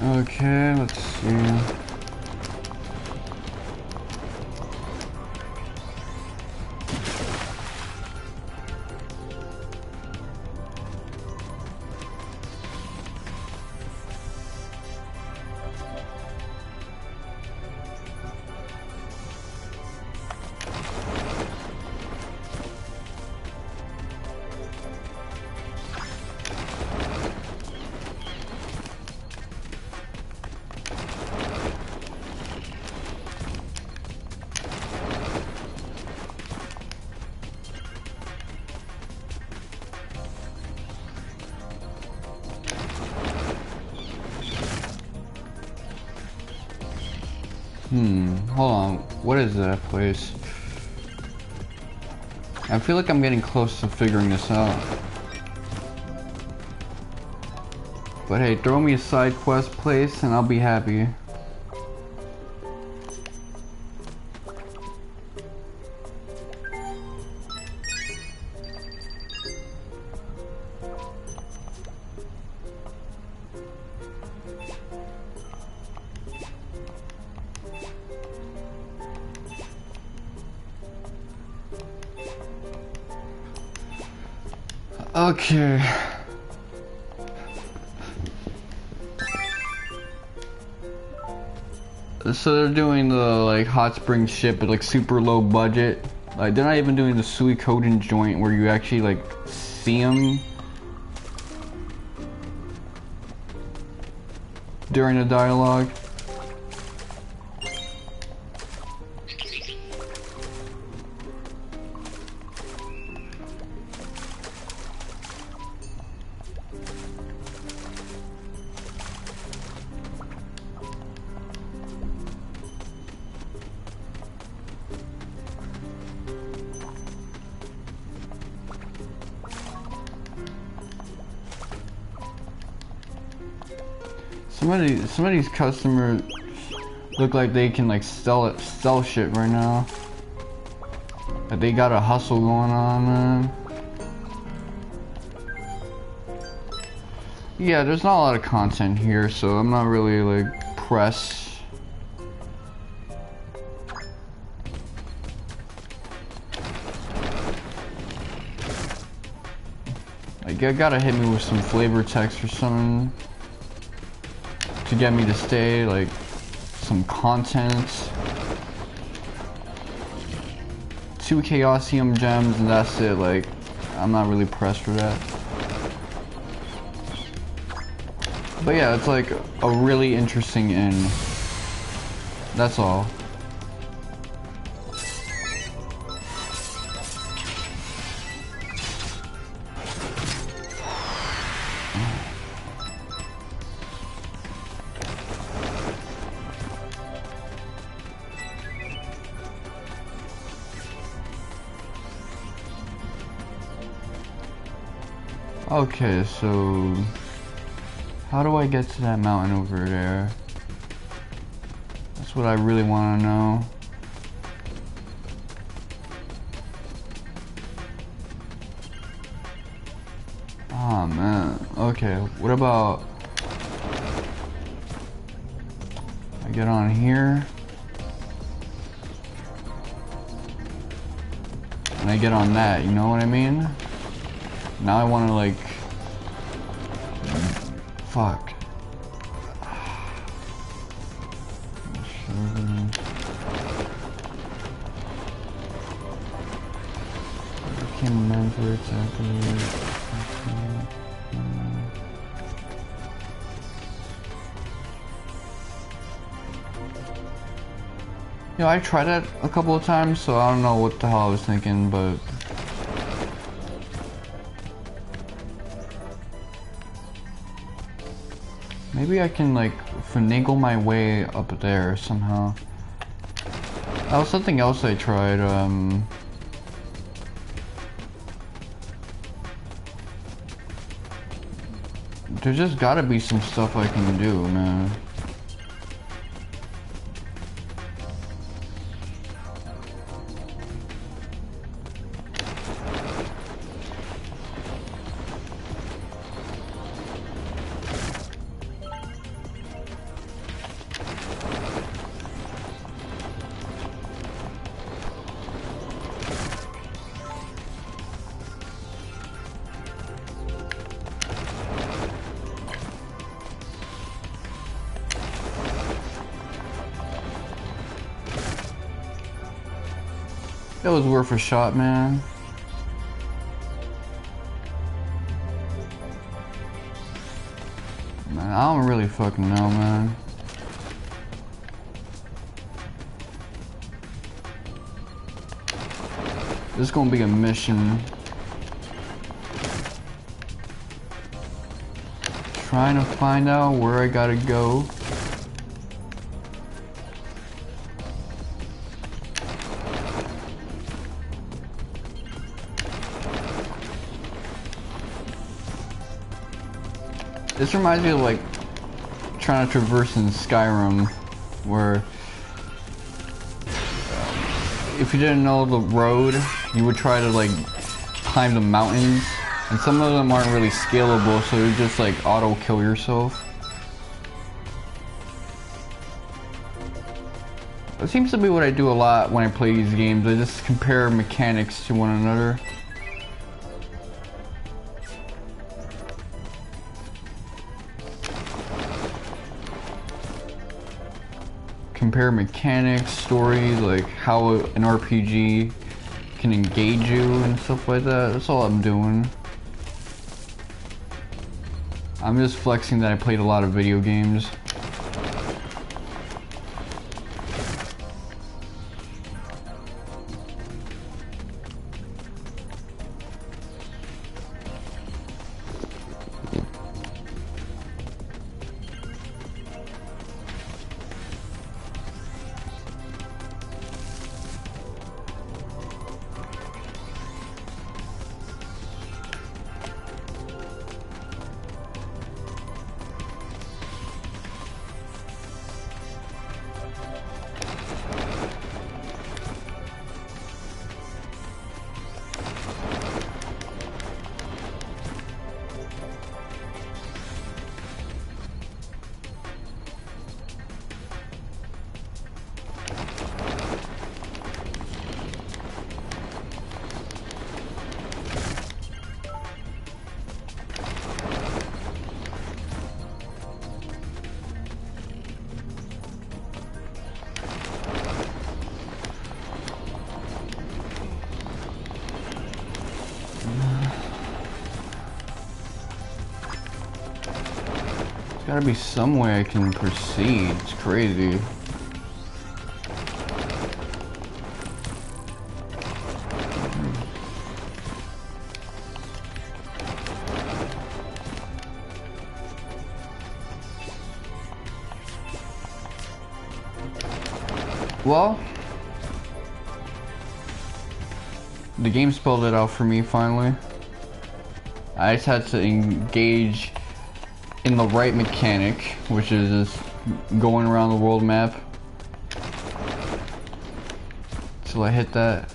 okay, let's see. Hold on. What is that place? I feel like I'm getting close to figuring this out. But hey, throw me a side quest place and I'll be happy. Okay. So they're doing the like hot spring ship at like super low budget. Like they're not even doing the Suikoden joint where you actually like see them during the dialogue. Some of these customers look like they can like sell shit right now. Like they got a hustle going on, man. Yeah, there's not a lot of content here, so I'm not really like pressed. Like you gotta hit me with some flavor text or something to get me to stay, like some content. 2 Chaosium gems and that's it. Like I'm not really pressed for that. But yeah, it's like a really interesting inn. That's all. Okay, so how do I get to that mountain over there? That's what I really want to know. Oh man. Okay, what about I get on here and I get on that, you know what I mean? Now I want to like fuck. I can't remember exactly. You know, I tried that a couple of times, so I don't know what the hell I was thinking, but maybe I can like finagle my way up there somehow. That was something else I tried. There's just gotta be some stuff I can do, man. That was worth a shot, man. Man, I don't really fucking know, man. This is gonna be a mission. Trying to find out where I gotta go. This reminds me of like trying to traverse in Skyrim, where if you didn't know the road, you would try to like climb the mountains, and some of them aren't really scalable, so you just like auto kill yourself. It seems to be what I do a lot when I play these games. I just compare mechanics to one another. Compare mechanics, stories, like how an RPG can engage you and stuff like that. That's all I'm doing. I'm just flexing that I played a lot of video games. Gotta be some way I can proceed. It's crazy. Well, the game spelled it out for me finally. I just had to engage in the right mechanic, which is just going around the world map till I hit that.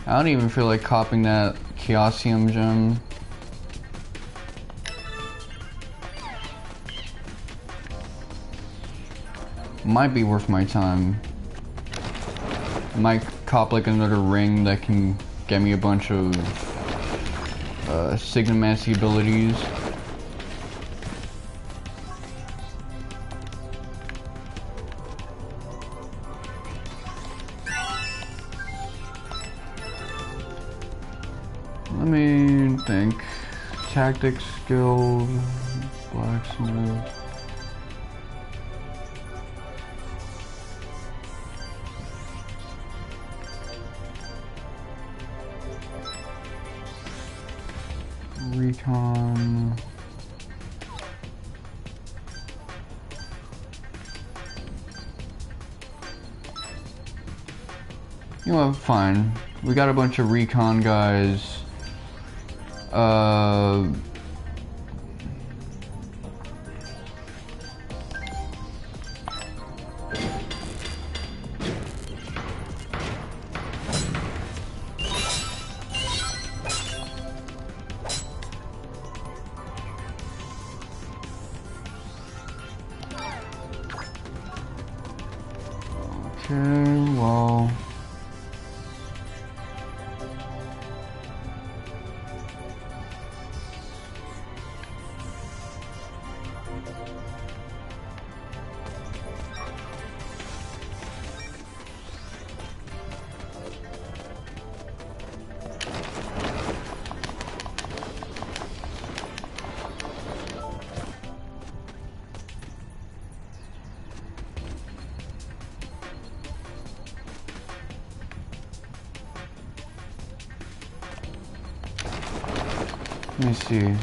I don't even feel like copying that Chaosium gem. Might be worth my time. Might cop like another ring that can get me a bunch of Signomancy abilities. Let me think. Tactics, skill, blacksmith. Recon. You know what, fine. We got a bunch of recon guys. Okay, well. Let me see.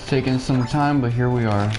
Taking some time, but here we are.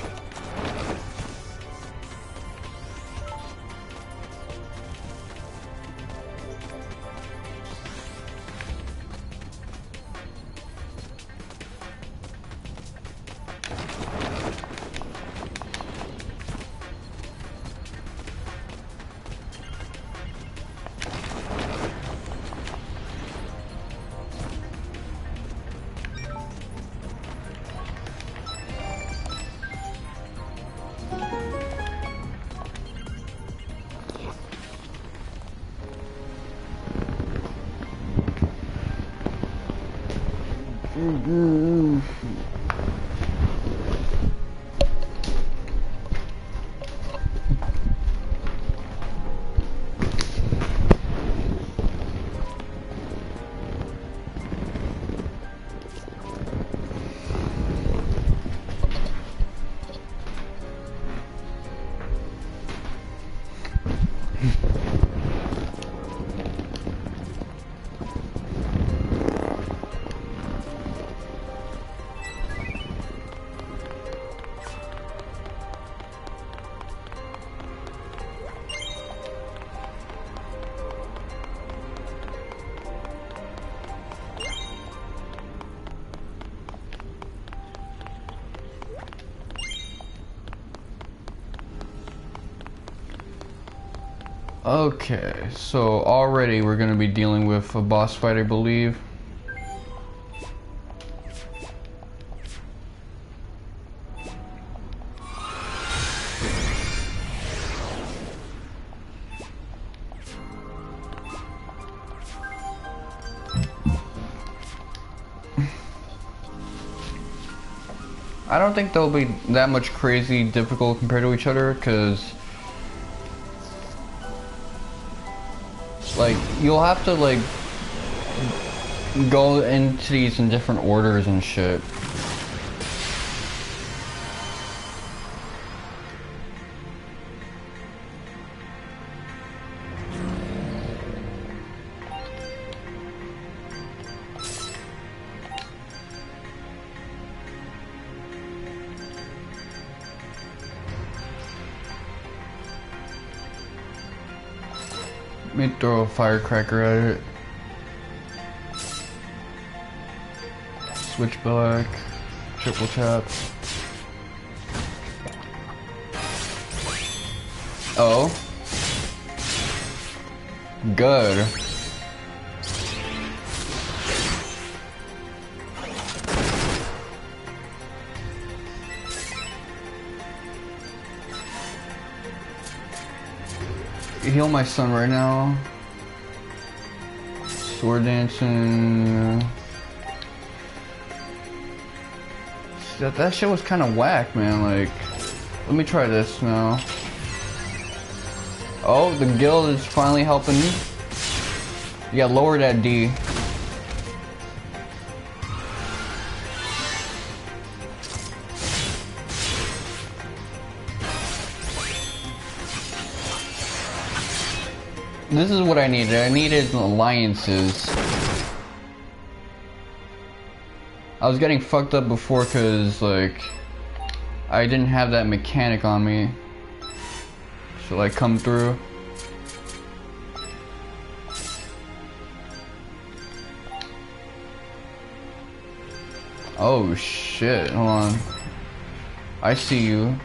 Okay, so already we're gonna be dealing with a boss fight, I believe. I don't think they'll be that much crazy difficult compared to each other, because like you'll have to like go into these in different orders and shit. Let me throw a firecracker at it. Switchback, triple tap. Oh. Good. Heal my son right now. Sword dancing. That shit was kind of whack, man. Like, let me try this now. Oh, the guild is finally helping me. You gotta lower that D. This is what I needed. I needed alliances. I was getting fucked up before because, like, I didn't have that mechanic on me. So, like, come through. Oh, shit. Hold on. I see you.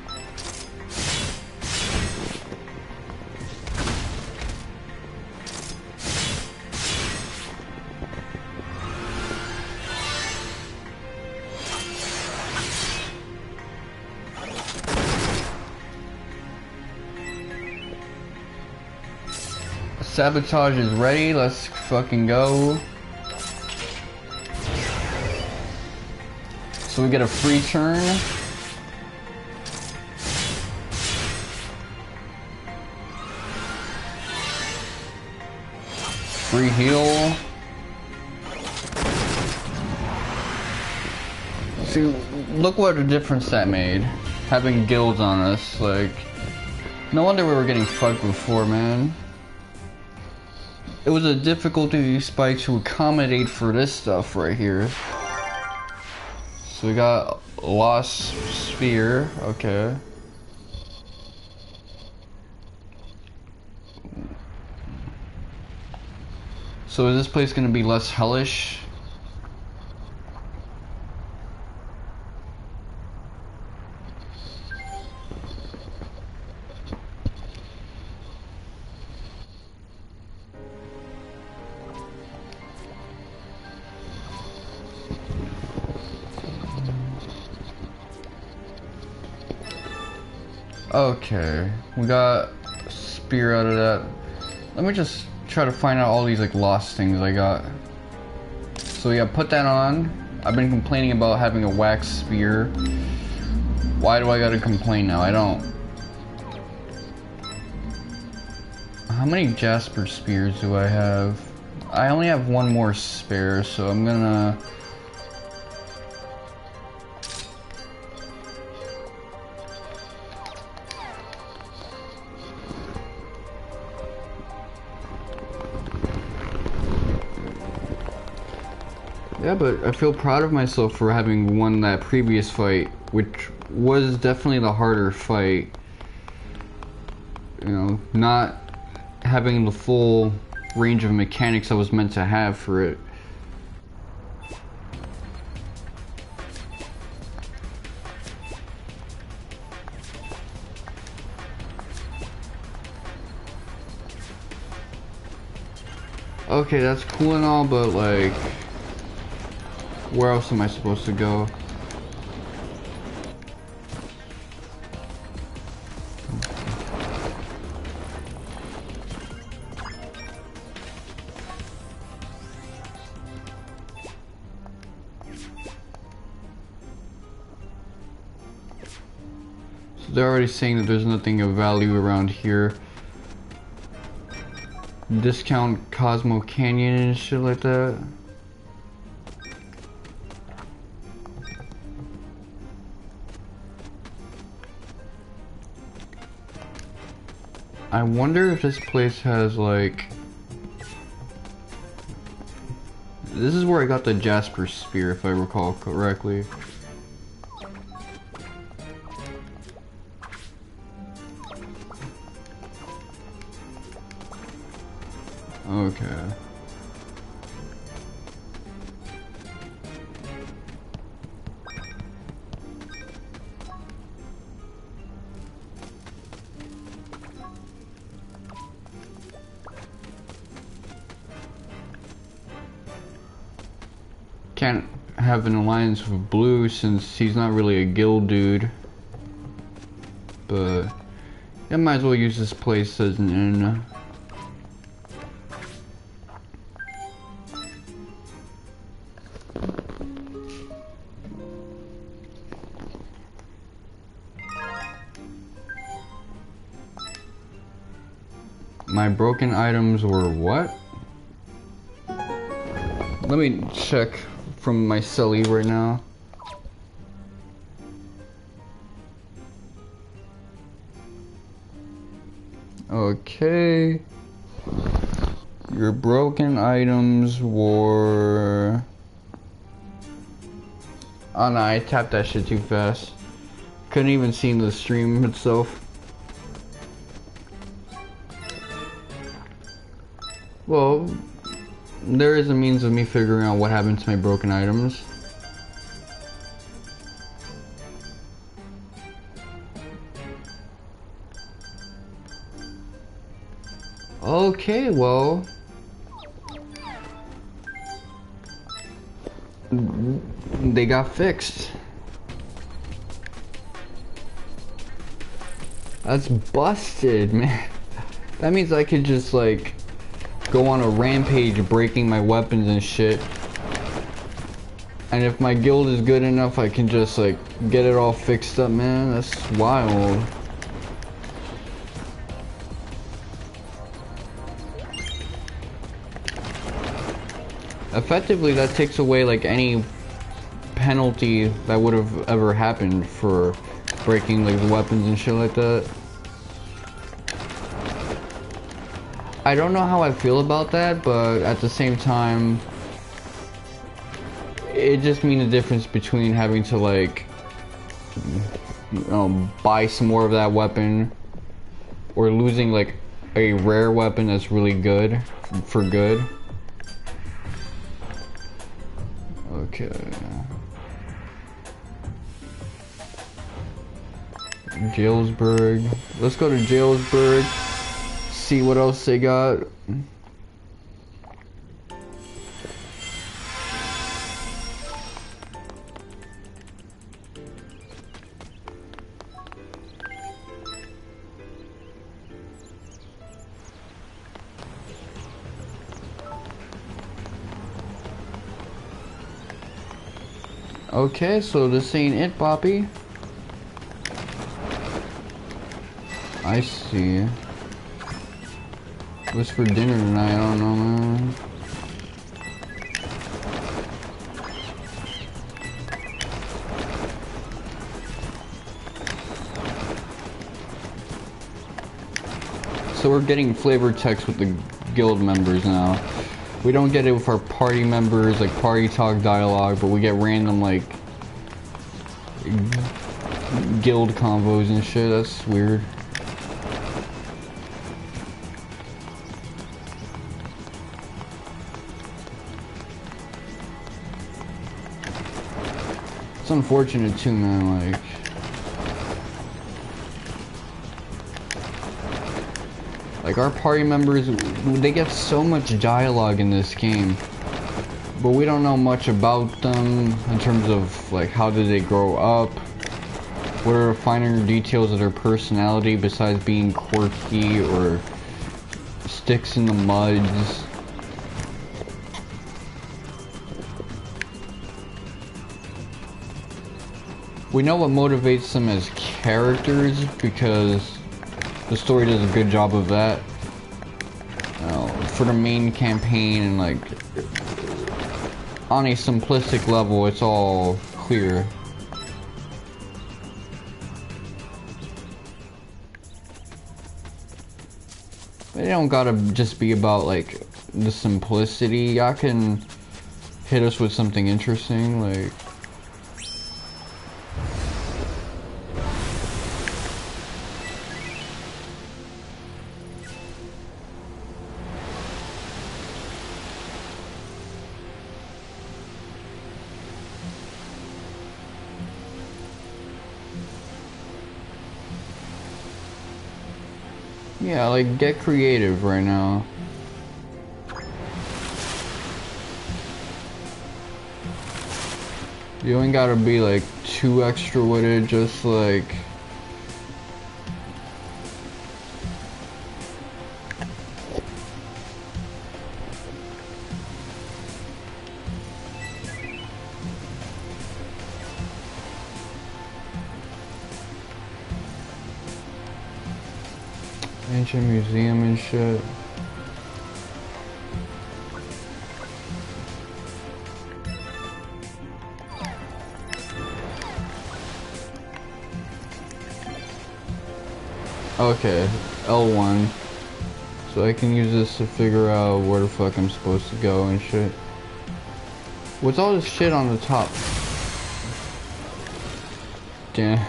Sabotage is ready, let's fucking go. So we get a free turn. Free heal. See, look what a difference that made. Having guilds on us, like, no wonder we were getting fucked before, man. It was a difficulty spike to accommodate for this stuff right here. So we got Lost Sphere, okay. So is this place gonna be less hellish? Okay, we got a spear out of that. Let me just try to find out all these like lost things I got. So yeah, put that on. I've been complaining about having a wax spear. Why do I gotta complain now? I don't. How many Jasper spears do I have? I only have one more spare, so I'm gonna... Yeah, but I feel proud of myself for having won that previous fight, which was definitely the harder fight. You know, not having the full range of mechanics I was meant to have for it. Okay, that's cool and all, but like... where else am I supposed to go? So they're already saying that there's nothing of value around here. Discount Cosmo Canyon and shit like that. I wonder if this place has like... This is where I got the Jasper Spear, if I recall correctly. Okay. Can't have an alliance with Blue since he's not really a guild dude. But I might as well use this place as an inn. My broken items were what? Let me check from my celly right now. Okay. Your broken items were... Oh no, I tapped that shit too fast. Couldn't even see the stream itself. Well, there is a means of me figuring out what happened to my broken items. Okay, well... They got fixed. That's busted, man. That means I could just, like, go on a rampage breaking my weapons and shit. And if my guild is good enough, I can just, like, get it all fixed up, man. That's wild. Effectively, that takes away, like, any penalty that would have ever happened for breaking, like, the weapons and shit like that. I don't know how I feel about that, but at the same time, it just means the difference between having to, like, buy some more of that weapon or losing, like, a rare weapon that's really good for good. Okay. Jailsburg. Let's go to Jailsburg. See what else they got. Okay, so this ain't it, Boppy. I see. What's for dinner tonight? I don't know, man. So we're getting flavor text with the guild members now. We don't get it with our party members, like party talk dialogue, but we get random, like, guild convos and shit. That's weird. It's unfortunate too, man, like our party members, they get so much dialogue in this game, but we don't know much about them in terms of, like, how did they grow up, what are the finer details of their personality besides being quirky or sticks in the muds. we know what motivates them as characters because the story does a good job of that. For the main campaign and like on a simplistic level, it's all clear. It don't gotta just be about like the simplicity. Y'all can hit us with something interesting, like yeah, like get creative right now. You ain't gotta be like too extra with it, just like ancient museum and shit. Okay, L1. So I can use this to figure out where the fuck I'm supposed to go and shit. What's all this shit on the top? Damn.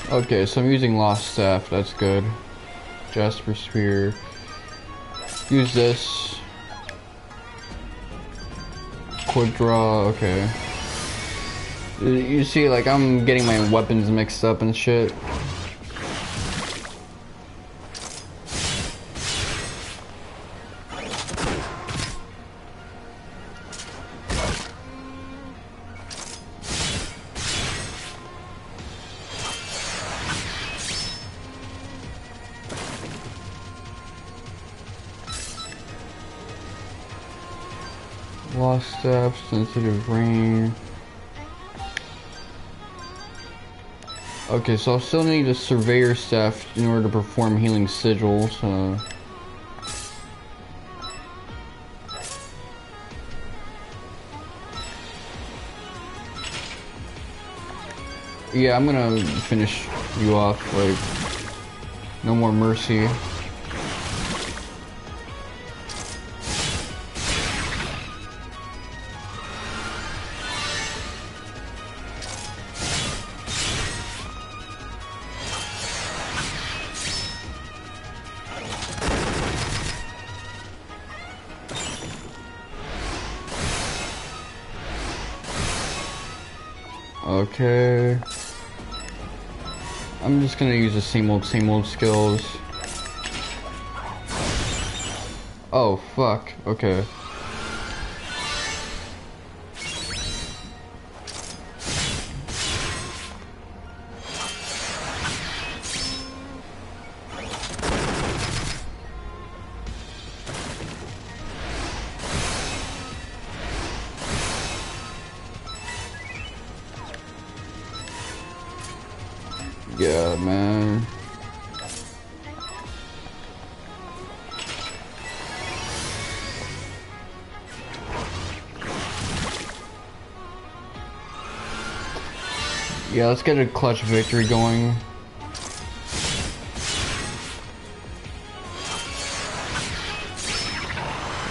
Okay, so I'm using Lost Staff, that's good. Jasper Spear. Use this. Quick Draw, okay. You see, like, I'm getting my weapons mixed up and shit. Lost Staff, Sensitive Rain. Okay, so I'll still need a Surveyor Staff in order to perform Healing Sigil, so... Yeah, I'm gonna finish you off, like... No more mercy. Okay. I'm just gonna use the same old skills. Oh, fuck. Okay. Yeah, man. Yeah, let's get a clutch victory going.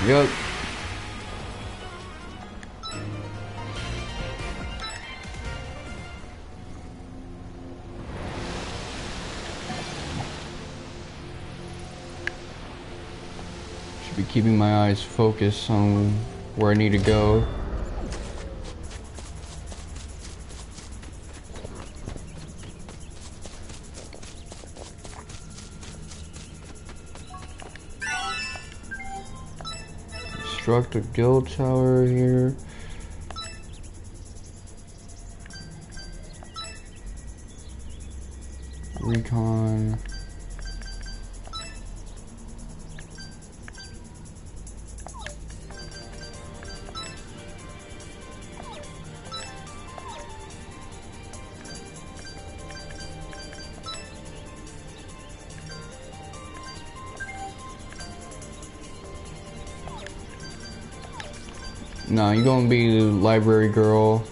Yep. Should be keeping my eyes focused on where I need to go. Construct a guild tower here. Recon. No, you're gonna be the library girl.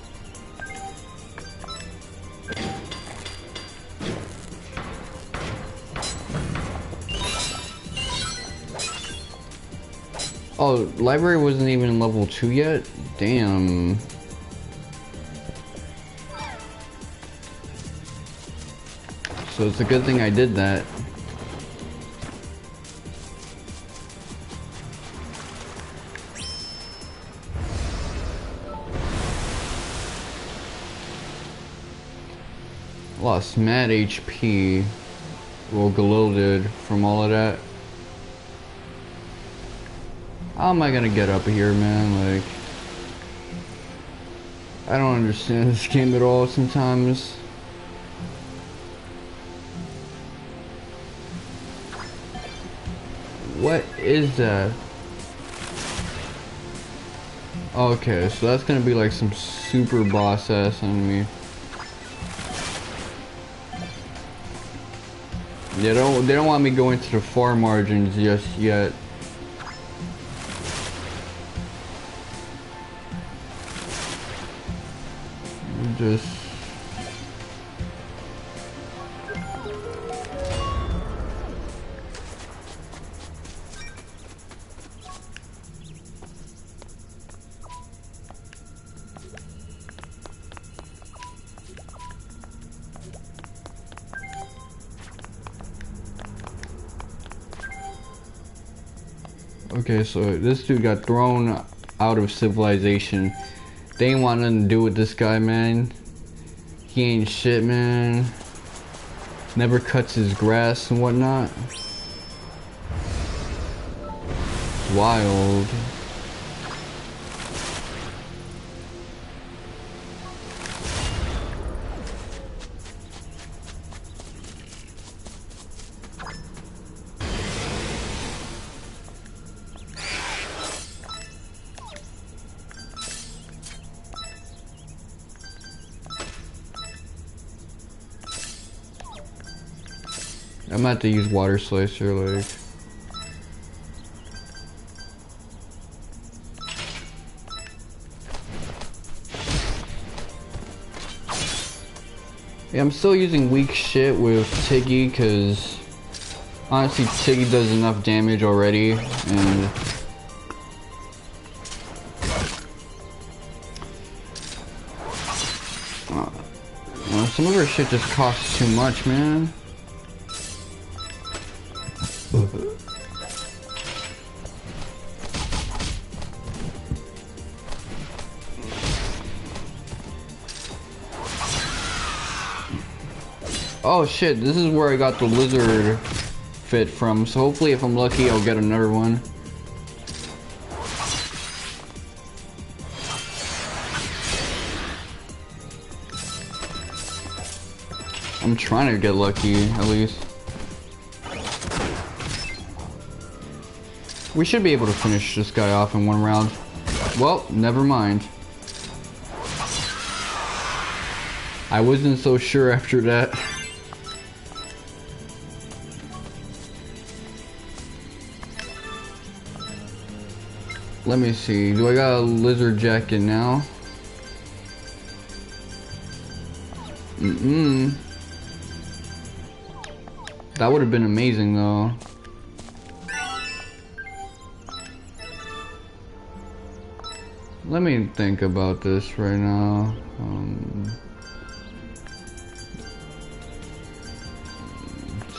Oh, library wasn't even level 2 yet? Damn. So it's a good thing I did that. Lost mad HP. Well, Galil did from all of that. How am I gonna get up here, man? Like, I don't understand this game at all sometimes. What is that? Okay, so that's gonna be like some super boss ass enemy. They don't want me going to the far margins just yet. Just okay, so this dude got thrown out of civilization. They ain't want nothing to do with this guy, man. He ain't shit, man. Never cuts his grass and whatnot. Wild. I'm gonna have to use water slicer, like. Yeah, I'm still using weak shit with Tiggy, cause honestly Tiggy does enough damage already, and some of her shit just costs too much, man. Oh shit, this is where I got the lizard fit from, so hopefully if I'm lucky I'll get another one. I'm trying to get lucky, at least. We should be able to finish this guy off in one round. Well, never mind. I wasn't so sure after that. Let me see, do I got a lizard jacket now? That would have been amazing though. Let me think about this right now.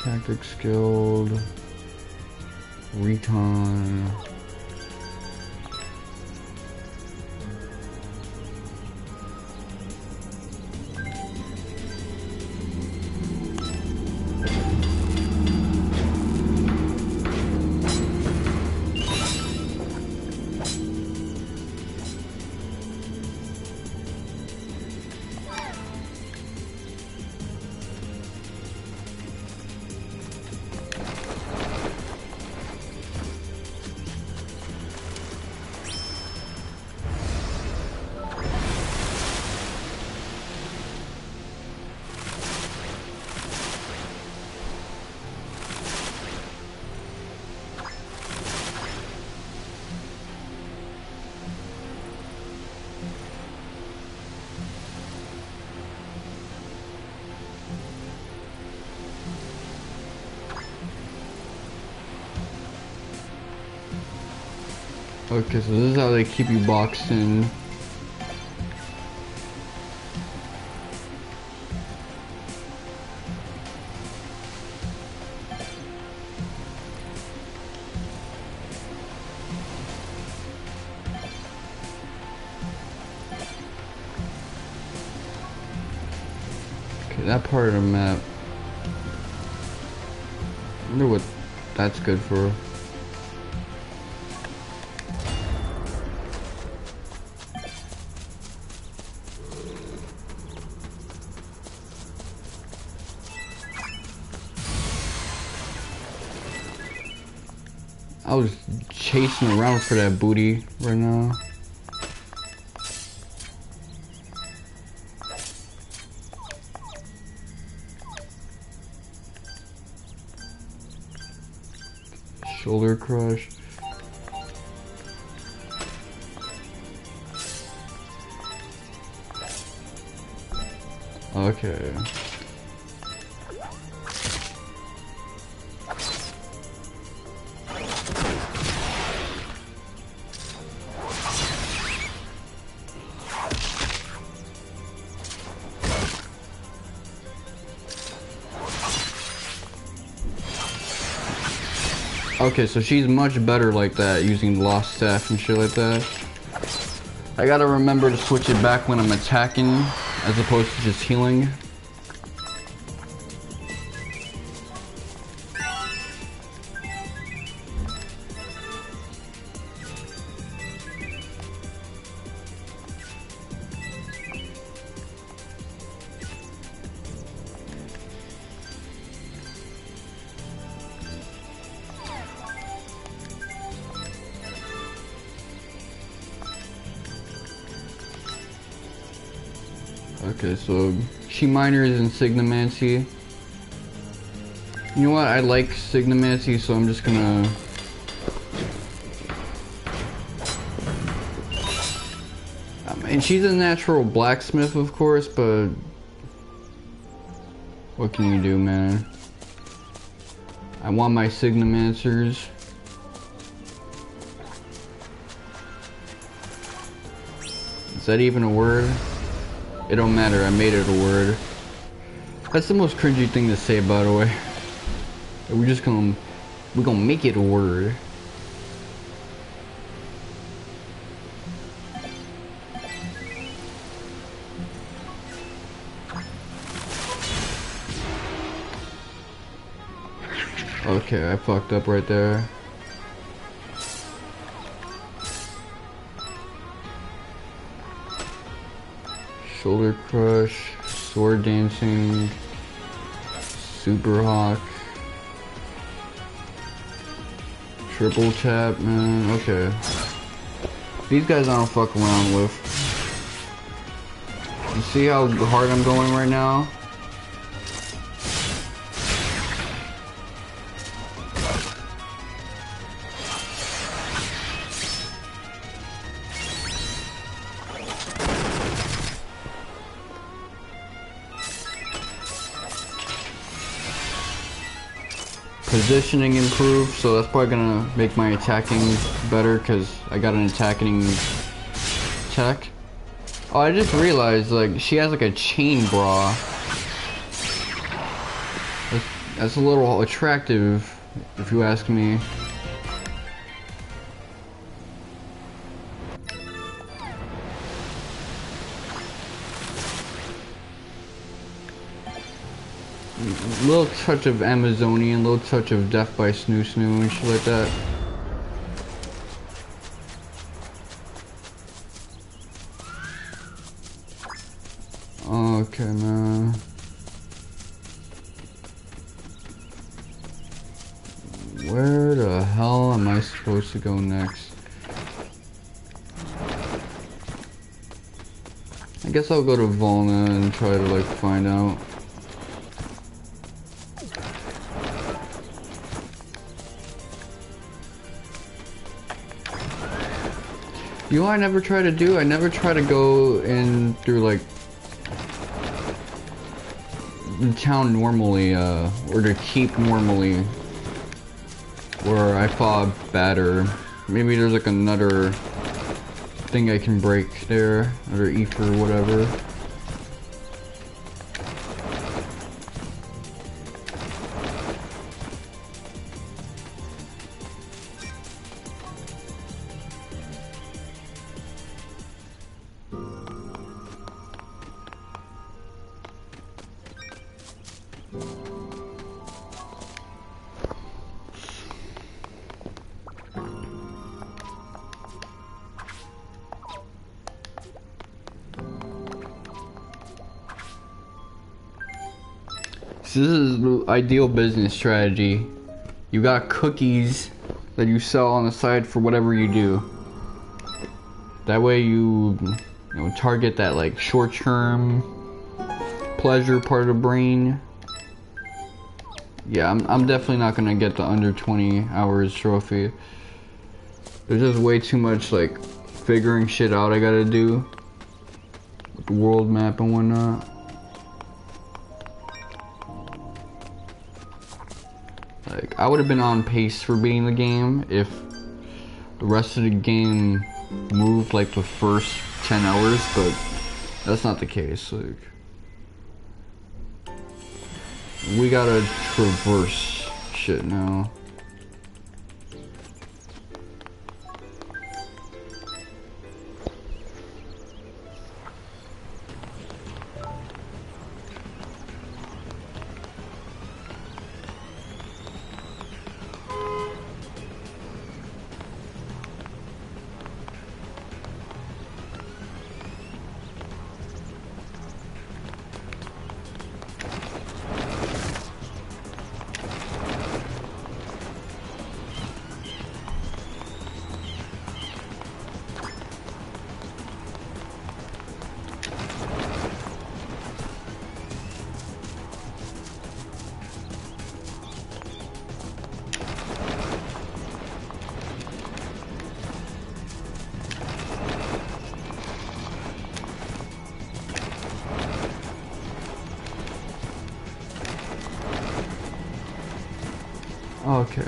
Tactics Guild, Recon. Okay, so this is how they keep you boxed in. Okay, that part of the map. I wonder what that's good for. I was chasing around for that booty right now. Shoulder crush. Okay. Okay, so she's much better like that, using lost staff and shit like that. I gotta remember to switch it back when I'm attacking, as opposed to just healing. Okay, so she minors in Signomancy. You know what? I like Signomancy, so I'm just gonna. And she's a natural blacksmith, of course, but what can you do, man? I want my Signomancers. Is that even a word? It don't matter, I made it a word. That's the most cringy thing to say, by the way. We're gonna make it a word. Okay, I fucked up right there. Shoulder crush, sword dancing, super hawk, triple tap, man. Okay, these guys I don't fuck around with. You see how hard I'm going right now? Positioning improved, so that's probably gonna make my attacking better because I got an attacking attack. Oh, I just realized, like, she has like a chain bra. That's a little attractive, if you ask me. Little touch of Amazonian, little touch of Death by Snoo Snoo and shit like that. Okay, man. Where the hell am I supposed to go next? I guess I'll go to Volna and try to, like, find out. You know what I never try to do? I never try to go in through, like, the town normally, or to keep normally, where I fought better. Maybe there's like another thing I can break there, or ether or whatever. So this is the ideal business strategy. You got cookies that you sell on the side for whatever you do. That way you know, target that like short-term pleasure part of the brain. Yeah, I'm definitely not gonna get the under 20 hours trophy. There's just way too much like figuring shit out I gotta do with the world map and whatnot. Like, I would have been on pace for beating the game if the rest of the game moved like the first 10 hours, but that's not the case. Like, we gotta traverse shit now. Okay.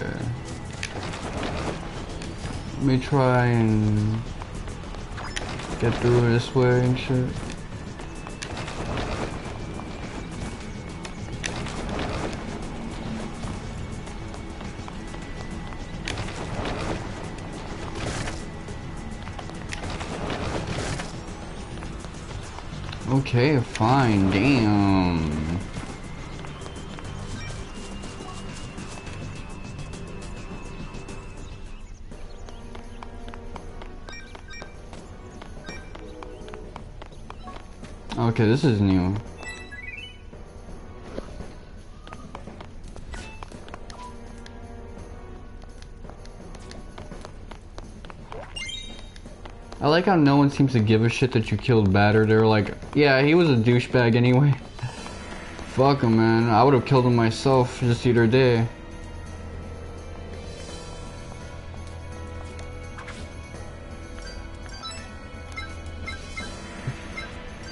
Let me try and get through this way and shit. Okay, fine, damn. Okay, this is new. I like how no one seems to give a shit that you killed Batter. They're like, yeah, he was a douchebag anyway. Fuck him, man. I would have killed him myself just the other day.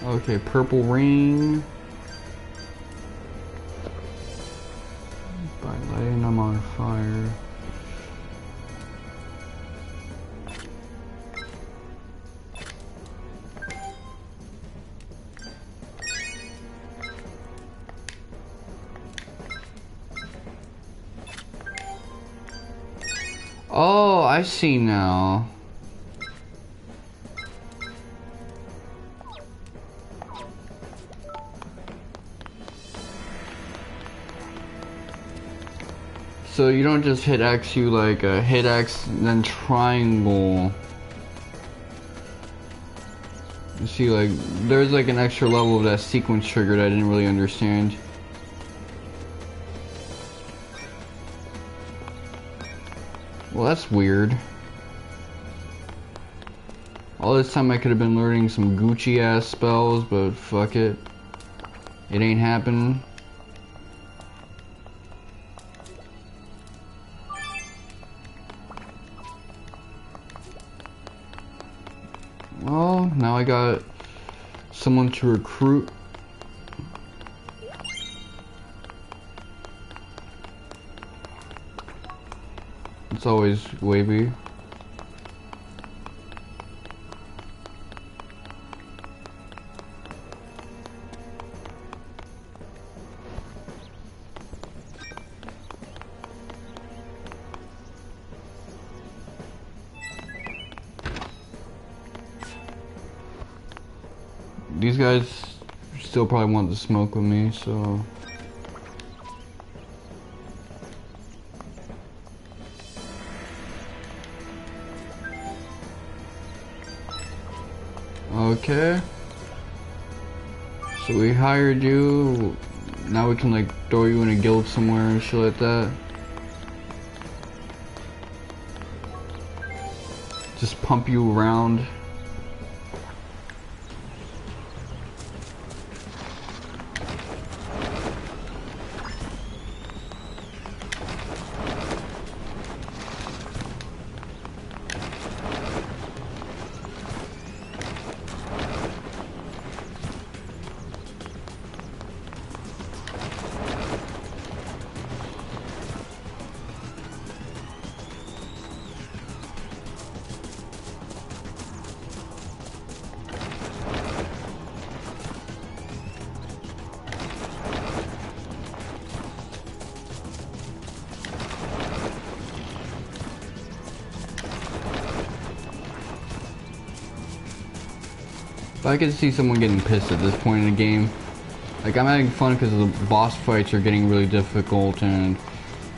Okay, purple ring. By lighting, I'm on fire. Oh, I see now. So you don't just hit X, you like hit X and then triangle. You see, like, there's like an extra level of that sequence trigger that I didn't really understand. Well, that's weird. All this time I could have been learning some Gucci ass spells, but fuck it. It ain't happening. Well, now I got someone to recruit. It's always wavy. these guys still probably want to smoke with me, so. Okay. So we hired you. Now we can like throw you in a guild somewhere and shit like that. Just pump you around. But I can see someone getting pissed at this point in the game. Like, I'm having fun because the boss fights are getting really difficult and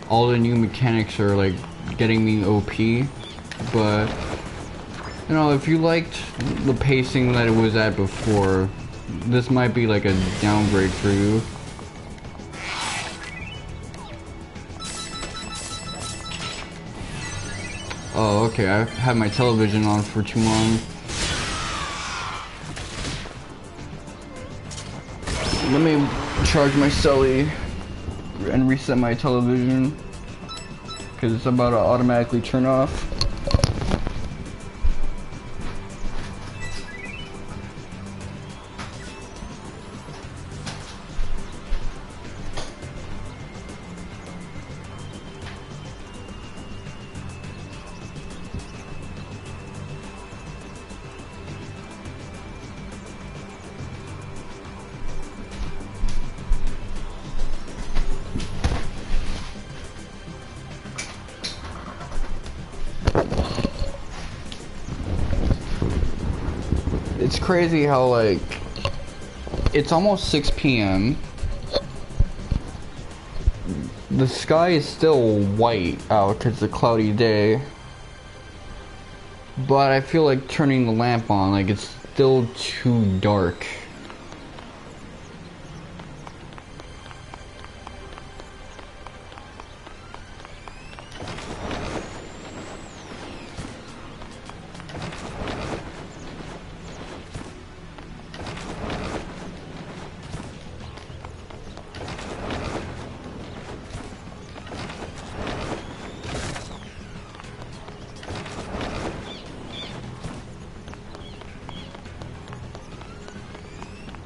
all the new mechanics are like getting me OP. But, you know, if you liked the pacing that it was at before, this might be like a downgrade for you. Oh, okay, I've had my television on for too long. Let me charge my celly and reset my television because it's about to automatically turn off. It's crazy how, like, it's almost 6 p.m. The sky is still white out because it's a cloudy day. But I feel like turning the lamp on, like, it's still too dark.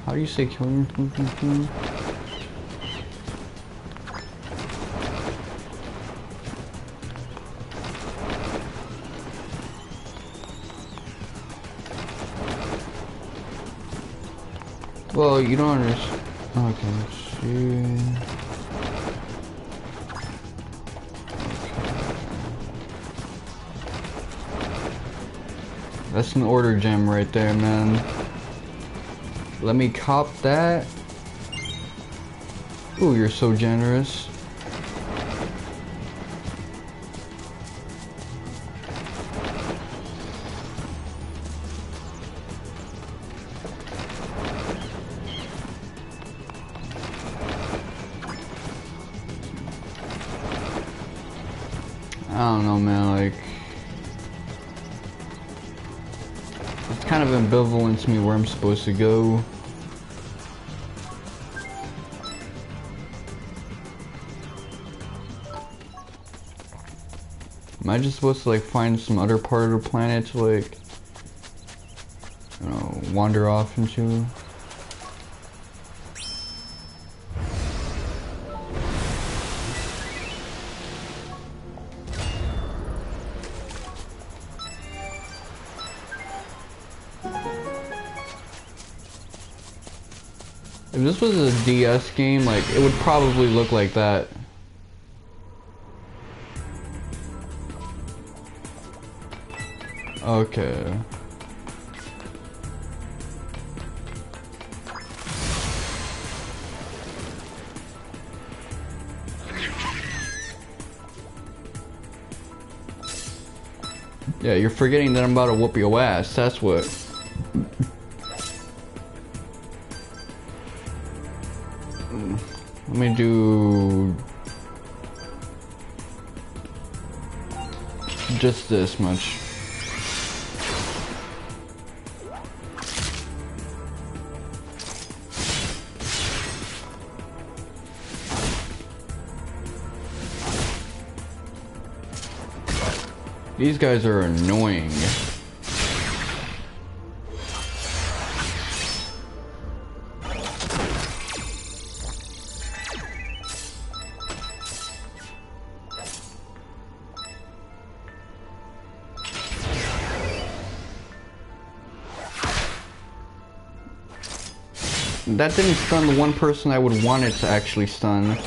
How do you say killing? Well, you don't understand. Okay, let's see. That's an order gem right there, man. Let me cop that. Ooh, you're so generous. I don't know, man, like, it's kind of ambivalent to me where I'm supposed to go. Am I just supposed to like find some other part of the planet to like, you know, wander off into? If this was a DS game, like, it would probably look like that. Okay. Yeah, you're forgetting that I'm about to whoop your ass. That's what. Let me do just this much. These guys are annoying. That didn't stun the one person I would want it to actually stun.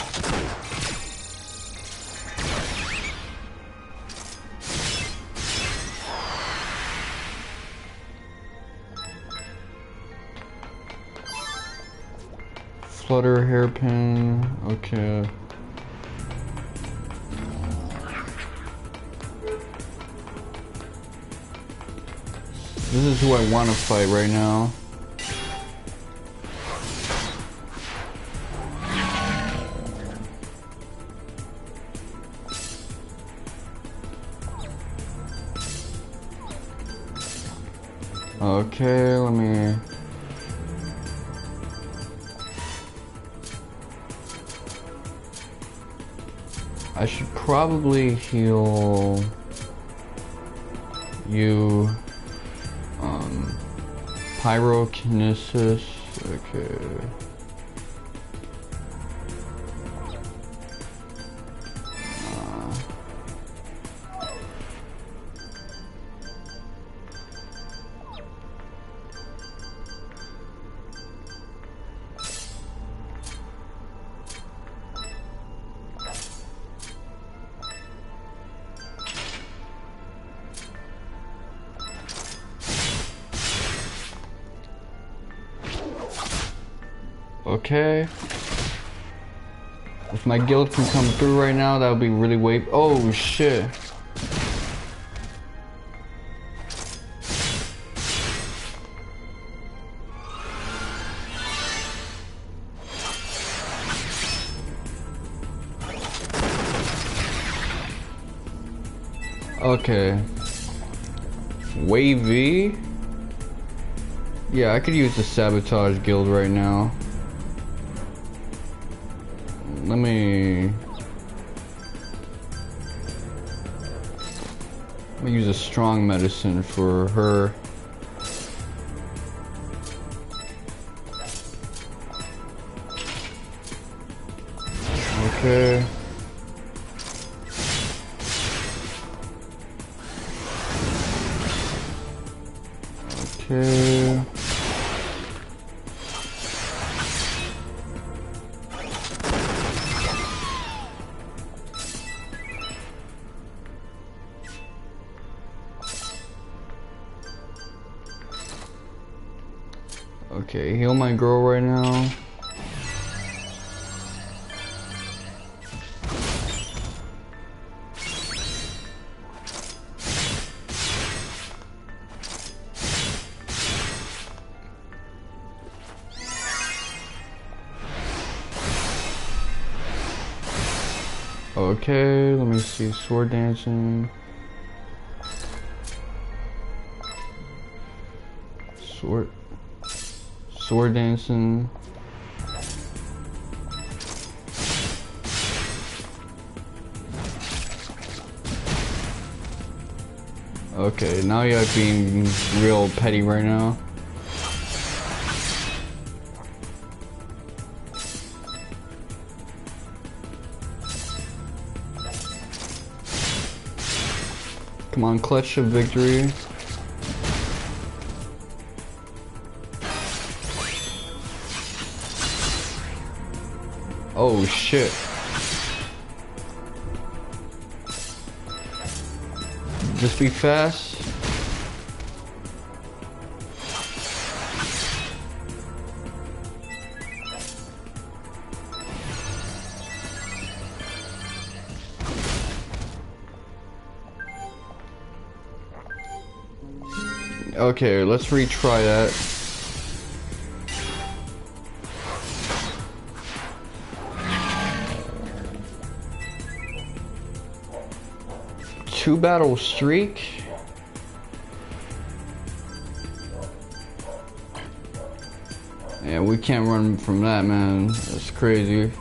Flutter, hairpin, okay. This is who I want to fight right now. Okay, let me... I should probably heal you. Pyrokinesis. Okay. Okay. If my guild can come through right now, that would be really wave. Oh shit. Okay. Wavy? Yeah, I could use the sabotage guild right now. Let me use a strong medicine for her. Okay. Okay. Okay, heal my girl right now. Okay, let me see, sword dancing. Sword dancing. Okay, now you're being real petty right now. Come on, clutch of victory. Oh shit. Just be fast. Okay, let's retry that. Two battle streak. Yeah, we can't run from that, man. That's crazy.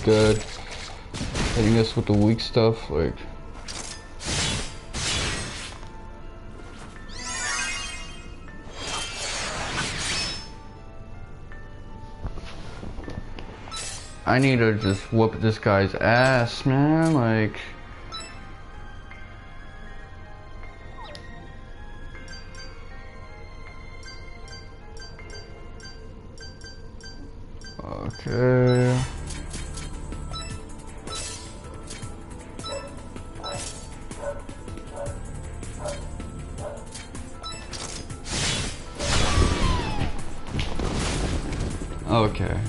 Good. Hitting this with the weak stuff, like. I need to just whoop this guy's ass, man, like. Okay. Okay.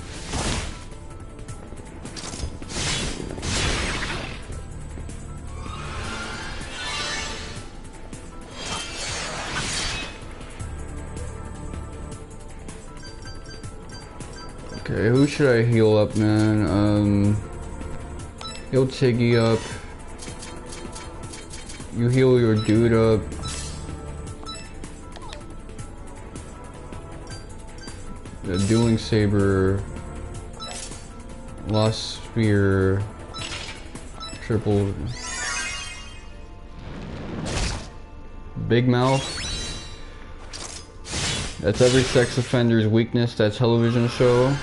Okay, who should I heal up, man? Heal Tiggy up. You heal your dude up. The Dueling Saber. Lost Sphere. Triple. Big Mouth. That's every sex offender's weakness, that television show.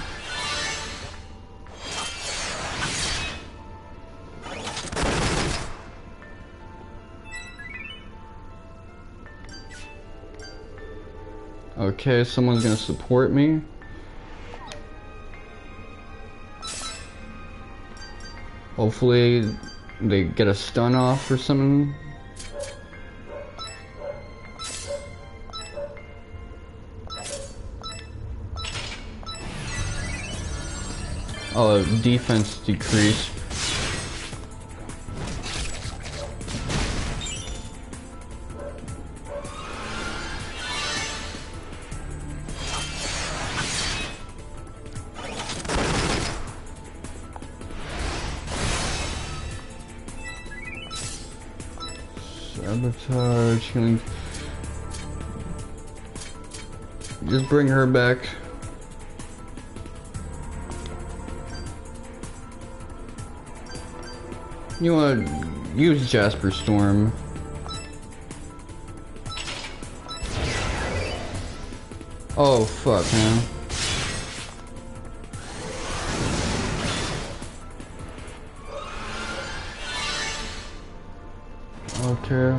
Okay, someone's gonna support me. Hopefully they get a stun off or something. Oh, defense decrease. Sabotage, healing. Just bring her back. You want to use Jasper Storm. Oh fuck, man. Okay.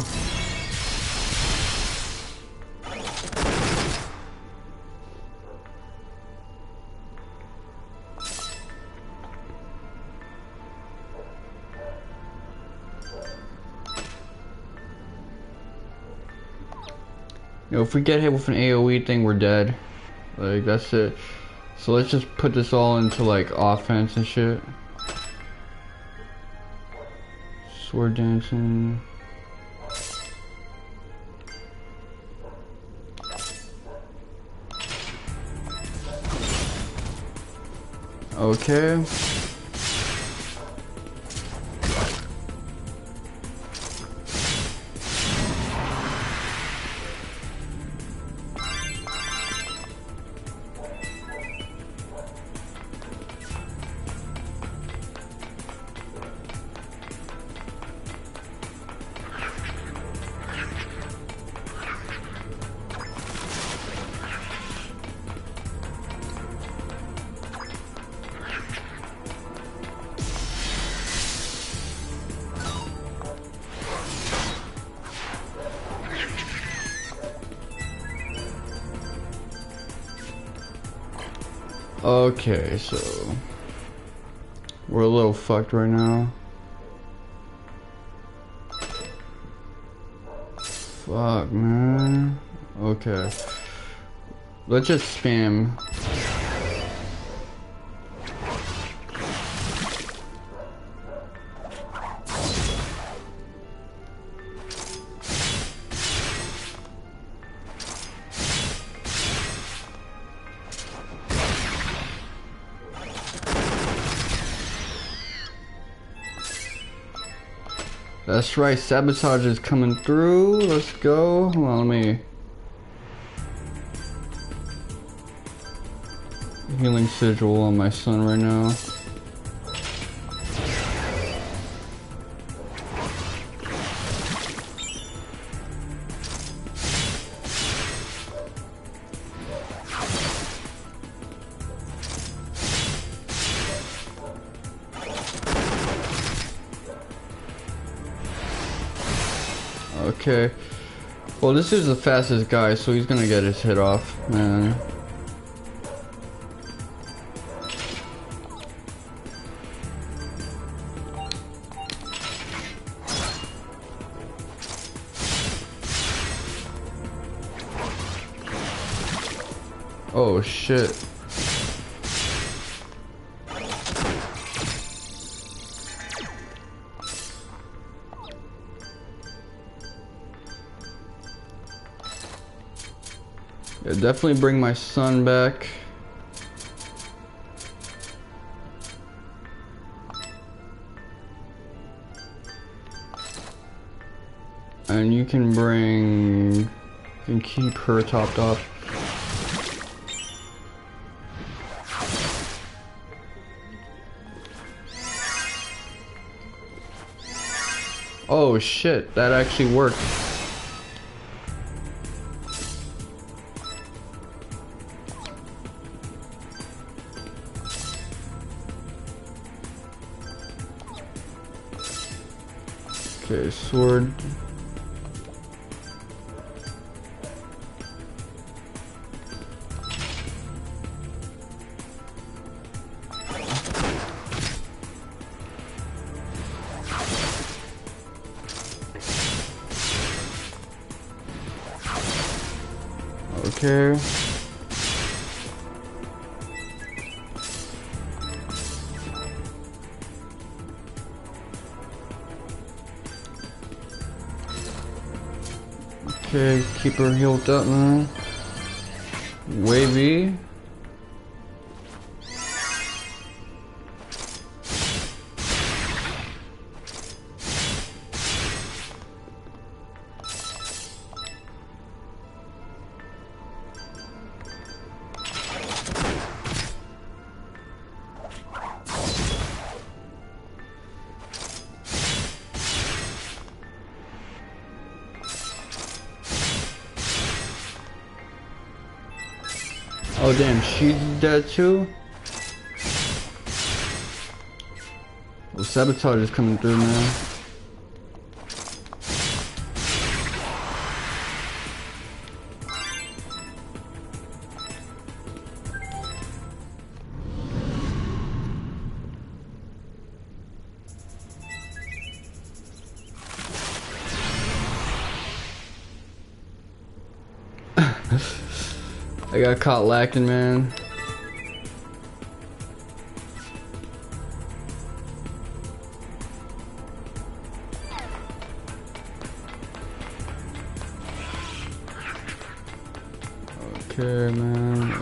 You know, if we get hit with an AoE thing, we're dead. Like, that's it. So let's just put this all into, like, offense and shit. Sword dancing. Okay. Okay, so we're a little fucked right now. Fuck, man. Okay. Let's just spam. That's right, sabotage is coming through. Let's go. Hold on, let me... Healing sigil on my son right now. Okay. Well, this is the fastest guy, so he's gonna get his hit off, man. Oh shit. Yeah, definitely bring my son back. And you can keep her topped off. Oh shit, that actually worked. Okay, sword. Okay. Okay, keep her healed up, man. Wavy. Oh damn, she's dead too? Well, sabotage is coming through, man. I got caught lacking, man. Okay, man.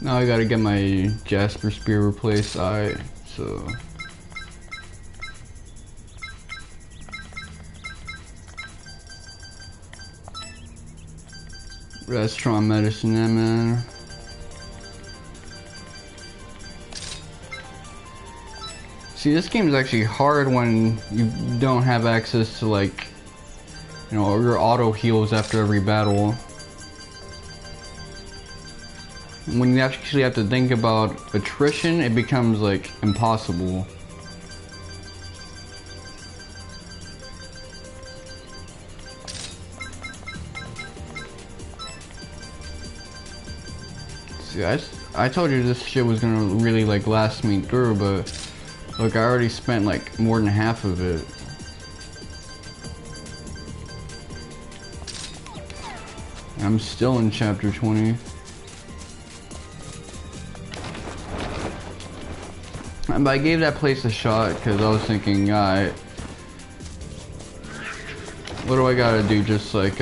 Now I gotta get my Jasper Spear replaced. Alright, so. Restaurant medicine, yeah, man. See, this game is actually hard when you don't have access to, like, you know, your auto heals after every battle. When you actually have to think about attrition, it becomes, like, impossible. See, I told you this shit was gonna really, like, last me through, but look, I already spent, like, more than half of it. I'm still in chapter 20. But I gave that place a shot because I was thinking, what do I gotta do? Just like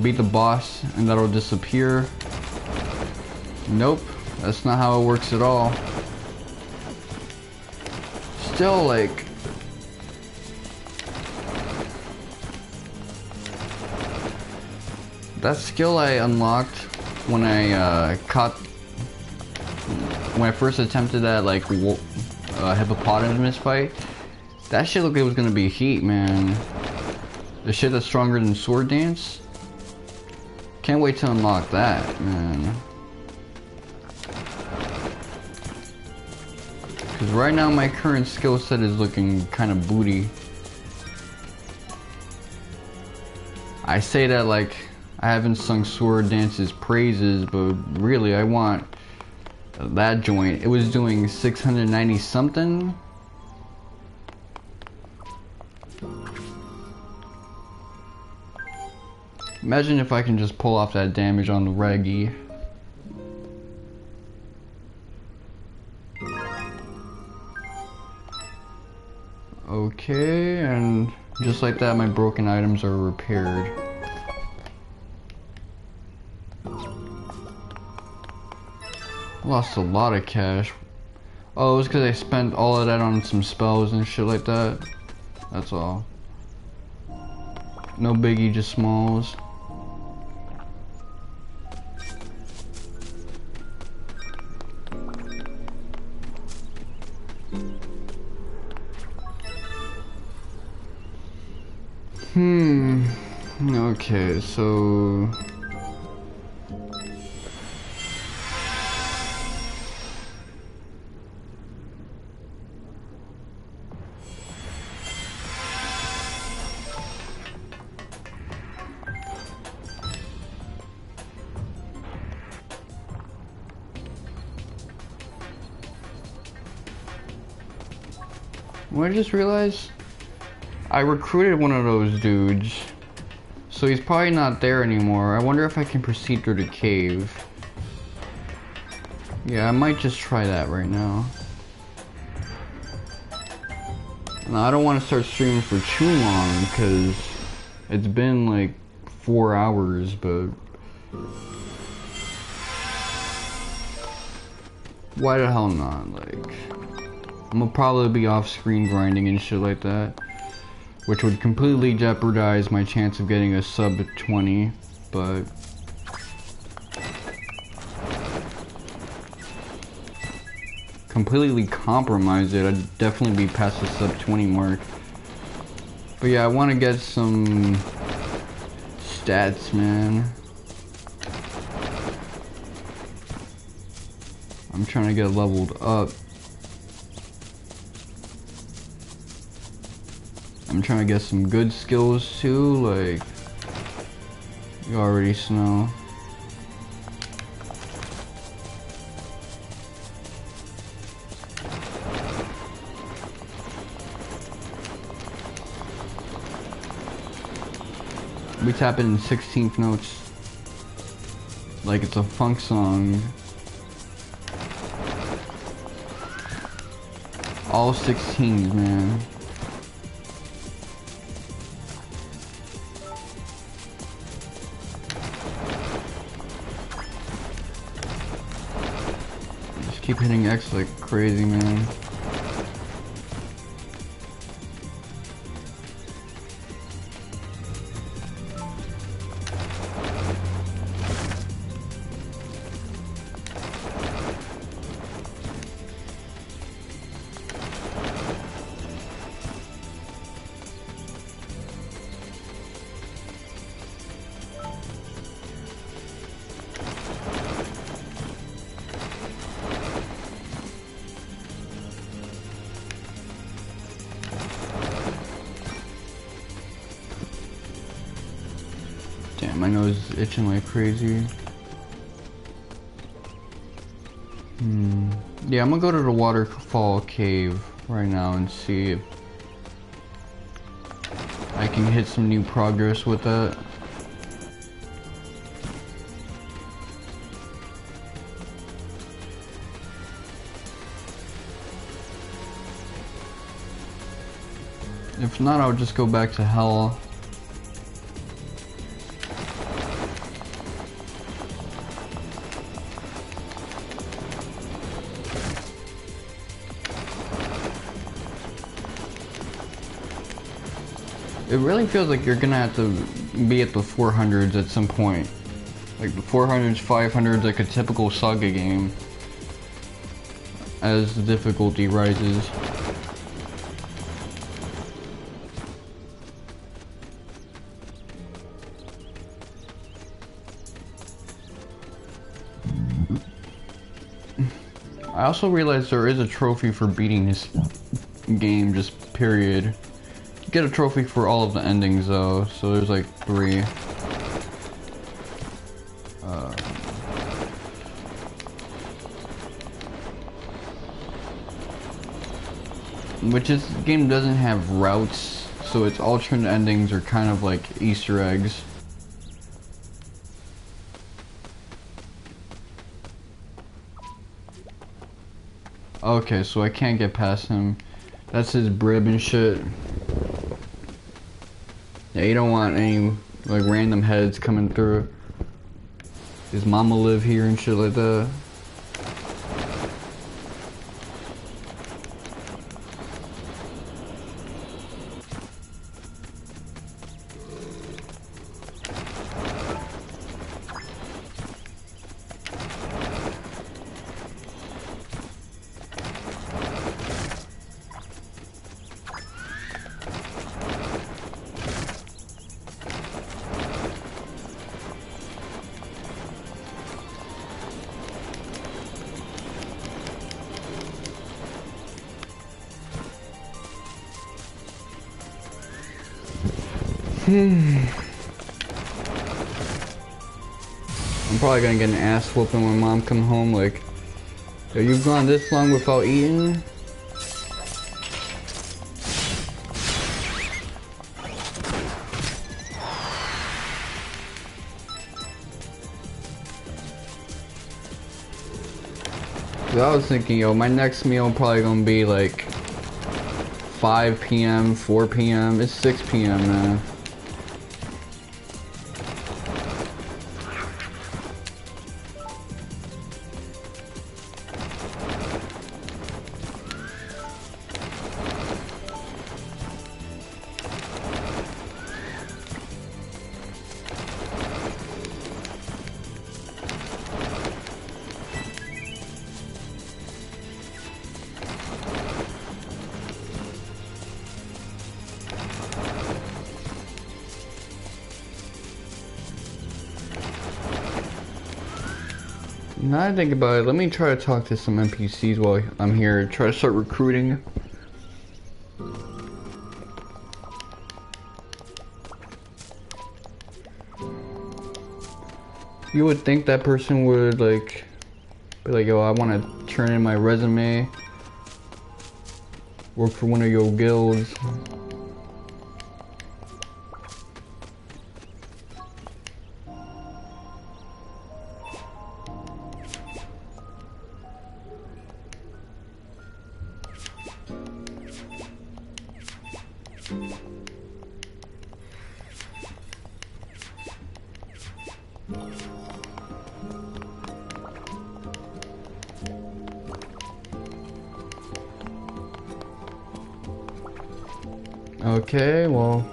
beat the boss and that'll disappear? Nope, that's not how it works at all. Still, like, that skill I unlocked when I when I first attempted that, like, hippopotamus fight, that shit looked like it was gonna be heat, man. The shit that's stronger than sword dance. Can't wait to unlock that, man. Cause right now my current skill set is looking kind of booty. I say that like I haven't sung sword dance's praises, but really I want that joint. It was doing 690 something. Imagine if I can just pull off that damage on the Reggie. Okay, and just like that, my broken items are repaired. Lost a lot of cash. Oh, it was because I spent all of that on some spells and shit like that. That's all. No biggie, just smalls. Okay, so what I just realized? I recruited one of those dudes, so he's probably not there anymore. I wonder if I can proceed through the cave. Yeah, I might just try that right now. Now, I don't want to start streaming for too long because it's been like 4 hours, but why the hell not? Like, I'm gonna probably be off screen grinding and shit like that, which would completely jeopardize my chance of getting a sub 20, but completely compromise it. I'd definitely be past the sub 20 mark. But yeah, I want to get some stats, man. I'm trying to get leveled up. I'm trying to get some good skills too, like you already know. We tap it in 16th notes like it's a funk song. All 16s, man. keep hitting X like crazy, man. Damn, my nose is itching like crazy. Yeah, I'm gonna go to the waterfall cave right now and see if I can hit some new progress with that. If not, I'll just go back to hell. It really feels like you're gonna have to be at the 400s at some point. Like the 400s, 500s, like a typical Saga game. As the difficulty rises. I also realized there is a trophy for beating this game, just period. You get a trophy for all of the endings though, so there's like 3. Which this game doesn't have routes, so its alternate endings are kind of like Easter eggs. Okay, so I can't get past him. That's his brib and shit. Yeah, you don't want any like random heads coming through. His mama live here and shit like that. I'm probably gonna get an ass whooping when mom come home like, yo, you've gone this long without eating? I was thinking, yo, my next meal probably gonna be like 5 p.m., 4 p.m. It's 6 p.m. man. Now I think about it, let me try to talk to some NPCs while I'm here. Try to start recruiting. You would think that person would like be like, yo, I want to turn in my resume, work for one of your guilds. Okay, well,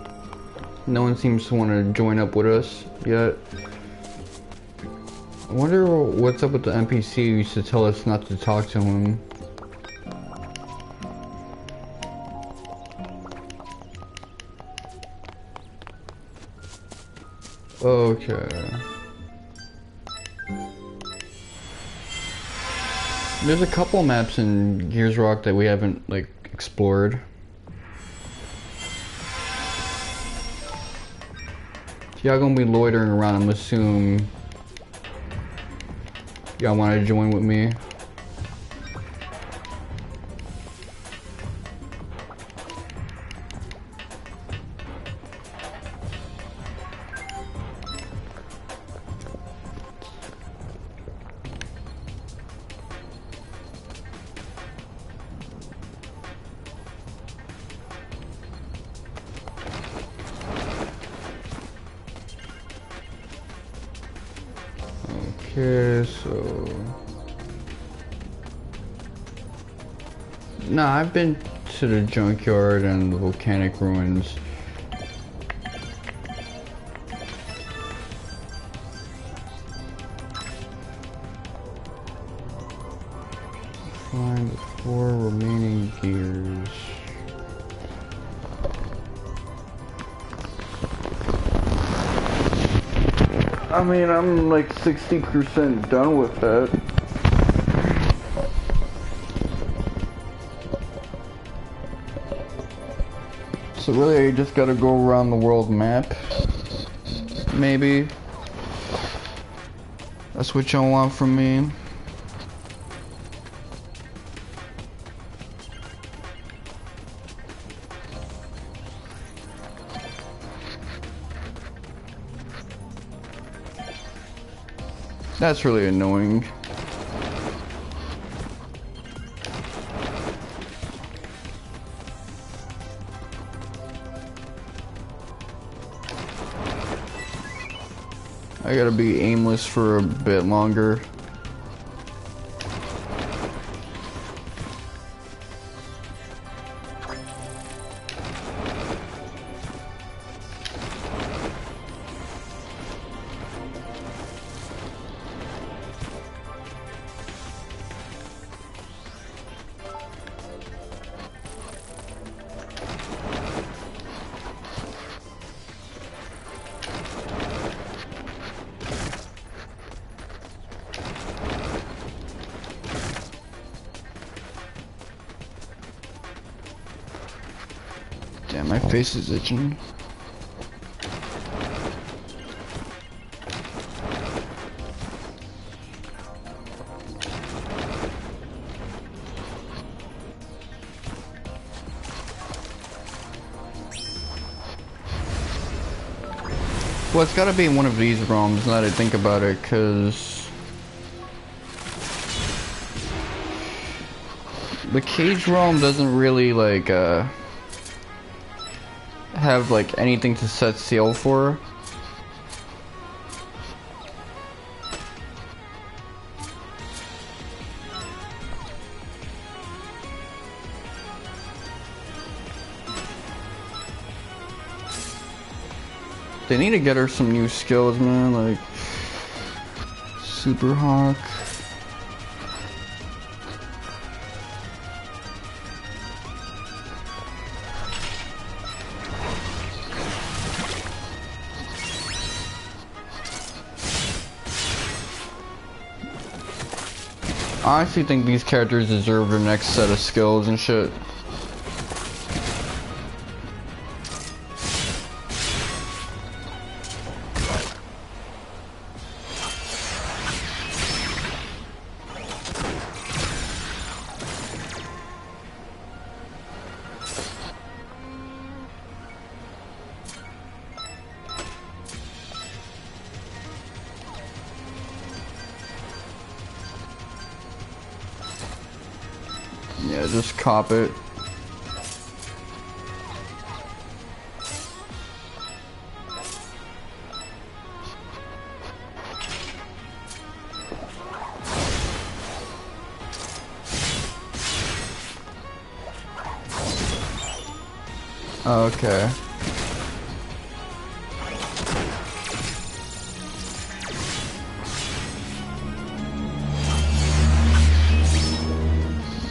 no one seems to want to join up with us yet. I wonder what's up with the NPC who used to tell us not to talk to him. Okay. There's a couple maps in Gears Rock that we haven't, like, explored. Y'all gonna be loitering around, I'm assuming. Y'all wanna join with me? Okay, so... Nah, I've been to the junkyard and the volcanic ruins. Find the 4 remaining gears. I mean, I'm like 60% done with that. So really, I just gotta go around the world map. Maybe. That's what y'all want from me. That's really annoying. I gotta be aimless for a bit longer. Damn, my face is itching. Well, it's gotta be in one of these ROMs, now that I think about it, cause the cage ROM doesn't really like have like anything to set sail for. They need to get her some new skills, man, like Super Hawk. I honestly think these characters deserve their next set of skills and shit. Yeah, just cop it. Okay.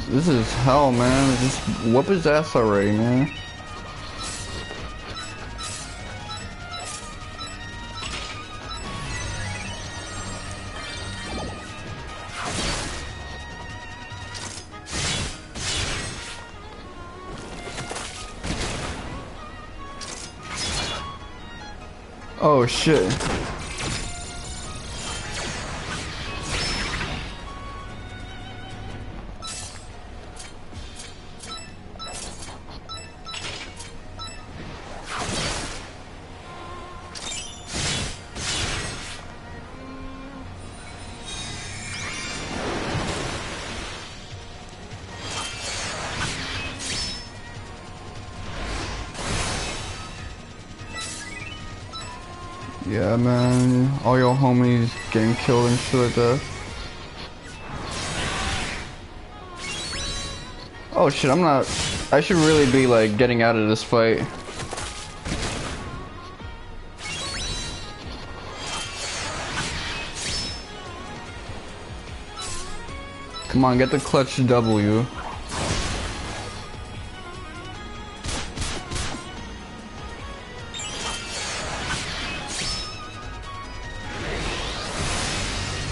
This is hell, man. Just whoop his ass already, man. Oh shit. Yeah, man, all your homies getting killed and shit like that. Oh shit, I should really be like getting out of this fight. Come on, get the clutch W.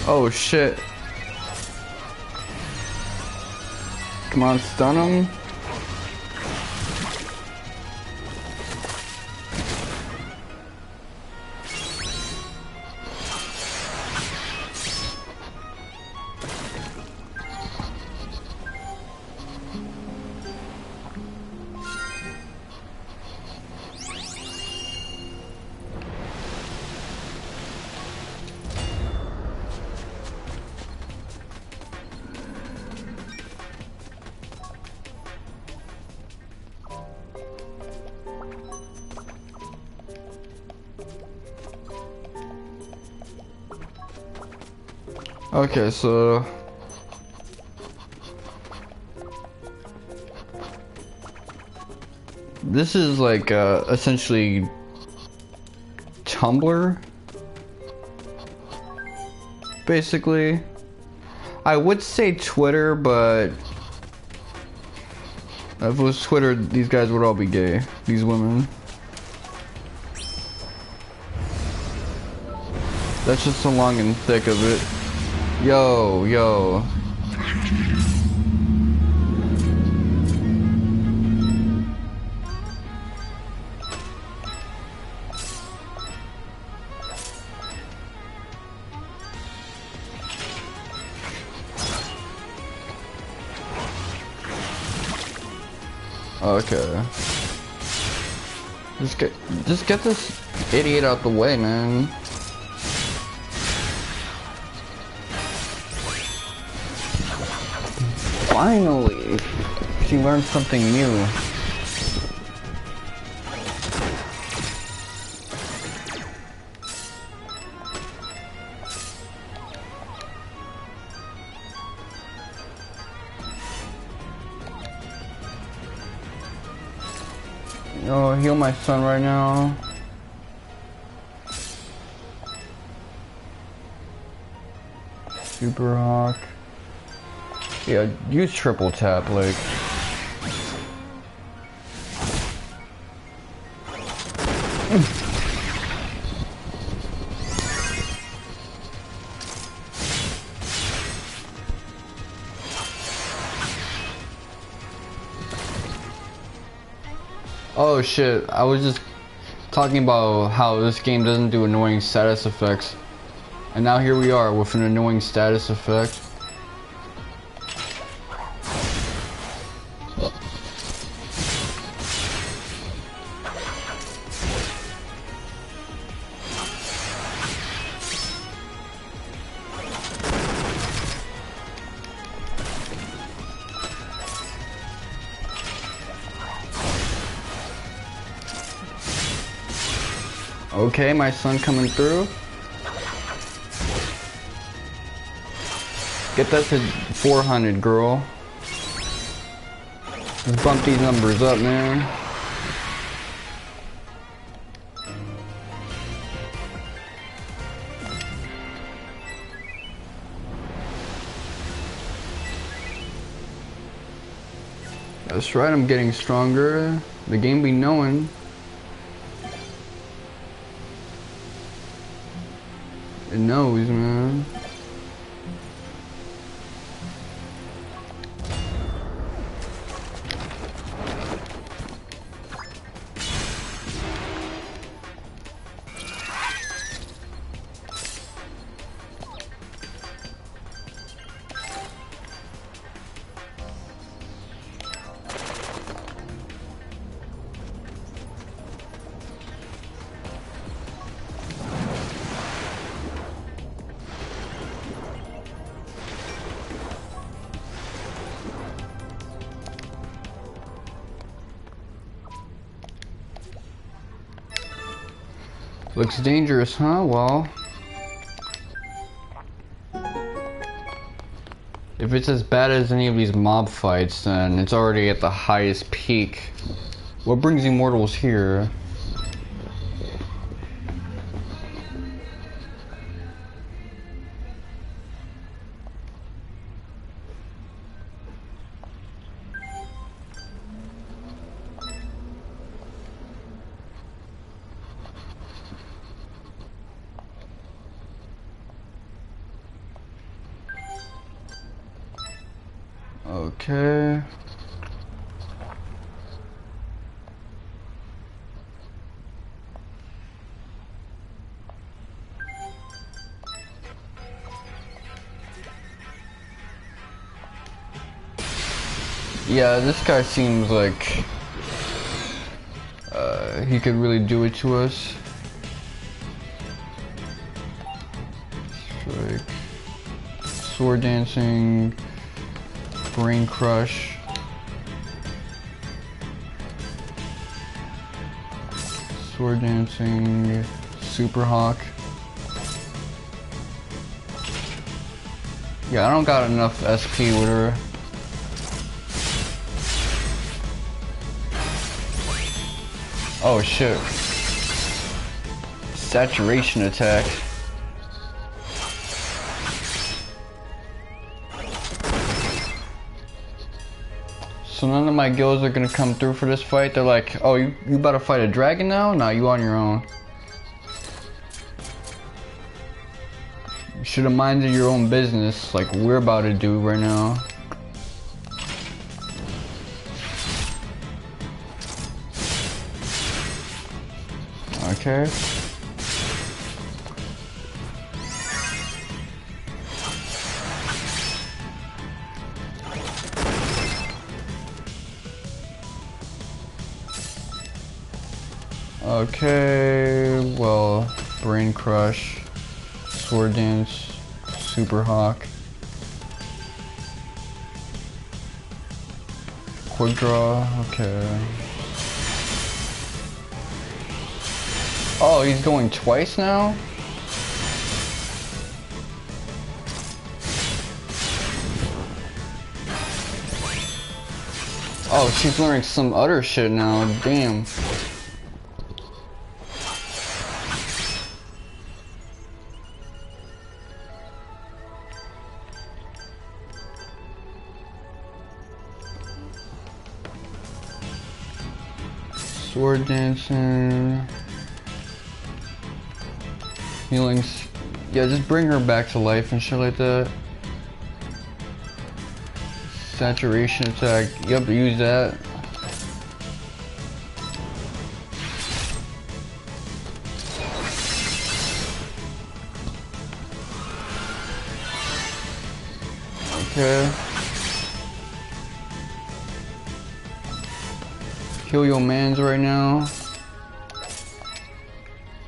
Oh shit. Come on, stun him. Okay, so this is like essentially Tumblr, basically. I would say Twitter, but if it was Twitter, these guys would all be gay. These women. That's just the long and thick of it. Yo, yo. Okay. Just get this idiot out the way, man. Finally, she learned something new. Oh, heal my son right now. Super Hawk. Yeah, use triple tap, like. Oh shit, I was just talking about how this game doesn't do annoying status effects. And now here we are with an annoying status effect. Okay, my son coming through. Get that to 400, girl. Let's bump these numbers up, man. That's right, I'm getting stronger. The game be knowing. It knows, man. Looks dangerous, huh? Well, if it's as bad as any of these mob fights, then it's already at the highest peak. What brings immortals here? Okay. Yeah, this guy seems like he could really do it to us. Strike. Sword dancing. Brain crush. Sword dancing. Super hawk. Yeah, I don't got enough SP with her. Oh shit. Saturation attack. So none of my guilds are gonna come through for this fight. They're like, oh, you about to fight a dragon now? Nah, you on your own. You should have minded your own business like we're about to do right now. Okay. Okay, well, brain crush, sword dance, super hawk, quick draw, okay. Oh, he's going twice now? Oh, she's learning some other shit now, damn. Sword dancing. Healings. Yeah, just bring her back to life and shit like that. Saturation attack. Yep, use that. Okay. Heal your mans right now.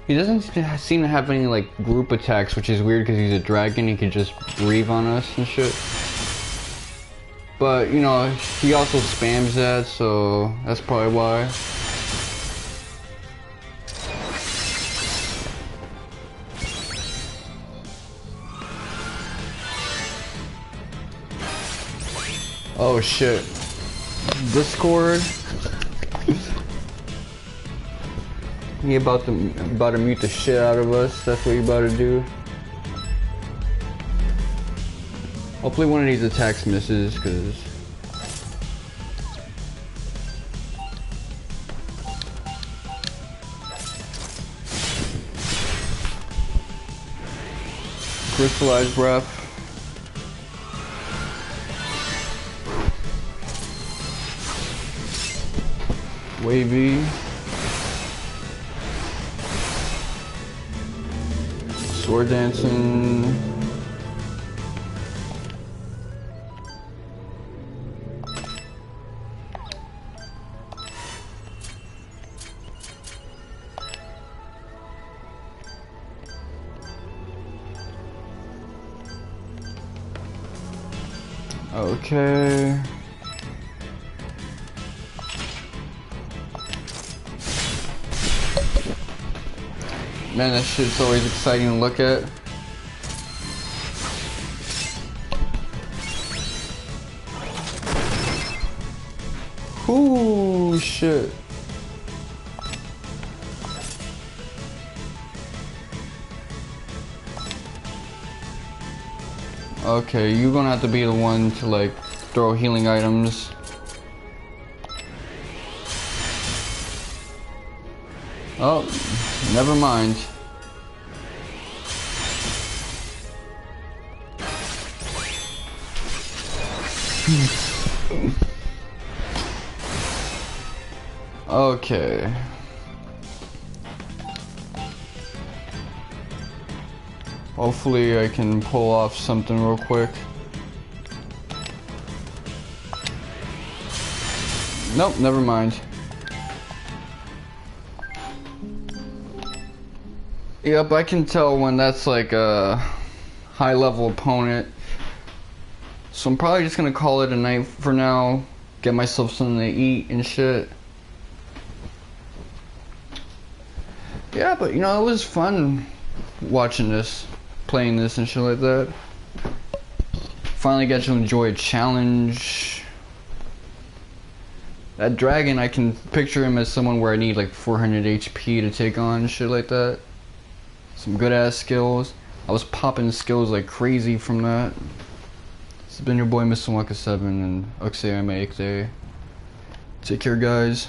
He doesn't seem to have any like group attacks, which is weird because he's a dragon. He can just breathe on us and shit. But you know, he also spams that, so that's probably why. Oh shit. Discord. He about to mute the shit out of us. That's what he about to do. Hopefully one of these attacks misses, cause Crystallized breath. Wavy. Sword dancing. Okay. Man, that shit's always exciting to look at. Ooh, shit. Okay, you're gonna have to be the one to like throw healing items. Oh, never mind. Okay. Hopefully I can pull off something real quick. Nope, never mind. Yep, I can tell when that's like a high level opponent. So I'm probably just gonna call it a night for now. Get myself something to eat and shit. Yeah, but you know, it was fun watching this, playing this and shit like that. Finally got to enjoy a challenge. That dragon, I can picture him as someone where I need like 400 HP to take on, shit like that. Some good ass skills. I was popping skills like crazy from that. This has been your boy Mr. Waka7 and Oxay. Take care, guys.